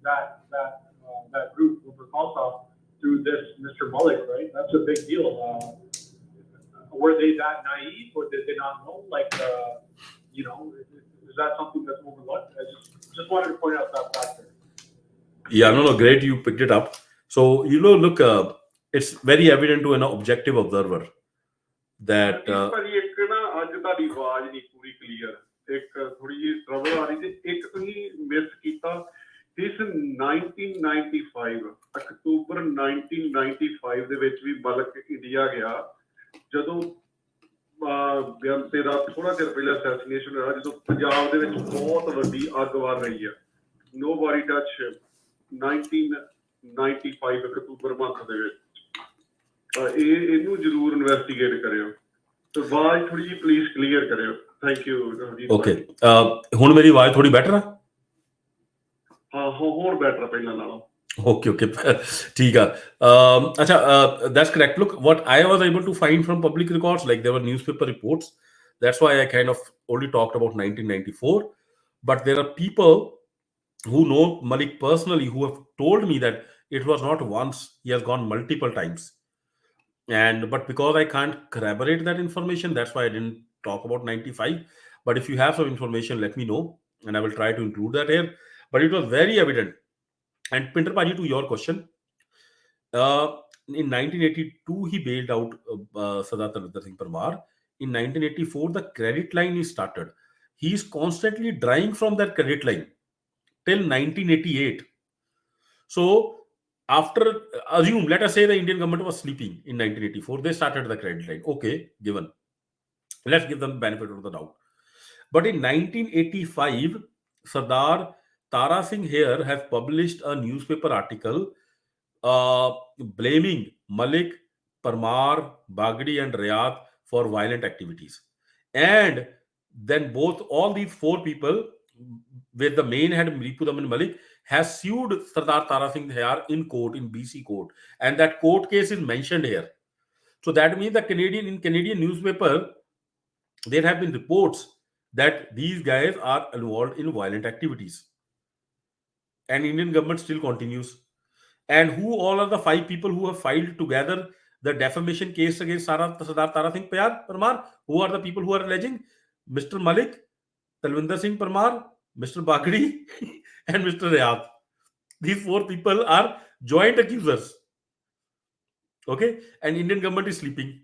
that group of Khalsa through this Mr. Malik, right? That's a big deal. Were they that naive, or did they not know? Like, is that something that's overlooked? I just wanted to point out that factor. Yeah, no, great, you picked it up. So look, it's very evident to an objective observer that. ਭਾਜੀ ਇੱਕ ਨਾ ਅੱਜ ਤੁਹਾਡੀ ਆਵਾਜ਼ ਨਹੀਂ ਪੂਰੀ clear ਇੱਕ ਥੋੜੀ ਜਿਹੀ ਟਰਬਲ ਆ ਰਹੀ ਤੇ ਇੱਕ ਤੁਸੀਂ ਮਿਸ ਕੀਤਾ ਇਸ 1995 ਅਕਤੂਬਰ 1995 ਦੇ ਵਿੱਚ ਵੀ ਮਲਕ ਇੰਡੀਆ ਗਿਆ ਜਦੋਂ ਬੇਅੰਤੇ ਦਾ ਥੋੜਾ ਚਿਰ ਪਹਿਲਾਂ ਅਸੈਸੀਨੇਸ਼ਨ ਹੋਇਆ ਜਦੋਂ ਪੰਜਾਬ ਦੇ ਵਿੱਚ ਬਹੁਤ ਵੱਡੀ ਅੱਗ ਵਰ ਰਹੀ ਆ ਨੋ ਬਾਡੀ ਟੱਚ 1995 ਅਕਤੂਬਰ ਮੰਥ ਦੇ ਵਿੱਚ ਇਹਨੂੰ ਜ਼ਰੂਰ ਇਨਵੈਸਟੀਗੇਟ ਕਰਿਓ ਤੇ ਆਵਾਜ਼ ਥੋੜੀ ਜਿਹੀ ਪਲੀਜ਼ ਕਲੀਅਰ ਕਰਿਓ ਥੈਂਕ ਯੂ ਓਕੇ ਹੁਣ ਮੇਰੀ ਆਵਾਜ਼ ਥੋੜੀ ਬੈਟਰ ਆ ਹਾਂ ਹੋਰ ਬੈਟਰ ਪਹਿਲਾਂ ਨਾਲੋਂ Okay. ठीक है. That's correct. Look, what I was able to find from public records, like there were newspaper reports. That's why I kind of only talked about 1994. But there are people who know Malik personally who have told me that it was not once; he has gone multiple times. But because I can't corroborate that information, that's why I didn't talk about 95. But if you have some information, let me know, and I will try to include that here. But it was very evident. And Pinter Paji, to your question, in 1982 he bailed out Sardar Tarvinder Singh Parmar. In 1984 the credit line is started. He is constantly drawing from that credit line till 1988. So after let us say the Indian government was sleeping in 1984, they started the credit line. Okay, given. Let's give them the benefit of the doubt. But in 1985, Sardar Tara Singh here has published a newspaper article blaming Malik, Parmar, Bagdi and Rayat for violent activities. And then all these four people with the main head Ripudaman Malik has sued Sardar Tara Singh here in court, in BC court. And that court case is mentioned here. So that means in Canadian newspaper, there have been reports that these guys are involved in violent activities. And Indian government still continues. And who all are the 5 people who have filed together the defamation case against Sardar Tara Singh Parmar. Who are the people who are alleging? Mr. Malik, Talvinder Singh Parmar, Mr. Bagdi, and Mr. Rayat. These four people are joint accusers. Okay, and Indian government is sleeping.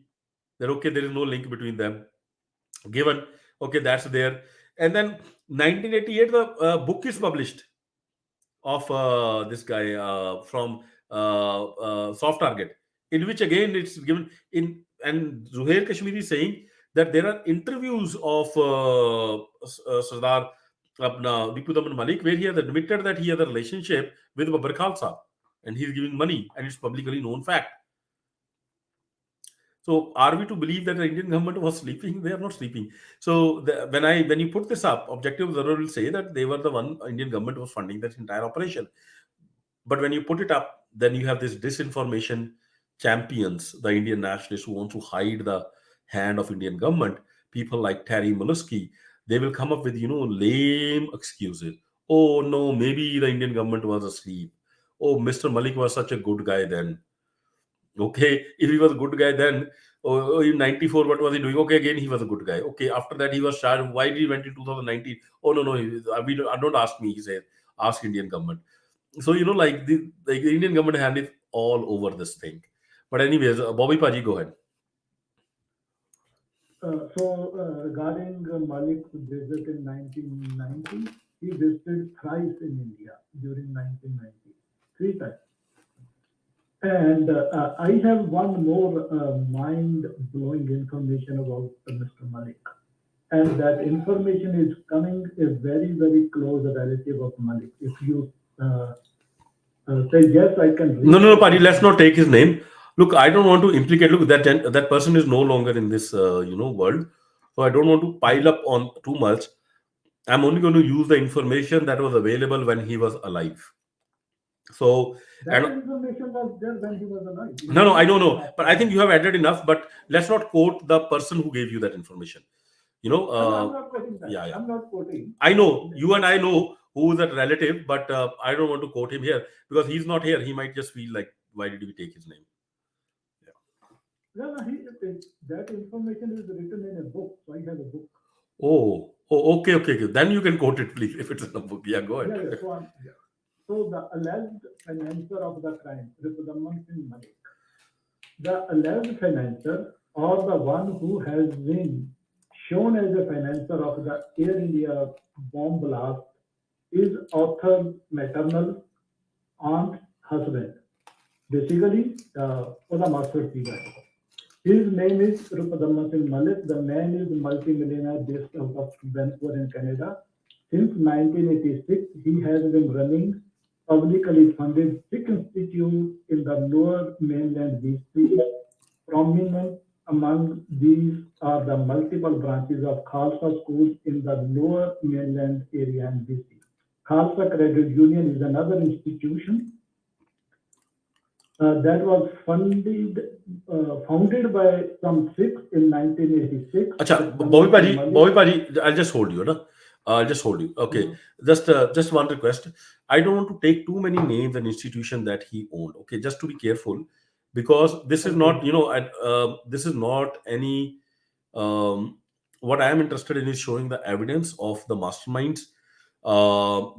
That okay, there is no link between them. Given, okay, that's there. And then 1988, the book is published of this guy from Soft Target, in which again it's given in, and Zuhair Kashmiri is saying that there are interviews of Sardar Dipudaman Malik where he has admitted that he has a relationship with Babbar Khalsa and he's giving money, and it's publicly known fact. So, are we to believe that the Indian government was sleeping? They are not sleeping. So, when you put this up, Objective Observer will say that they were the one Indian government was funding that entire operation. But when you put it up, then you have this disinformation champions, the Indian nationalists who want to hide the hand of Indian government. People like Terry Molesky, they will come up with lame excuses. Oh no, maybe the Indian government was asleep. Oh, Mr. Malik was such a good guy then. Okay, if he was a good guy then, in '94, what was he doing? Okay, again he was a good guy. Okay, after that he was charged. Why did he went in 2019? Oh no, no, don't ask me. He said, ask Indian government. So like the Indian government hand is all over this thing. But anyways, Bobby Paji, go ahead. Regarding Malik's visit in 1990, he visited thrice in India during 1990, 3 times. And I have one more mind-blowing information about Mr. Malik. And that information is coming a very, very close relative of Malik. If you say yes, I can read. No, Paji, let's not take his name. Look, I don't want to implicate. Look, that person is no longer in this world, so I don't want to pile up on too much. I'm only going to use the information that was available when he was alive. So that information was there when he was alive. No, I don't know, but I think you have added enough. But let's not quote the person who gave you that information. I'm not quoting that. Yeah. I'm not quoting. I know you and I know who is that relative, but I don't want to quote him here because he's not here. He might just feel like, why did we take his name? No, that information is written in a book. So I have a book. Oh, okay. Then you can quote it, please, if it's in a book. Yeah, go ahead. Yeah. So the alleged financer of the crime, Ripudaman Singh Malik, the alleged financer or the one who has been shown as a financer of the Air India bomb blast is author's maternal aunt husband. Basically, the master figure. His name is Ripudaman Singh Malik. The man is multi-millionaire based out of Vancouver in Canada. Since 1986, he has been running publicly funded Sikh institutes in the lower mainland BC. Prominent among these are the multiple branches of Khalsa schools in the lower mainland area in BC. Khalsa Credit Union is another institution that was founded by some Sikhs in 1986. Acha, Bobby Paji, I'll just hold you, no? I'll just hold you. Okay, just one request. I don't want to take too many names and institutions that he owned. Okay, just to be careful, because this is not, this is not any. What I am interested in is showing the evidence of the masterminds.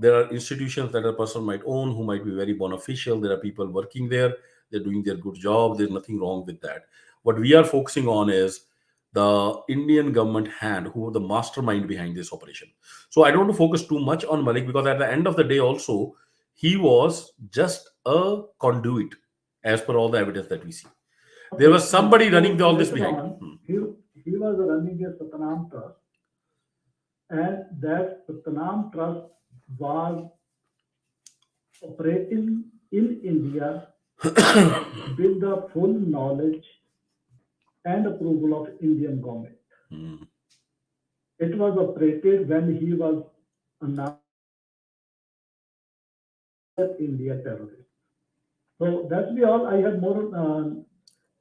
There are institutions that a person might own who might be very beneficial. There are people working there. They're doing their good job. There's nothing wrong with that. What we are focusing on is the Indian government hand, who were the mastermind behind this operation. So I don't want to focus too much on Malik because at the end of the day also, he was just a conduit as per all the evidence that we see. There was somebody running all this behind. He was running a Satnam Trust, and that Satnam Trust was operating in India with the full knowledge and approval of Indian government. It was operated when he was announced India terrorist. So that's be all. I have more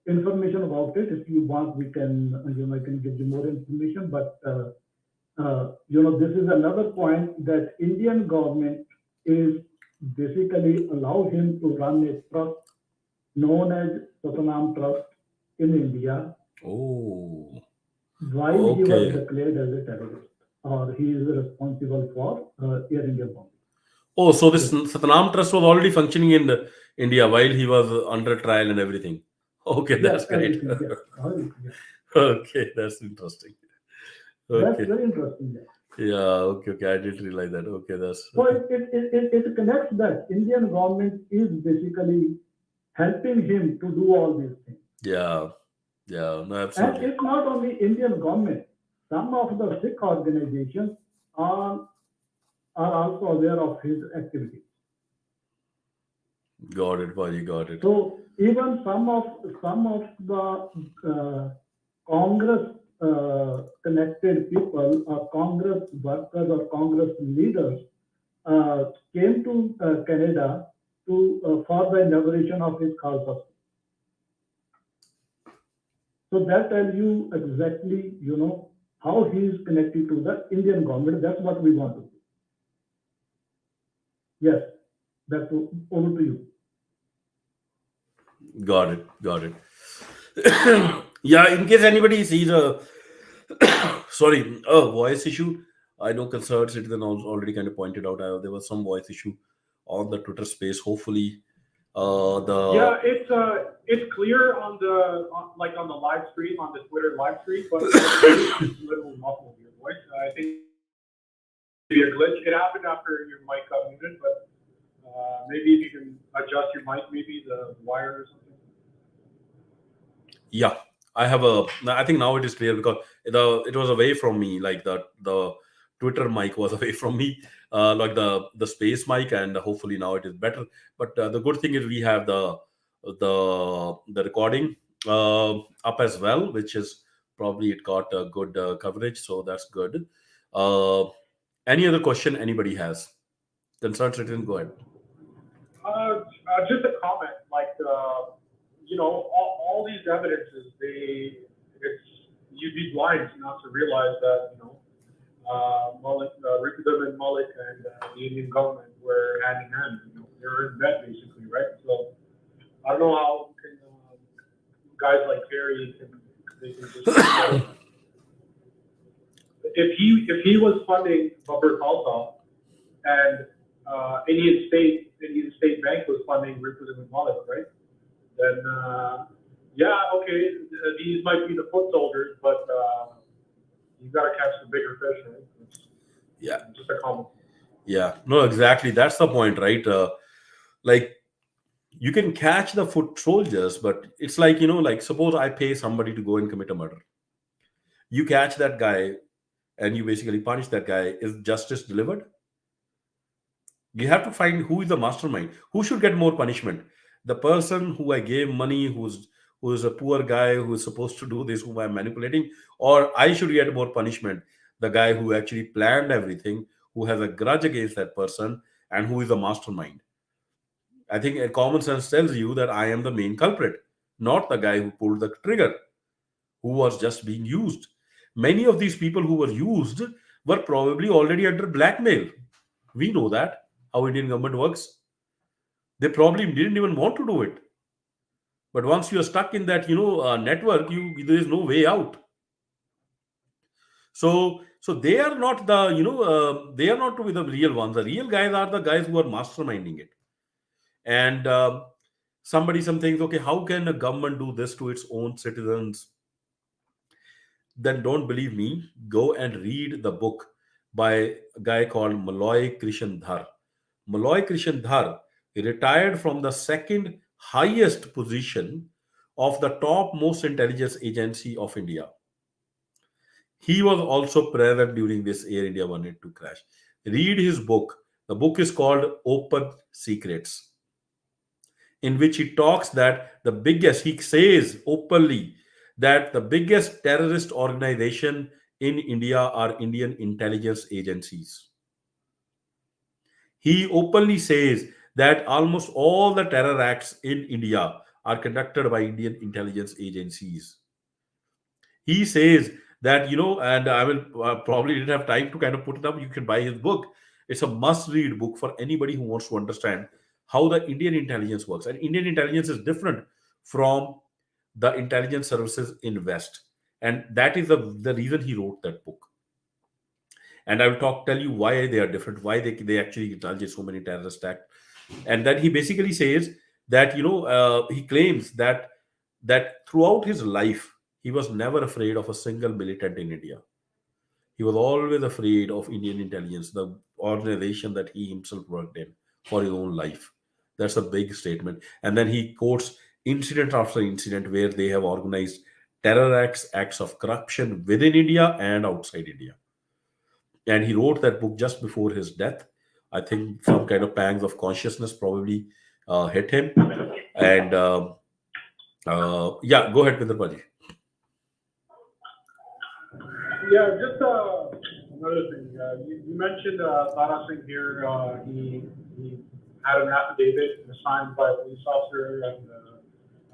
information about it. If you want, we can, I can give you more information. But this is another point that Indian government is basically allow him to run a trust known as Satnam Trust in India Oh, while he was okay. declared as a terrorist, or he is responsible for Air India bombing. Oh, so this Yes, Satnam Trust was already functioning in India while he was under trial and everything. Okay, yes, that's great. everything. Yes, everything. Yes. Okay, that's interesting. That's Okay. very interesting. Yes. Yeah, okay, okay. I didn't realize that. Okay, that's So it connects that Indian government is basically helping him to do all these things. yeah, yeah, no, And absolutely. it's not only Indian government. Some of the Sikh organizations are, are also aware of his activities. Got it, Paji, got it. So even some of the Congress connected people or Congress workers or Congress leaders came to Canada to for the inauguration of his Khalsa. So that tells you exactly, how he is connected to the Indian government. That's what we want to do. Yes, that's over to you. Got it, got it. Yeah, in case anybody sees a sorry, a voice issue, I know concerned citizen already kind of pointed out there was some voice issue on the Twitter space. Hopefully, the Yeah, it's clear on the like on the live stream on the Twitter live stream, but it's a little muffled your voice. I think maybe a glitch. It happened after your mic got muted, but maybe if you can adjust your mic, maybe the wire or something. yeah, I have a. I think now it is clear because it was away from me, like the Twitter mic was away from me, like the space mic, and hopefully now it is better. But the good thing is we have the recording up as well, which is probably it got a good coverage, so that's good. Uh, any other question anybody has? Concerned citizen, go ahead. Just a comment, like all these evidences, it's you'd be blind not to realize that Mullik, Rikudam and Mullik and the Indian government were hand in hand. They're in bed basically, right? So I don't know how can, guys like Terry can they can just if he was funding Babur Khalsa and Indian State Bank was funding Rikudam and Mullik, right? Then yeah, okay, these might be the foot soldiers, but you got to catch the bigger fish, right? It's Yeah, just a comment. yeah, no, exactly. That's the point, right? Like you can catch the foot soldiers, but it's like, like suppose I pay somebody to go and commit a murder. You catch that guy and you basically punish that guy. Is justice delivered? You have to find who is the mastermind. Who should get more punishment? The person who I gave money, who is a poor guy who is supposed to do this, whom I'm manipulating, or I should get more punishment? The guy who actually planned everything, who has a grudge against that person, and who is the mastermind. I think common sense tells you that I am the main culprit, not the guy who pulled the trigger, who was just being used. Many of these people who were used were probably already under blackmail. We know that how Indian government works. They probably didn't even want to do it, but once you are stuck in that network, there is no way out. So they are not they are not to be the real ones. The real guys are the guys who are masterminding it. And some things, okay, how can a government do this to its own citizens? Then don't believe me, go and read the book by a guy called Malloy Krishan Dhar. Malloy Krishan Dhar retired from the second highest position of the top most intelligence agency of India. He was also present during this Air India 182 crash. Read his book. The book is called Open Secrets, in which he talks that he says openly that the biggest terrorist organization in India are Indian intelligence agencies. He openly says that almost all the terror acts in India are conducted by Indian intelligence agencies. He says that, and I will probably didn't have time to kind of put it up. You can buy his book. It's a must read book for anybody who wants to understand how the Indian intelligence works. And Indian intelligence is different from the intelligence services in West. And that is the reason he wrote that book. And I will tell you why they are different, why they actually indulge in so many terrorist acts. And then he basically says that, he claims that throughout his life, he was never afraid of a single militant in India. He was always afraid of Indian intelligence, the organization that he himself worked in for his own life. That's a big statement. And then he quotes incident after incident where they have organized terror acts, acts of corruption within India and outside India. And he wrote that book just before his death. I think some kind of pangs of consciousness probably hit him. And yeah, go ahead, Mr. Paji. Yeah, just another thing. You mentioned Tara Singh here. He had an affidavit signed by a police officer and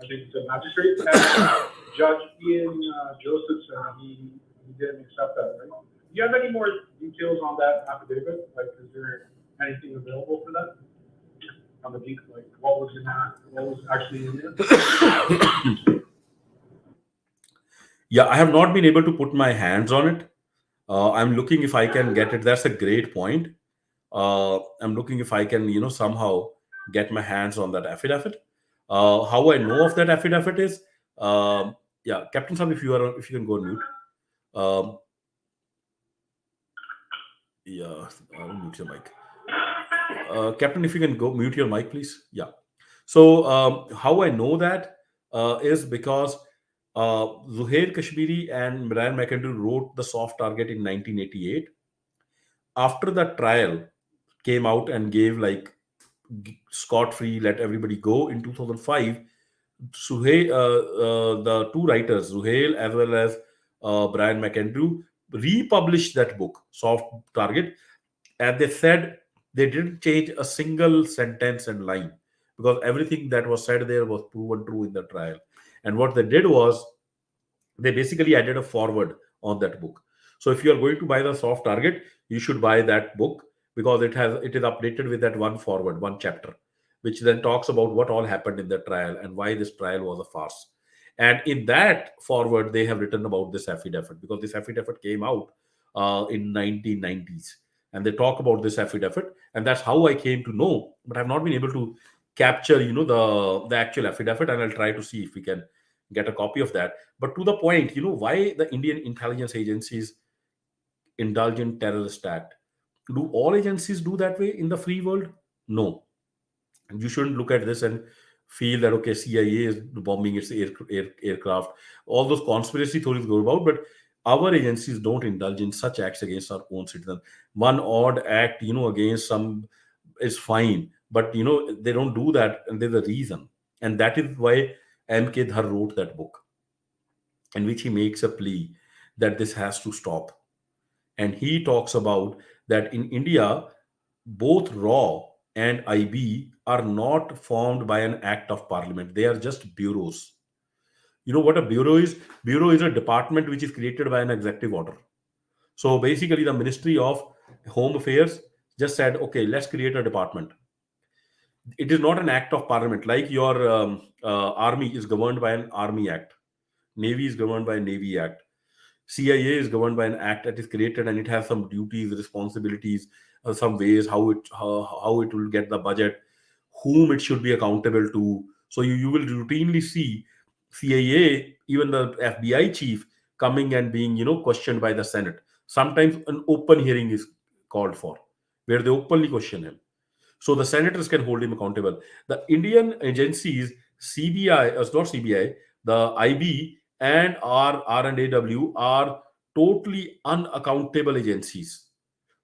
I think the magistrate and Judge Ian Josephson. He didn't accept that, right? Do you have any more details on that affidavit? Like, is there anything available for that? On the deep, like what was in that? What was actually in there? Yeah, I have not been able to put my hands on it. I'm looking if I can get it. That's a great point. I'm looking if I can, somehow get my hands on that affidavit. How I know of that affidavit is, yeah, Captain Sam, if you can go on mute. Um, yeah, mute your mic. Captain, if you can go mute your mic, please. Yeah. So how I know that is because Zuhair Kashmiri and Brian McIntyre wrote The Soft Target in 1988. After the trial came out and gave like scot free, let everybody go in 2005, the two writers, Zuhail as well as Brian McIntyre, republished that book, Soft Target, and they said they didn't change a single sentence and line because everything that was said there was proven true in the trial. And what they did was they basically added a forward on that book. So if you are going to buy the Soft Target, you should buy that book because it is updated with that one forward, one chapter, which then talks about what all happened in the trial and why this trial was a farce. And in that forward, they have written about this affidavit because this affidavit came out in 1990s, and they talk about this affidavit, and that's how I came to know. But I've not been able to capture, the actual affidavit, and I'll try to see if we can get a copy of that. But to the point, why the Indian intelligence agencies indulge in terrorist act? Do all agencies do that way in the free world? No. You shouldn't look at this and feel that okay, CIA is bombing its aircraft. All those conspiracy theories go about, but our agencies don't indulge in such acts against our own citizens. One odd act, against some is fine, but they don't do that, and there's a reason, and that is why M.K. Dhar wrote that book, in which he makes a plea that this has to stop. And he talks about that in India, both RAW and IB are not formed by an act of parliament. They are just bureaus. You know what a bureau is? Bureau is a department which is created by an executive order. So basically, the Ministry of Home Affairs just said, okay, let's create a department. It is not an act of parliament. Like your army is governed by an army act, Navy is governed by a Navy act, CIA is governed by an act that is created, and it has some duties, responsibilities, some ways how it will get the budget, whom it should be accountable to. So you will routinely see CIA, even the FBI chief, coming and being questioned by the Senate. Sometimes an open hearing is called for, where they openly question him. So the senators can hold him accountable. The Indian agencies, CBI, not CBI, the IB and R&AW are totally unaccountable agencies.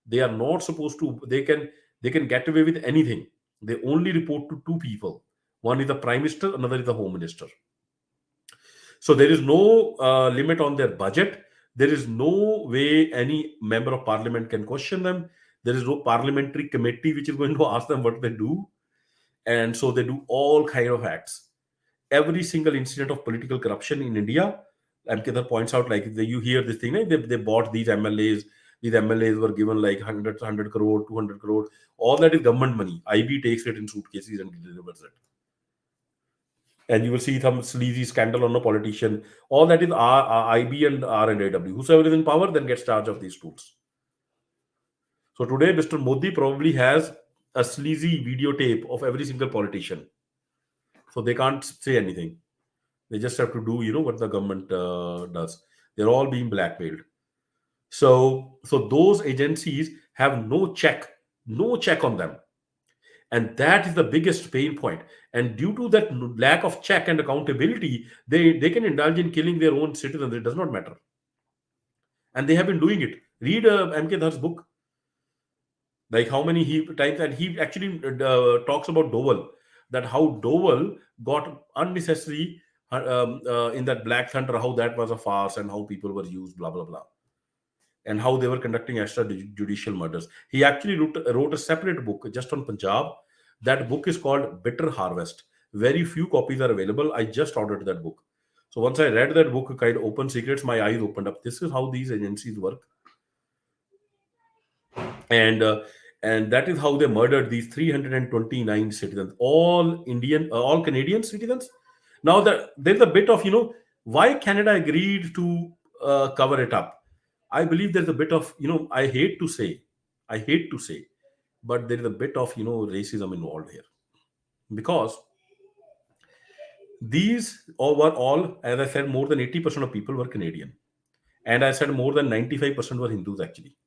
They are not supposed to. They can get away with anything. They only report to two people. One is the prime minister, another is the home minister. So there is no limit on their budget. There is no way any member of parliament can question them. There is no parliamentary committee which is going to ask them what they do. And so they do all kind of acts. Every single incident of political corruption in India, Kedar points out, like you hear this thing, like they bought these MLAs. These MLAs were given like 100 crore, 200 crore. All that is government money. IB takes it in suitcases and delivers it. and you will see some sleazy scandal on a politician. All that is IB and R&AW. Whosoever is in power then gets charge of these tools. So today, Mr. Modi probably has a sleazy videotape of every single politician. So they can't say anything. They just have to do, what the government does. They're all being blackmailed. So those agencies have no check on them, and that is the biggest pain point. And due to that lack of check and accountability, they can indulge in killing their own citizens. It does not matter, and they have been doing it. Read MK Dhar's book, like how many times, and he actually talks about Dowell, that how Dowell got unnecessary in that Black Thunder, how that was a farce and how people were used, blah blah blah, and how they were conducting extrajudicial murders. He actually wrote a separate book just on Punjab. That book is called Bitter Harvest. Very few copies are available. I just ordered that book. So once I read that book, kind of Open Secrets, my eyes opened up. This is how these agencies work, and uh, and that is how they murdered these 329 citizens, all Indian, all Canadian citizens. Now that there's a bit of why Canada agreed to cover it up. I believe there's a bit of I hate to say, but there is a bit of racism involved here, because these all, as I said, more than 80% of people were Canadian, and I said more than 95% were Hindus actually,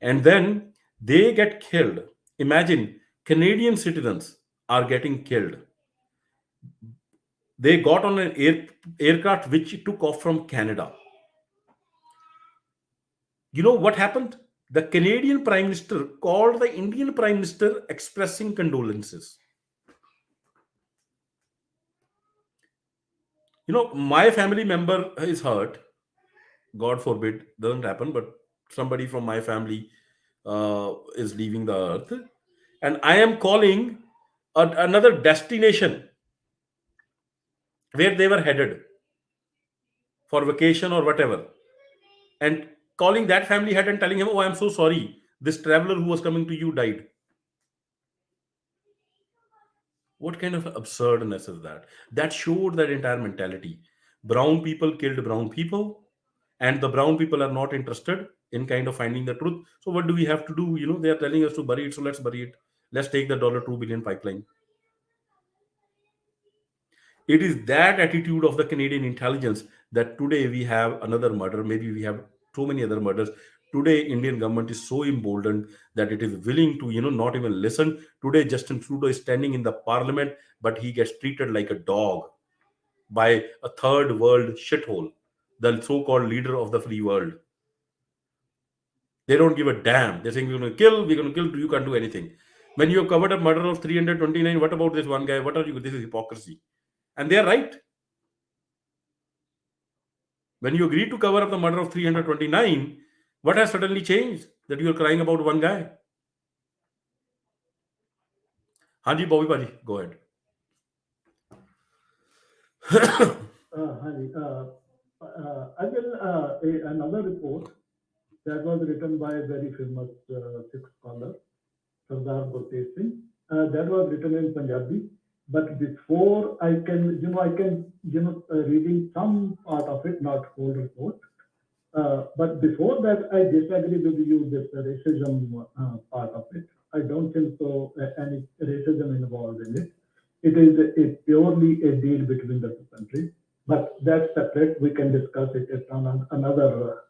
and then they get killed. Imagine, Canadian citizens are getting killed. They got on an aircraft which took off from Canada. You know what happened? The Canadian Prime Minister called the Indian Prime Minister expressing condolences. My family member is hurt. God forbid, doesn't happen, but somebody from my family is leaving the earth. And I am calling another destination where they were headed for vacation or whatever, and calling that family head and telling him, "Oh, I'm so sorry. This traveler who was coming to you died." What kind of absurdness is that? That showed that entire mentality. Brown people killed brown people, and the brown people are not interested in kind of finding the truth. So what do we have to do? They are telling us to bury it, so let's bury it. Let's take the $2 billion pipeline. It is that attitude of the Canadian intelligence that today we have another murder. Maybe we have so many other murders. Today, Indian government is so emboldened that it is willing to, not even listen. Today, Justin Trudeau is standing in the parliament, but he gets treated like a dog by a third world shithole, the so-called leader of the free world. They don't give a damn. They're saying, we're going to kill, you can't do anything. When you have covered up murder of 329, what about this one guy? What are you? This is hypocrisy. And they're right. When you agree to cover up the murder of 329, what has suddenly changed that you are crying about one guy? Hanji, Bobby Paji, go ahead. I will another report that was written by a very famous Sikh scholar, Sardar Gurteej Singh. That was written in Punjabi. But before I can, reading some part of it, not whole report. But before that, I disagree with you this racism part of it. I don't think so any racism involved in it. It is purely a deal between the two countries. But that's separate. We can discuss it on another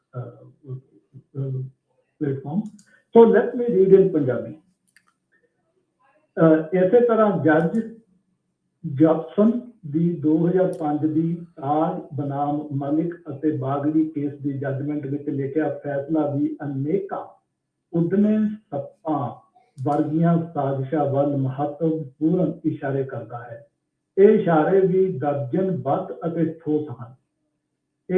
platform. So let me read in Punjabi. ਇਸੇ ਤਰ੍ਹਾਂ ਜੱਜ ਜੌਬਸਨ ਦੀ 2005 ਦੀ ਤਾਜ ਬਨਾਮ ਮਲਿਕ ਅਤੇ ਬਾਗੜੀ case ਦੀ judgement ਵਿੱਚ ਲਿਖਿਆ ਫੈਸਲਾ ਵੀ ਅਨੇਕਾਂ ਉਡਨੇ ਸੱਪਾਂ ਵਰਗੀਆਂ ਸਾਜ਼ਿਸ਼ਾਂ ਵੱਲ ਮਹੱਤਵਪੂਰਨ ਇਸ਼ਾਰੇ ਕਰਦਾ ਹੈ। ਇਹ ਇਸ਼ਾਰੇ ਵੀ ਦਰਜਨਬੱਧ ਅਤੇ ਠੋਸ ਹਨ।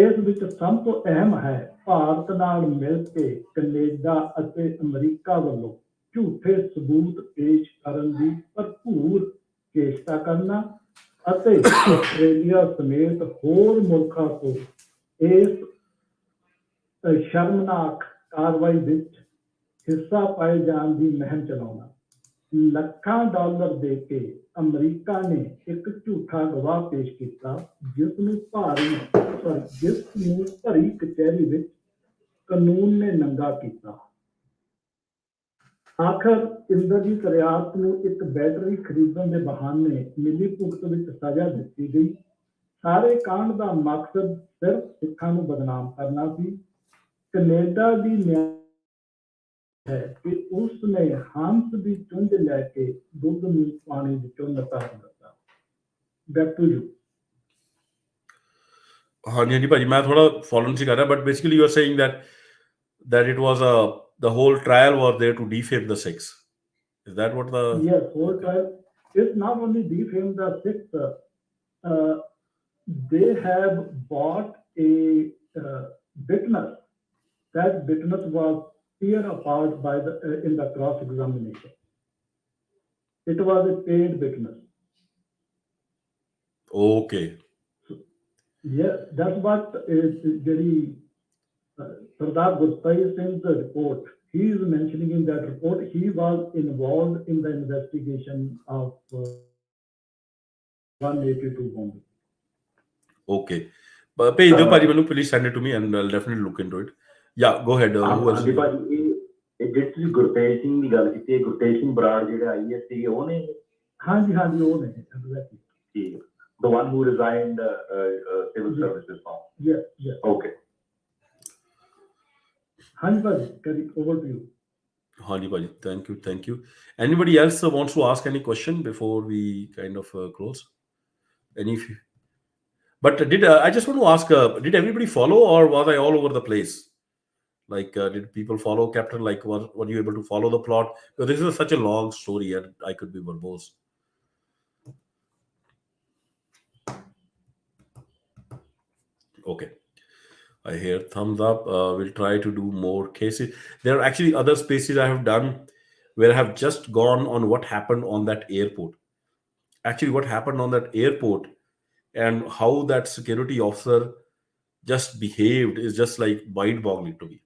ਇਸ ਵਿੱਚ ਸਭ ਤੋਂ ਅਹਿਮ ਹੈ ਭਾਰਤ ਨਾਲ ਮਿਲ ਕੇ ਕੈਨੇਡਾ ਅਤੇ ਅਮਰੀਕਾ ਵੱਲੋਂ ਝੂਠੇ ਸਬੂਤ ਪੇਸ਼ ਕਰਨ ਦੀ ਭਰਪੂਰ ਚੇਸ਼ਟਾ ਕਰਨਾ ਅਤੇ ਆਸਟ੍ਰੇਲੀਆ ਸਮੇਤ ਹੋਰ ਮੁਲਕਾਂ ਤੋਂ ਇਸ ਸ਼ਰਮਨਾਕ ਕਾਰਵਾਈ ਵਿੱਚ ਹਿੱਸਾ ਪਾਏ ਜਾਣ ਦੀ ਮੁਹਿੰਮ ਚਲਾਉਣਾ। ਲੱਖਾਂ ਡਾਲਰ ਦੇ ਕੇ ਅਮਰੀਕਾ ਨੇ ਇੱਕ ਝੂਠਾ ਗਵਾਹ ਪੇਸ਼ ਕੀਤਾ, ਜਿਸ ਨੂੰ ਭਰੀ ਕਚਹਿਰੀ ਵਿੱਚ ਕਾਨੂੰਨ ਨੇ ਨੰਗਾ ਕੀਤਾ। ਆਖਰ ਇੰਦਰਜੀਤ ਰਿਆਤ ਨੂੰ ਇੱਕ ਬੈਟਰੀ ਖਰੀਦਣ ਦੇ ਬਹਾਨੇ ਮਿਲੀ ਭੁਗਤ ਵਿੱਚ ਸਜ਼ਾ ਦਿੱਤੀ ਗਈ। ਸਾਰੇ ਕਾਂਡ ਦਾ ਮਕਸਦ ਸਿਰਫ ਸਿੱਖਾਂ ਨੂੰ ਬਦਨਾਮ ਕਰਨਾ ਸੀ। ਕੈਨੇਡਾ ਦੀ ਨਿਆਂ ਹੈ ਕਿ ਉਸ ਨੇ ਹੰਸ ਦੀ ਚੁੰਝ ਲੈ ਕੇ ਦੁੱਧ ਨੂੰ ਪਾਣੀ ਵਿੱਚੋਂ ਨਿਤਾਰ ਦਿੱਤਾ। Back to you. ਹਾਂਜੀ ਹਾਂਜੀ ਭਾਜੀ, ਮੈਂ ਥੋੜਾ ਫੋਲੋ ਨਹੀਂ ਕਰ ਰਿਹਾ, but basically you are saying that it was the whole trial was there to defame the Sikhs. Is that what the... Yes, whole trial is not only defame the Sikhs, they have bought a witness. That witness was tear apart by in the cross examination. It was a paid witness. Okay. Yes, that's what is very Sardar Gurtai Singh's report. He is mentioning in that report he was involved in the investigation of 182 bombing. Okay. ਭੇਜ ਦਿਓ ਭਾਜੀ ਮੈਨੂੰ, please send it to me and I'll definitely look into it. Yeah, go ahead. Who else? ਹਾਂਜੀ ਭਾਜੀ, ਇਹ ਜਿਹੜੀ ਤੁਸੀਂ ਗੁਰਤੇਜ ਸਿੰਘ ਦੀ ਗੱਲ ਕੀਤੀ ਹੈ, ਗੁਰਤੇਜ ਸਿੰਘ ਬਰਾੜ ਜਿਹੜੇ ਆਈਐਸ ਸੀਗੇ ਉਹ ਨੇ? ਹਾਂਜੀ ਹਾਂਜੀ, ਉਹ ਨੇ ਐਗਜ਼ੈਕਟਲੀ। ਠੀਕ, the one who resigned civil services from. Yes. Okay. ਹਾਂਜੀ ਭਾਜੀ, ਕਰੀ over to you. Hani Bhaji, thank you. Anybody else wants to ask any question before we kind of close? But I just want to ask, did everybody follow, or was I all over the place? Like, did people follow, Captain? Like, were you able to follow the plot? Because this is such a long story and I could be verbose. Okay. I hear thumbs up. We'll try to do more cases. There are actually other spaces I have done where I have just gone on what happened on that airport. Actually, what happened on that airport and how that security officer just behaved is just like mind-boggling to me.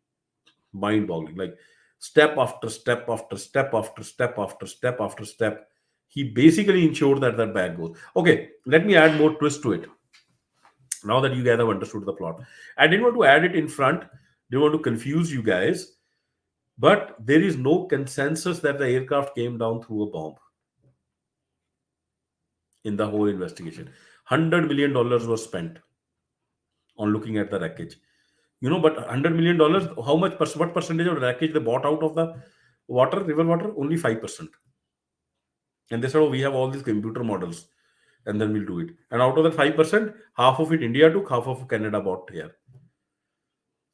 Mind-boggling. Like step after step after step after step after step after step. He basically ensured that that bag goes. Okay, let me add more twist to it. Now that you guys have understood the plot, I didn't want to add it in front, didn't want to confuse you guys, but there is no consensus that the aircraft came down through a bomb in the whole investigation. $100 million was spent on looking at the wreckage. But $100 million, how much, what percentage of wreckage they bought out of the river water? Only 5%. And they said, oh, we have all these computer models, and then we'll do it. And out of that 5%, half of it India took, half of Canada bought here.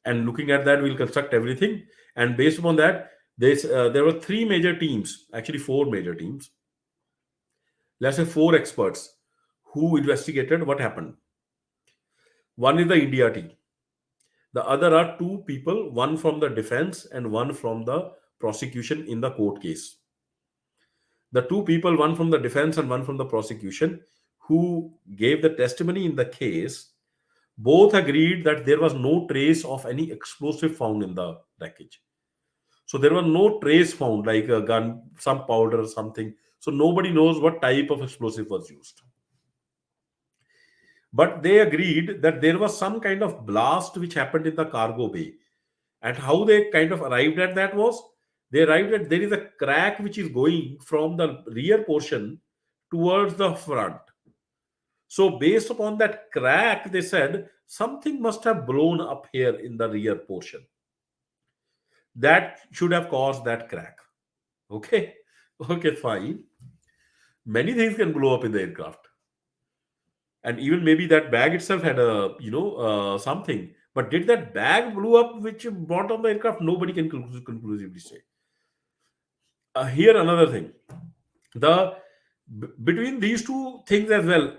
And looking at that, we'll construct everything. And based upon that, there were 3 major teams, actually 4 major teams. Let's say 4 experts who investigated what happened. One is the India team. The other are 2 people, one from the defense and one from the prosecution in the court case. The 2 people, one from the defense and one from the prosecution, who gave the testimony in the case, both agreed that there was no trace of any explosive found in the wreckage. So there was no trace found, like a gun, some powder or something. So nobody knows what type of explosive was used. But they agreed that there was some kind of blast which happened in the cargo bay. And how they kind of arrived at that was, they arrived at there is a crack which is going from the rear portion towards the front. So based upon that crack, they said something must have blown up here in the rear portion. That should have caused that crack. Okay, fine. Many things can blow up in the aircraft. And even maybe that bag itself had a, something. But did that bag blew up which brought on the aircraft? Nobody can conclusively say. Here another thing. Between these 2 things as well,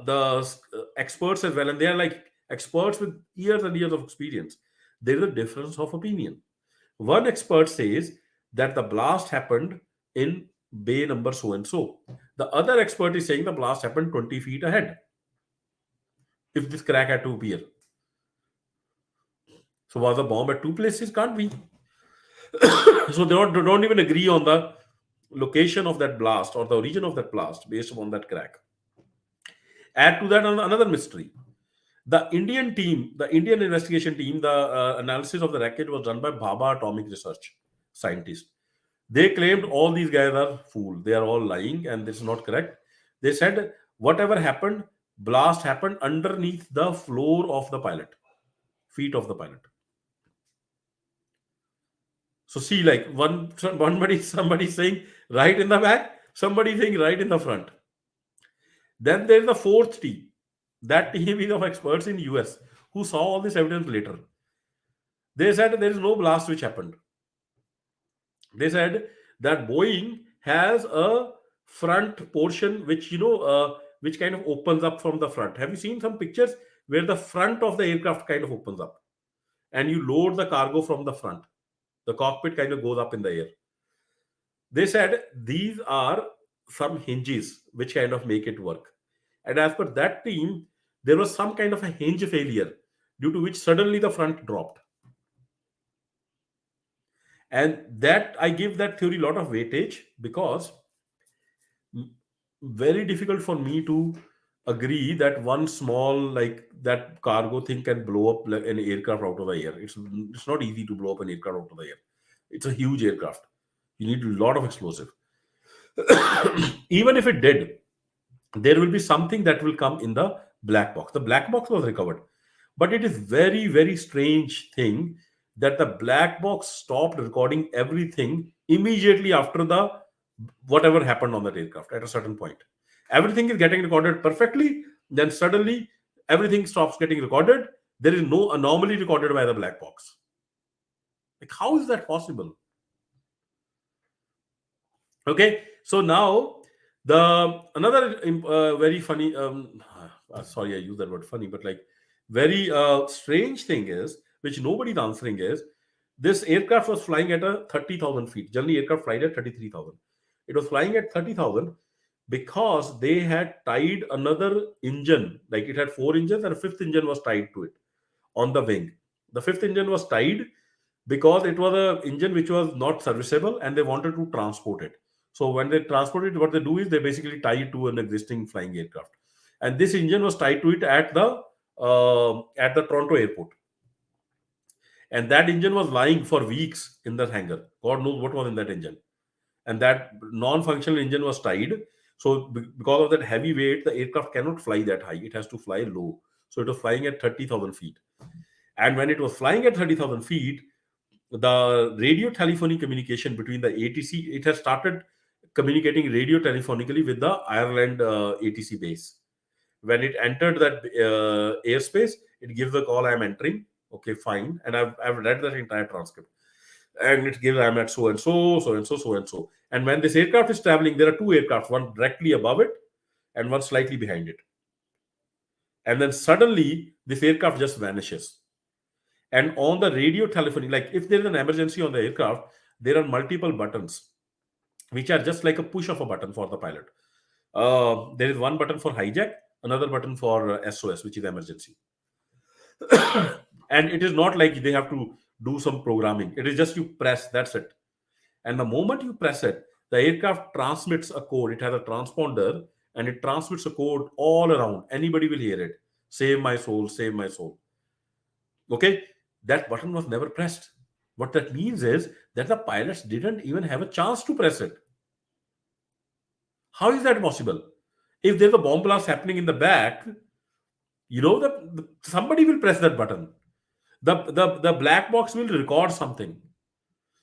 the experts as well, and they are like experts with years and years of experience, there is a difference of opinion. One expert says that the blast happened in bay number so and so. The other expert is saying the blast happened 20 feet ahead. If this crack had to appear. So was the bomb at 2 places? Can't be. So they don't even agree on the location of that blast or the origin of that blast based upon that crack. Add to that another mystery. The Indian team, the Indian investigation team, the analysis of the wreckage was done by Bhabha Atomic Research scientists. They claimed all these guys are fool. They are all lying, and this is not correct. They said whatever happened, blast happened underneath the floor of the pilot, feet of the pilot. So see, like somebody saying right in the back, somebody saying right in the front. Then there's the fourth team. That team is of experts in US who saw all this evidence later. They said there is no blast which happened. They said that Boeing has a front portion which which kind of opens up from the front. Have you seen some pictures where the front of the aircraft kind of opens up and you load the cargo from the front? The cockpit kind of goes up in the air. They said these are some hinges which kind of make it work. And as per that team, there was some kind of a hinge failure due to which suddenly the front dropped. And that I give that theory a lot of weightage because very difficult for me to agree that one small like that cargo thing can blow up like an aircraft out of the air. It's not easy to blow up an aircraft out of the air. It's a huge aircraft. You need a lot of explosive. Even if it did, there will be something that will come in the black box. The black box was recovered, but it is very very strange thing that the black box stopped recording everything immediately after the whatever happened on that aircraft at a certain point. Everything is getting recorded perfectly, then suddenly everything stops getting recorded. There is no anomaly recorded by the black box. Like, how is that possible? Okay, so now the another very funny sorry I use that word funny, but like very strange thing is which nobody's answering is this aircraft was flying at a 30,000 feet. Generally aircraft fly at 33,000. It was flying at 30,000 because they had tied another engine, like it had four engines and a fifth engine was tied to it on the wing. The fifth engine was tied because it was a engine which was not serviceable and they wanted to transport it. So when they transport it, what they do is they basically tie it to an existing flying aircraft. And this engine was tied to it at the Toronto airport. And that engine was lying for weeks in the hangar. God knows what was in that engine. And that non-functional engine was tied. So because of that heavy weight, the aircraft cannot fly that high. It has to fly low. So it was flying at 30,000 feet. And when it was flying at 30,000 feet, the radio telephony communication between the ATC, it has started communicating radio telephonically with the Ireland ATC base. When it entered that airspace, it gives the call, I'm entering. Okay, fine. And I've read that entire transcript. And it gives I'm at so and so, so and so, so and so. And when this aircraft is traveling, there are two aircraft, one directly above it and one slightly behind it. And then suddenly this aircraft just vanishes. And on the radio telephony, like if there's an emergency on the aircraft, there are multiple buttons which are just like a push of a button for the pilot. There is one button for hijack, another button for SOS, which is emergency. And it is not like they have to do some programming. It is just you press, that's it. And the moment you press it, the aircraft transmits a code. It has a transponder and it transmits a code all around. Anybody will hear it. Save my soul, save my soul. Okay, that button was never pressed. What that means is that the pilots didn't even have a chance to press it. How is that possible? If there's a bomb blast happening in the back, somebody will press that button. The black box will record something.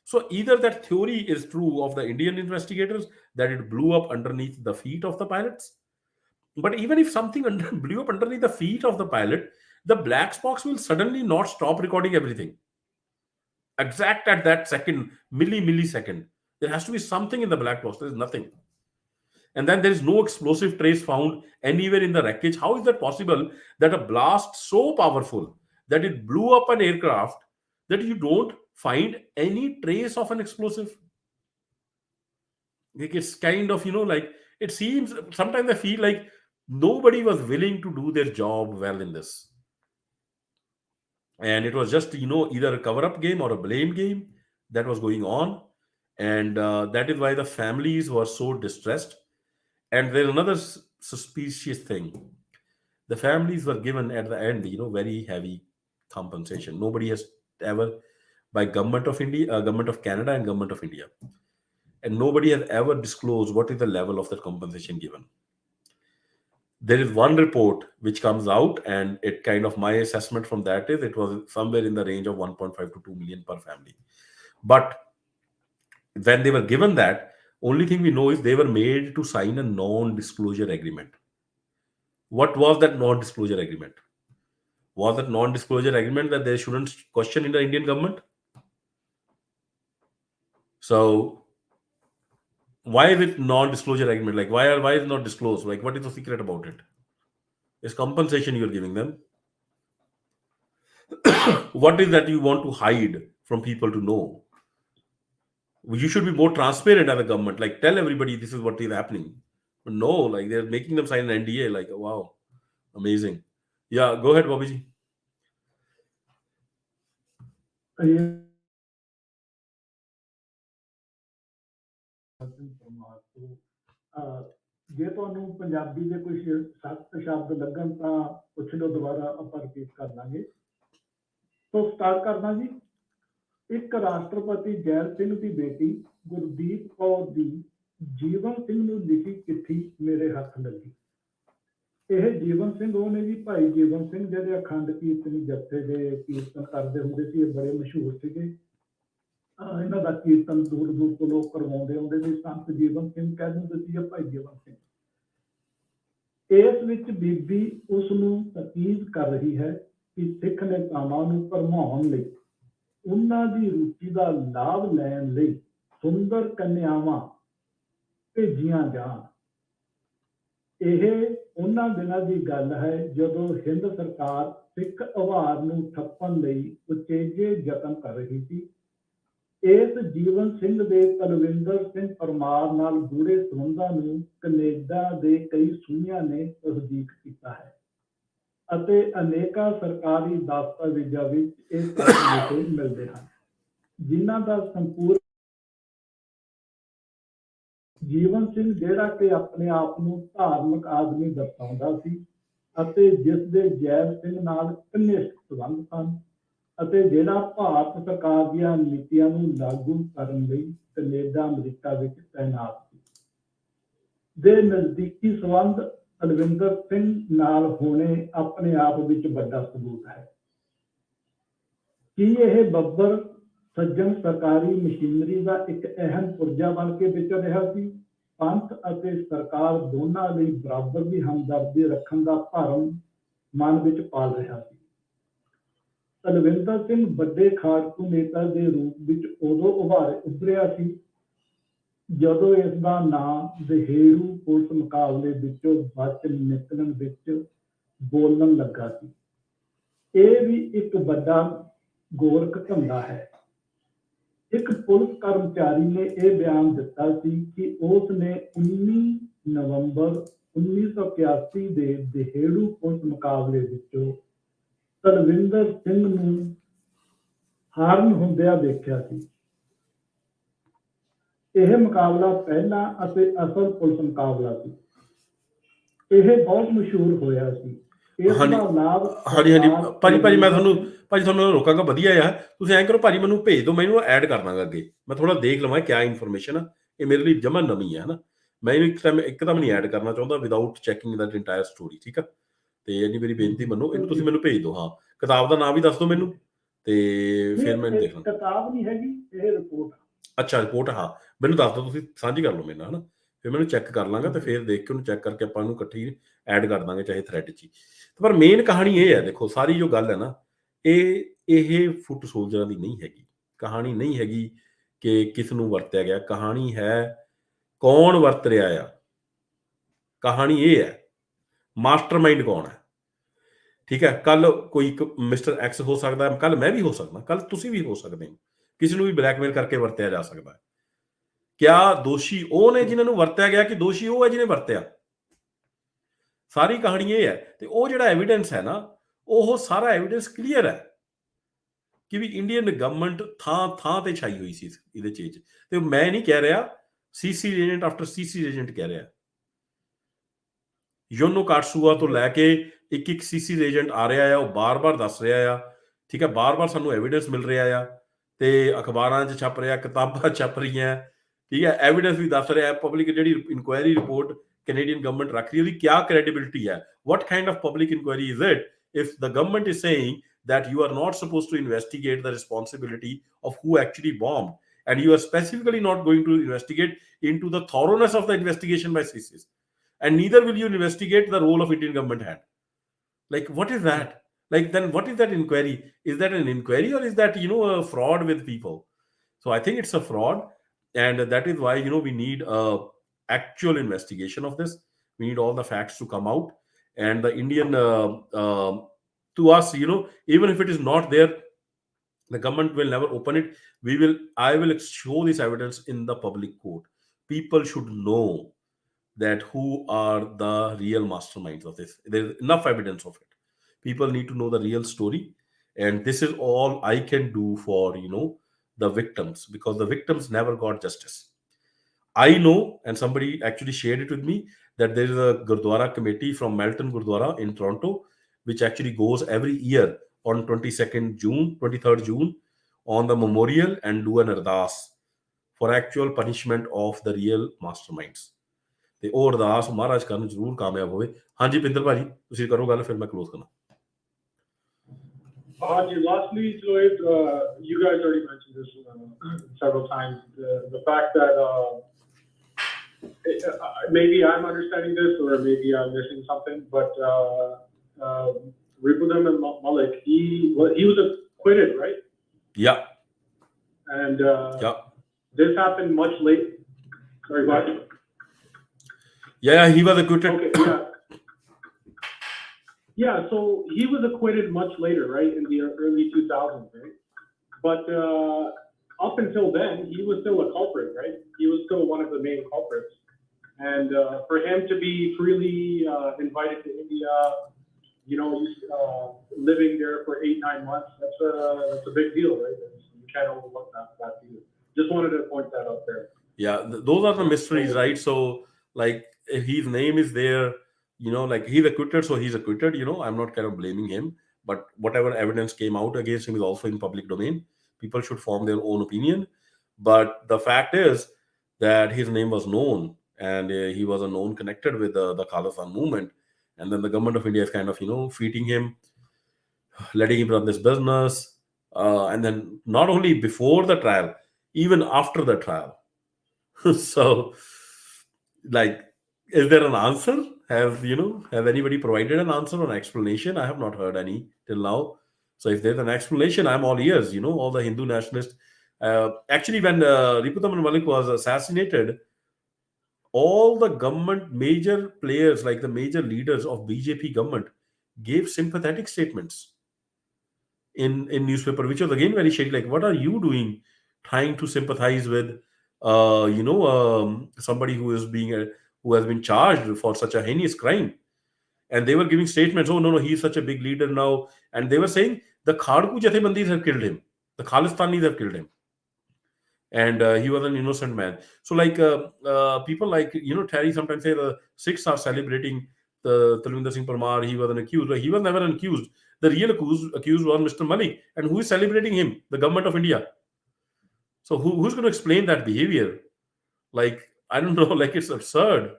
So either that theory is true of the Indian investigators that it blew up underneath the feet of the pilots. But even if something blew up underneath the feet of the pilot, the black box will suddenly not stop recording everything. Exact at that second, millisecond. There has to be something in the black box. There is nothing. And then there is no explosive trace found anywhere in the wreckage. How is that possible that a blast so powerful that it blew up an aircraft that you don't find any trace of an explosive? Like it's kind of, like it seems sometimes I feel like nobody was willing to do their job well in this. And it was just, either a cover up game or a blame game that was going on. and that is why the families were so distressed. And there's another suspicious thing: the families were given at the end, very heavy compensation. Nobody has ever, by government of India, government of Canada and government of India, and nobody has ever disclosed what is the level of the compensation given. There is one report which comes out, and it kind of, my assessment from that is it was somewhere in the range of 1.5 to 2 million per family. But when they were given that, only thing we know is they were made to sign a non-disclosure agreement. What was that non-disclosure agreement? Was that non-disclosure agreement that they shouldn't question in the Indian government? So why is it non-disclosure agreement? Like why is it not disclosed? Like what is the secret about it? It's compensation you're giving them. What is that you want to hide from people to know? You should be more transparent as a government. Like tell everybody this is what is happening. But no, like they're making them sign an NDA. Like wow, amazing. Yeah, go ahead, Bobby ji. ਜੇ ਤੁਹਾਨੂੰ ਪੰਜਾਬੀ ਦੇ ਕੋਈ ਸਖਤ ਸ਼ਬਦ ਲੱਗਣ ਤਾਂ ਪੁੱਛ ਲਓ, ਦੁਬਾਰਾ ਆਪਾਂ ਰਿਪੀਟ ਕਰ ਲਾਂਗੇ। ਤੋਂ ਸਟਾਰਟ ਕਰਨਾ ਜੀ। ਇੱਕ ਰਾਸ਼ਟਰਪਤੀ ਜੈਲ ਸਿੰਘ ਦੀ ਬੇਟੀ ਗੁਰਦੀਪ ਕੌਰ ਦੀ ਜੀਵਨ ਸਿੰਘ ਨੂੰ ਲਿਖੀ ਚਿੱਠੀ ਮੇਰੇ ਹੱਥ ਲੱਗੀ। ਇਹ ਜੀਵਨ ਸਿੰਘ ਉਹ ਨੇ ਜੀ, ਭਾਈ ਜੀਵਨ ਸਿੰਘ, ਜਿਹੜੇ ਅਖੰਡ ਕੀਰਤਨੀ ਜੱਥੇ ਦੇ ਕੀਰਤਨ ਕਰਦੇ ਹੁੰਦੇ ਸੀ। ਇਹ ਬੜੇ ਮਸ਼ਹੂਰ ਸੀਗੇ। ਇਹਨਾਂ ਦਾ ਕੀਰਤਨ ਦੂਰ ਦੂਰ ਤੋਂ ਲੋਕ ਕਰਵਾਉਂਦੇ ਹੁੰਦੇ ਸੀ। ਸੰਤ ਜੀਵਨ ਸਿੰਘ ਕਹਿ ਦਿੰਦੇ ਸੀ, ਭਾਈ ਜੀਵਨ ਸਿੰਘ। ਇਸ ਵਿੱਚ ਬੀਬੀ ਉਸ ਨੂੰ ਤਕੀਦ ਕਰ ਰਹੀ ਹੈ ਕਿ ਸਿੱਖ ਨੇਤਾਵਾਂ ਨੂੰ ਭਰਮਾਉਣ ਲਈ, ਉਹਨਾਂ ਦੀ ਰੁਚੀ ਦਾ ਲਾਭ ਲੈਣ ਲਈ ਸੁੰਦਰ ਕੰਨਿਆਵਾਂ ਭੇਜੀਆਂ ਜਾਣ। ਇਹ ਉਹਨਾਂ ਦਿਨਾਂ ਦੀ ਗੱਲ ਹੈ ਜਦੋਂ ਹਿੰਦ ਸਰਕਾਰ ਸਿੱਖ ਉਭਾਰ ਨੂੰ ਠੱਪਣ ਲਈ ਉਚੇਜੇ ਯਤਨ ਕਰ ਰਹੀ ਸੀ। ਇਸ ਜੀਵਨ ਸਿੰਘ ਦੇ ਤਲਵਿੰਦਰ ਸਿੰਘ ਪਰਮਾਰ ਨਾਲ ਗੂੜੇ ਸੰਬੰਧਾਂ ਨੂੰ ਕੈਨੇਡਾ ਦੇ ਕਈ ਸੂਹੀਆਂ ਨੇ ਤਸਦੀਕ ਕੀਤਾ ਹੈ ਅਤੇ ਅਨੇਕਾਂ ਸਰਕਾਰੀ ਦਸਤਾਵੇਜ਼ਾਂ ਵਿੱਚ ਇਹ ਤੱਥ ਮਿਲਦੇ ਹਨ, ਜਿਨ੍ਹਾਂ ਦਾ ਸੰਪੂਰਨ ਜੀਵਨ ਸਿੰਘ, ਜਿਹੜਾ ਕਿ ਆਪਣੇ ਆਪ ਨੂੰ ਧਾਰਮਿਕ ਆਦਮੀ ਦਰਸਾਉਂਦਾ ਸੀ ਅਤੇ ਜਿਸ ਦੇ ਜੈਲ ਸਿੰਘ ਨਾਲ ਘਨਿਸ਼ਟ ਸੰਬੰਧ ਸਨ ਅਤੇ ਜਿਹੜਾ ਭਾਰਤ ਸਰਕਾਰ ਦੀਆਂ ਨੀਤੀਆਂ ਨੂੰ ਲਾਗੂ ਕਰਨ ਲਈ ਕੈਨੇਡਾ ਅਮਰੀਕਾ ਵਿੱਚ ਤੈਨਾਤ ਸੀ, ਦੇ ਨਜ਼ਦੀਕੀ ਸੰਬੰਧ ਤਲਵਿੰਦਰ ਸਿੰਘ ਨਾਲ ਹੋਣੇ ਆਪਣੇ ਆਪ ਵਿੱਚ ਵੱਡਾ ਸਬੂਤ ਹੈ। ਕੀ ਇਹ ਬੱਬਰ ਸੱਜਣ ਸਰਕਾਰੀ ਮਸ਼ੀਨਰੀ ਦਾ ਇੱਕ ਅਹਿਮ ਪੁਰਜਾ ਬਣ ਕੇ ਵਿਚਰ ਰਿਹਾ ਸੀ? ਪੰਥ ਅਤੇ ਸਰਕਾਰ ਦੋਨਾਂ ਲਈ ਬਰਾਬਰ ਦੀ ਹਮਦਰਦੀ ਰੱਖਣ ਦਾ ਭਰਮ ਮਨ ਵਿੱਚ ਪਾਲ ਰਿਹਾ ਸੀ। ਤਲਵਿੰਦਰ ਸਿੰਘ ਵੱਡੇ ਖਾੜਕੂ ਨੇਤਾ ਦੇ ਰੂਪ ਵਿੱਚ ਉਦੋਂ ਉੱਭਰਿਆ ਸੀ ਜਦੋਂ ਇਸ ਦਾ ਨਾਂ ਦਹੇੜੂ ਪੁਲਿਸ ਮੁਕਾਬਲੇ ਵਿੱਚੋਂ ਬਚ ਨਿਕਲਣ ਵਿੱਚ ਬੋਲਣ ਲੱਗਾ ਸੀ। ਇਹ ਵੀ ਇੱਕ ਵੱਡਾ ਗੋਰਖ ਧੰਦਾ ਹੈ। ਇੱਕ ਪੁਲਿਸ ਕਰਮਚਾਰੀ ਨੇ ਇਹ ਬਿਆਨ ਦਿੱਤਾ ਸੀ ਕਿ ਉਸ ਨੇ 19 ਨਵੰਬਰ 1981 ਦੇ ਦਹੇੜੂ ਪੁਲਿਸ ਮੁਕਾਬਲੇ ਵਿੱਚੋਂ ਤਲਵਿੰਦਰ ਸਿੰਘ ਨੂੰ ਹਾਰਨ ਹੁੰਦਿਆਂ ਦੇਖਿਆ ਸੀ। ਇਹ ਮੁਕਾਬਲਾ ਪਹਿਲਾ ਅਤੇ ਅਸਲ ਪੁਲਿਸ ਮੁਕਾਬਲਾ ਸੀ। ਇਹ ਬਹੁਤ ਮਸ਼ਹੂਰ ਹੋਇਆ ਸੀ। ਇਸ ਦਾ ਲਾਭ ਹਾਂਜੀ ਭਾਜੀ ਮੈਂ ਤੁਹਾਨੂੰ ਰੋਕਾਂਗਾ। ਵਧੀਆ ਆ, ਤੁਸੀਂ ਐਂ ਕਰੋ ਭਾਜੀ, ਮੈਨੂੰ ਭੇਜ ਦਿਓ, ਮੈਂ ਇਹਨੂੰ ਐਡ ਕਰ ਦਾਂਗਾ ਅੱਗੇ। ਮੈਂ ਥੋੜਾ ਦੇਖ ਲਵਾਂ ਕਿਆ ਇਨਫੋਰਮੇਸ਼ਨ ਆ। ਇਹ ਮੇਰੇ ਲਈ ਜਮਾ ਨਵੀਂ ਹੈ ਹਨਾ। ਮੈਂ ਇਹਨੂੰ ਇੱਕਦਮ ਨਹੀਂ ਐਡ ਕਰਨਾ ਚਾਹੁੰਦਾ without checking that entire story. ਠੀਕ ਆ, ਤੇ ਇੰਨੀ ਮੇਰੀ ਬੇਨਤੀ ਮੰਨੋ। ਇਹਨੂੰ ਤੁਸੀਂ ਮੈਨੂੰ ਭੇਜ ਦਿਓ। ਹਾਂ, ਕਿਤਾਬ ਦਾ ਨਾਮ ਵੀ ਦੱਸ ਦਿਓ ਮੈਨੂੰ, ਤੇ ਫਿਰ ਮੈਂ ਦੇਖ ਲਾਂਗਾ। ਕਿਤਾਬ ਨਹੀਂ ਹੈਗੀ, ਇਹ ਰਿਪੋਰਟ। ਅੱਛਾ, ਰਿਪੋਰਟ। ਹਾਂ, ਮੈਨੂੰ ਦੱਸ ਦਿਓ, ਤੁਸੀਂ ਸਾਂਝੀ ਕਰ ਲਓ ਮੇਰੇ ਨਾਲ ਹਨਾ। ਫਿਰ ਮੈਨੂੰ ਚੈੱਕ ਕਰ ਲਾਂਗਾ ਤੇ ਫਿਰ ਦੇਖ ਕੇ ਉਹਨੂੰ ਚੈੱਕ ਕਰਕੇ ਆਪਾਂ ਇਹਨੂੰ ਇਕੱਠੀ ਐਡ ਕਰ ਦਾਂਗੇ, ਚਾਹੇ ਥ੍ਰੈਡ 'ਚ ਹੀ। ਪਰ ਮੇਨ ਕਹਾਣੀ ਇਹ ਹੈ, ਦੇਖੋ ਸਾਰੀ ਜੋ ਗੱਲ ਹੈ ਨਾ, ਇਹ ਫੁੱਟ ਸੋਲਜਰਾਂ ਦੀ ਨਹੀਂ ਹੈਗੀ। ਕਹਾਣੀ ਨਹੀਂ ਹੈਗੀ ਕਿ ਕਿਸ ਨੂੰ ਵਰਤਿਆ ਗਿਆ। ਕਹਾਣੀ ਹੈ ਕੌਣ ਵਰਤ ਰਿਹਾ ਆ। ਕਹਾਣੀ ਇਹ ਹੈ ਮਾਸਟਰਮਾਈਂਡ ਕੌਣ ਹੈ। ਠੀਕ ਹੈ, ਕੱਲ ਕੋਈ ਇੱਕ ਮਿਸਟਰ ਐਕਸ ਹੋ ਸਕਦਾ, ਕੱਲ ਮੈਂ ਵੀ ਹੋ ਸਕਦਾ, ਕੱਲ ਤੁਸੀਂ ਵੀ ਹੋ ਸਕਦੇ ਹੋ। ਕਿਸੇ ਨੂੰ ਵੀ ਬਲੈਕਮੇਲ ਕਰਕੇ ਵਰਤਿਆ ਜਾ ਸਕਦਾ ਹੈ। ਕਿਆ ਦੋਸ਼ੀ ਉਹ ਨੇ ਜਿਨ੍ਹਾਂ ਨੂੰ ਵਰਤਿਆ ਗਿਆ, ਕਿ ਦੋਸ਼ੀ ਉਹ ਹੈ ਜਿਹਨੇ ਵਰਤਿਆ? ਸਾਰੀ ਕਹਾਣੀ ਇਹ ਹੈ। ਤੇ ਉਹ ਜਿਹੜਾ ਐਵੀਡੈਂਸ ਹੈ ਨਾ, ਉਹ ਸਾਰਾ ਐਵੀਡੈਂਸ ਕਲੀਅਰ ਹੈ। ਕਿ ਵੀ ਇੰਡੀਅਨ ਗਵਰਨਮੈਂਟ ਥਾਂ ਥਾਂ ਤੇ ਛਾਈ ਹੋਈ ਸੀ ਇਹਦੇ ਚੀਜ਼। ਤੇ ਮੈਂ ਨਹੀਂ ਕਹਿ ਰਿਹਾ ਸੀਸੀ ਏਜੰਟ ਆਫਟਰ ਸੀਸੀ ਏਜੰਟ ਕਹਿ ਰਿਹਾ, ਯੋਨੋ ਕਾਟਸੂਆ ਤੋਂ ਲੈ ਕੇ ਇੱਕ ਇੱਕ ਸੀਸੀ ਏਜੰਟ ਆ ਰਿਹਾ ਆ, ਉਹ ਬਾਰ-ਬਾਰ ਦੱਸ ਰਿਹਾ ਆ, ਠੀਕ ਹੈ, ਬਾਰ-ਬਾਰ ਸਾਨੂੰ ਐਵੀਡੈਂਸ ਮਿਲ ਰਿਹਾ ਆ, ਤੇ ਅਖਬਾਰਾਂ 'ਚ ਛਪ ਰਿਹਾ, ਕਿਤਾਬਾਂ ਛਪ ਰਹੀਆਂ, ਠੀਕ ਹੈ, ਐਵੀਡੈਂਸ ਵੀ ਦੱਸ ਰਿਹਾ। ਪਬਲਿਕ ਜਿਹੜੀ ਇਨਕੁਆਇਰੀ ਰਿਪੋਰਟ ਕੈਨੇਡੀਅਨ ਗਵਰਨਮੈਂਟ ਰੱਖ ਰਹੀ ਹੈ, ਉਹਦੀ ਕਿਆ ਕ੍ਰੈਡੀਬਿਲਿਟੀ ਹੈ, what kind of public inquiry is it if the government is saying that you are not supposed to investigate the responsibility of who actually bombed and you are specifically not going to investigate into the thoroughness of the investigation by CCs, and neither will you investigate the role of Indian government had. Like, what is that? Like, then what is that inquiry? Is that an inquiry, or is that, a fraud with people? So I think it's a fraud, and that is why, we need a actual investigation of this. We need all the facts to come out, and the Indian to us, even if it is not there, the government will never open it. I will show this evidence in the public court. People should know that who are the real masterminds of this. There's enough evidence of it. People need to know the real story, and this is all I can do for the victims, because the victims never got justice. I know, and somebody actually shared it with me, that there is a Gurdwara committee from Melton Gurdwara in Toronto, which actually goes every year on 22nd June, 23rd June, on the memorial and do an ardas for actual punishment of the real masterminds. ਤੇ ਉਹ ਅਰਦਾਸ ਮਹਾਰਾਜ ਕਰਨ ਜ਼ਰੂਰ ਕਾਮਯਾਬ ਹੋਵੇ। ਹਾਂਜੀ ਪਿੰਦਰ ਭਾਜੀ, ਤੁਸੀਂ ਕਰੋ ਗੱਲ, ਫਿਰ ਮੈਂ ਕਲੋਜ਼ ਕਰਨਾ। Lastly, Zoid, you guys already mentioned this several times. The fact that maybe I'm understanding this, or maybe I'm missing something, but Ripudam and Malik, he was acquitted, right? Yeah. And yeah, this happened much late. Sorry, what? Yeah, he was acquitted. Okay, yeah. Yeah, so he was acquitted much later, right, in the early 2000s, right? But up until then, he was still a culprit, right? He was still one of the main culprits. And for him to be freely invited to India, living there for 8-9 months, that's a big deal, right? You can't overlook that deal. Just wanted to point that out there. Yeah, those are the mysteries, right? So, like, if his name is there, like, he's acquitted, so he's acquitted, I'm not kind of blaming him, but whatever evidence came out against him is also in public domain. People should form their own opinion. But the fact is that his name was known, and he was a known connected with the Khalistan movement, and then the government of India is kind of feeding him, letting him run this business, and then not only before the trial, even after the trial. So, like, is there an answer? Have anybody provided an answer or an explanation? I have not heard any till now. So if there's an explanation, I'm all ears. All the Hindu nationalists. Actually, when Ripudaman Malik was assassinated, all the government major players, like the major leaders of BJP government, gave sympathetic statements in newspaper, which was again very shady. Like, what are you doing, trying to sympathize with somebody who has been charged for such a heinous crime? And they were giving statements, oh no, he's such a big leader now, and they were saying the Khadku Jathebandis have killed him, the Khalistanis have killed him, and he was an innocent man. So, like, people like Terry sometimes say the Sikhs are celebrating the Talwinder Singh Parmar, he was an accused. He was never an accused. The real accused was Mr. Malik, and who is celebrating him? The government of India. So who's going to explain that behavior? Like, I don't know, like, it's absurd.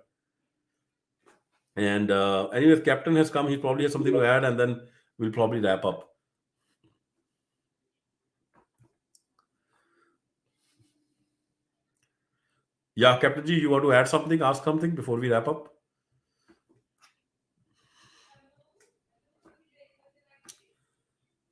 And anyways, Captain has come. He probably has something to add, and then we'll probably wrap up. Yeah, Captain G, you want to add something, ask something before we wrap up?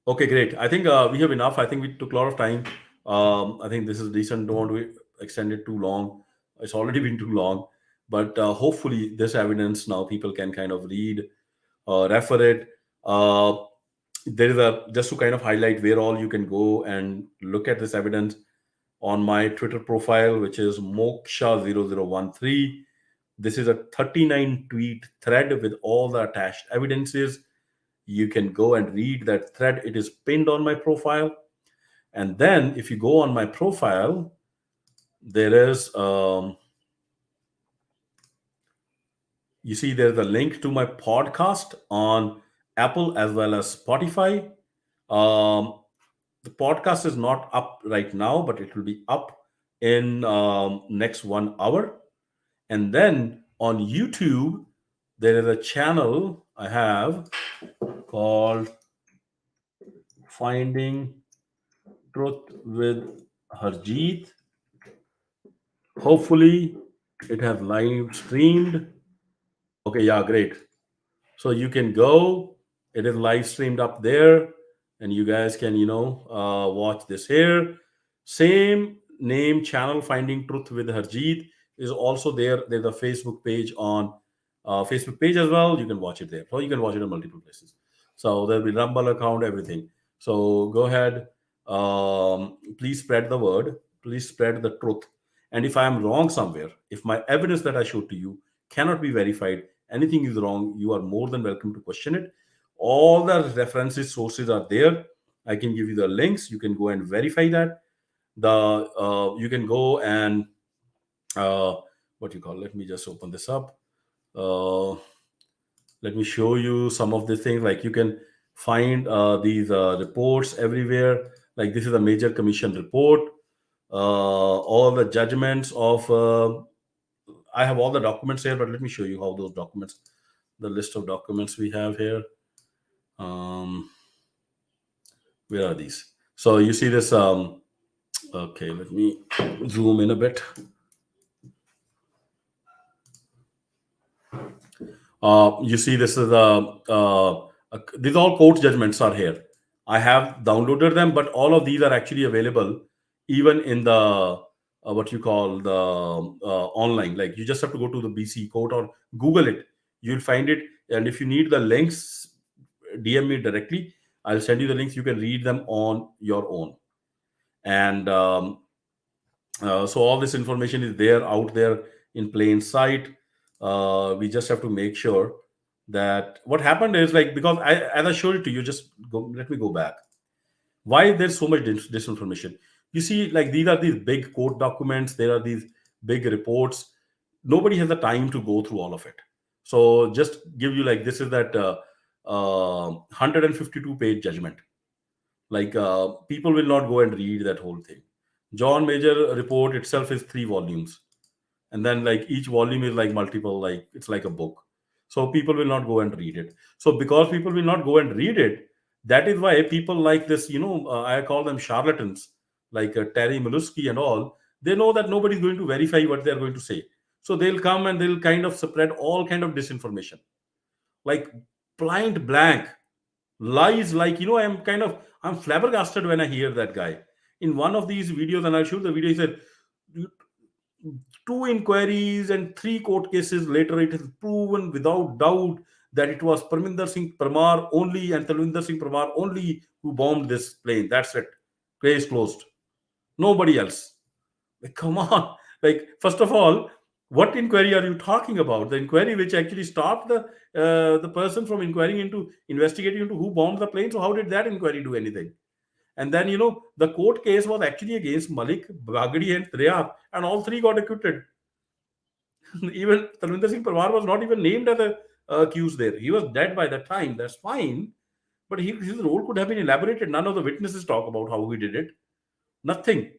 Okay, great. I think we have enough. I think we took a lot of time. I think this is decent. Don't want to extend it too long. It's already been too long. But hopefully this evidence now people can kind of read, refer it. There is just to kind of highlight where all you can go and look at this evidence on my Twitter profile, which is Moksha0013. This is a 39 tweet thread with all the attached evidences. You can go and read that thread. It is pinned on my profile. And then if you go on my profile, there is you see there's a link to my podcast on Apple as well as Spotify. Um, the podcast is not up right now, but it will be up in next 1 hour. And then on YouTube, there is a channel I have called Finding Truth with Harjeet. Hopefully, it has live streamed. Okay, yeah, great. So you can go. It is live streamed up there, and you guys can watch this here. Same name channel, Finding Truth with Harjeet, is also there. There's a Facebook page on Facebook page as well. You can watch it there. So you can watch it in multiple places. So there'll be Rumble account, everything. So go ahead. Please spread the word. Please spread the truth. And if I am wrong somewhere, if my evidence that I showed to you cannot be verified, anything is wrong, you are more than welcome to question it. All the references, sources are there. I can give you the links. You can go and verify that. You can go and what you call. Let me just open this up. Uh, Let me show you some of the things. Like you can find these reports everywhere. Like this is a major commission report. All the judgments of I have all the documents here, but let me show you how those documents, the list of documents we have here. Where are these? So you see this. Okay, let me zoom in a bit. You see, this is these all court judgments are here. I have downloaded them, but all of these are actually available even in the what you call the online. Like you just have to go to the BC court or Google it. You'll find it. And if you need the links, DM me directly. I'll send you the links. You can read them on your own. And so all this information is there out there in plain sight. We just have to make sure that what happened is like because as I showed it to you, just go, let me go back. Why there's so much disinformation? You see, like these are these big court documents. There are these big reports. Nobody has the time to go through all of it. So just give you like this is that 152-page judgment. Like people will not go and read that whole thing. John Major report itself is 3 volumes, and then like each volume is like multiple, like it's like a book. So people will not go and read it. So because people will not go and read it, that is why people like this, I call them charlatans, like Terry Malusky and all. They know that nobody's going to verify what they're going to say, so they'll come and they'll kind of spread all kind of disinformation, like blind blank lies. Like I'm flabbergasted when I hear that guy in one of these videos, and I'll show the video. He said 2 inquiries and 3 court cases later, it is proven without doubt that it was Parminder Singh Parmar only and Talwinder Singh Parmar only who bombed this plane. That's it. Case closed. Nobody else. Like, come on. Like, first of all, what inquiry are you talking about? The inquiry which actually stopped the person from investigating into who bombed the plane. So how did that inquiry do anything? And then the court case was actually against Malik, Bagadi, and Triyap, and all 3 got acquitted. Even Talwinder Singh Parmar was not even named as a accused there. He was dead by that time. That's fine, but his role could have been elaborated. None of the witnesses talk about how he did it. Nothing.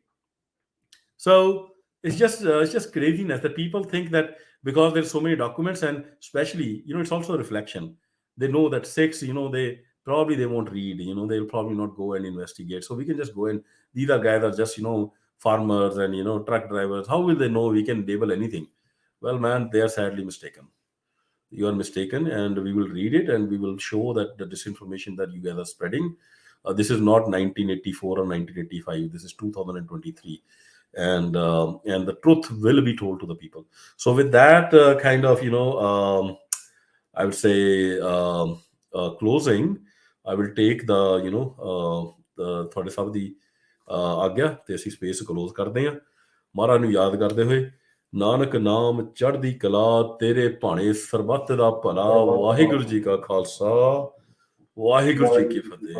So it's just craziness that people think that because there's so many documents, and especially it's also a reflection. They know that Sikhs, they won't read. They'll probably not go and investigate. So we can just go and these are guys are just farmers and truck drivers. How will they know we can label anything? Well, man, they are sadly mistaken. You are mistaken, and we will read it and we will show that the disinformation that you guys are spreading. This is not 1984 or 1985. This is 2023. And the truth will be told to the people. So with that I would say closing, I will take the ਤੁਹਾਡੇ ਸਭ ਦੀ ਆਗਿਆ ਤੇ ਅਸੀਂ space close ਕਰਦੇ ਹਾਂ। ਮਹਾਰਾਜ ਨੂੰ ਯਾਦ ਕਰਦੇ ਹੋਏ, ਨਾਨਕ ਨਾਮ ਚੜ੍ਹਦੀ ਕਲਾ ਤੇਰੇ ਭਾਣੇ ਸਰਬੱਤ ਦਾ ਭਲਾ। ਵਾਹਿਗੁਰੂ ਜੀ ਕਾ ਖਾਲਸਾ, ਵਾਹਿਗੁਰੂ ਜੀ ਕੀ ਫਤਿਹ।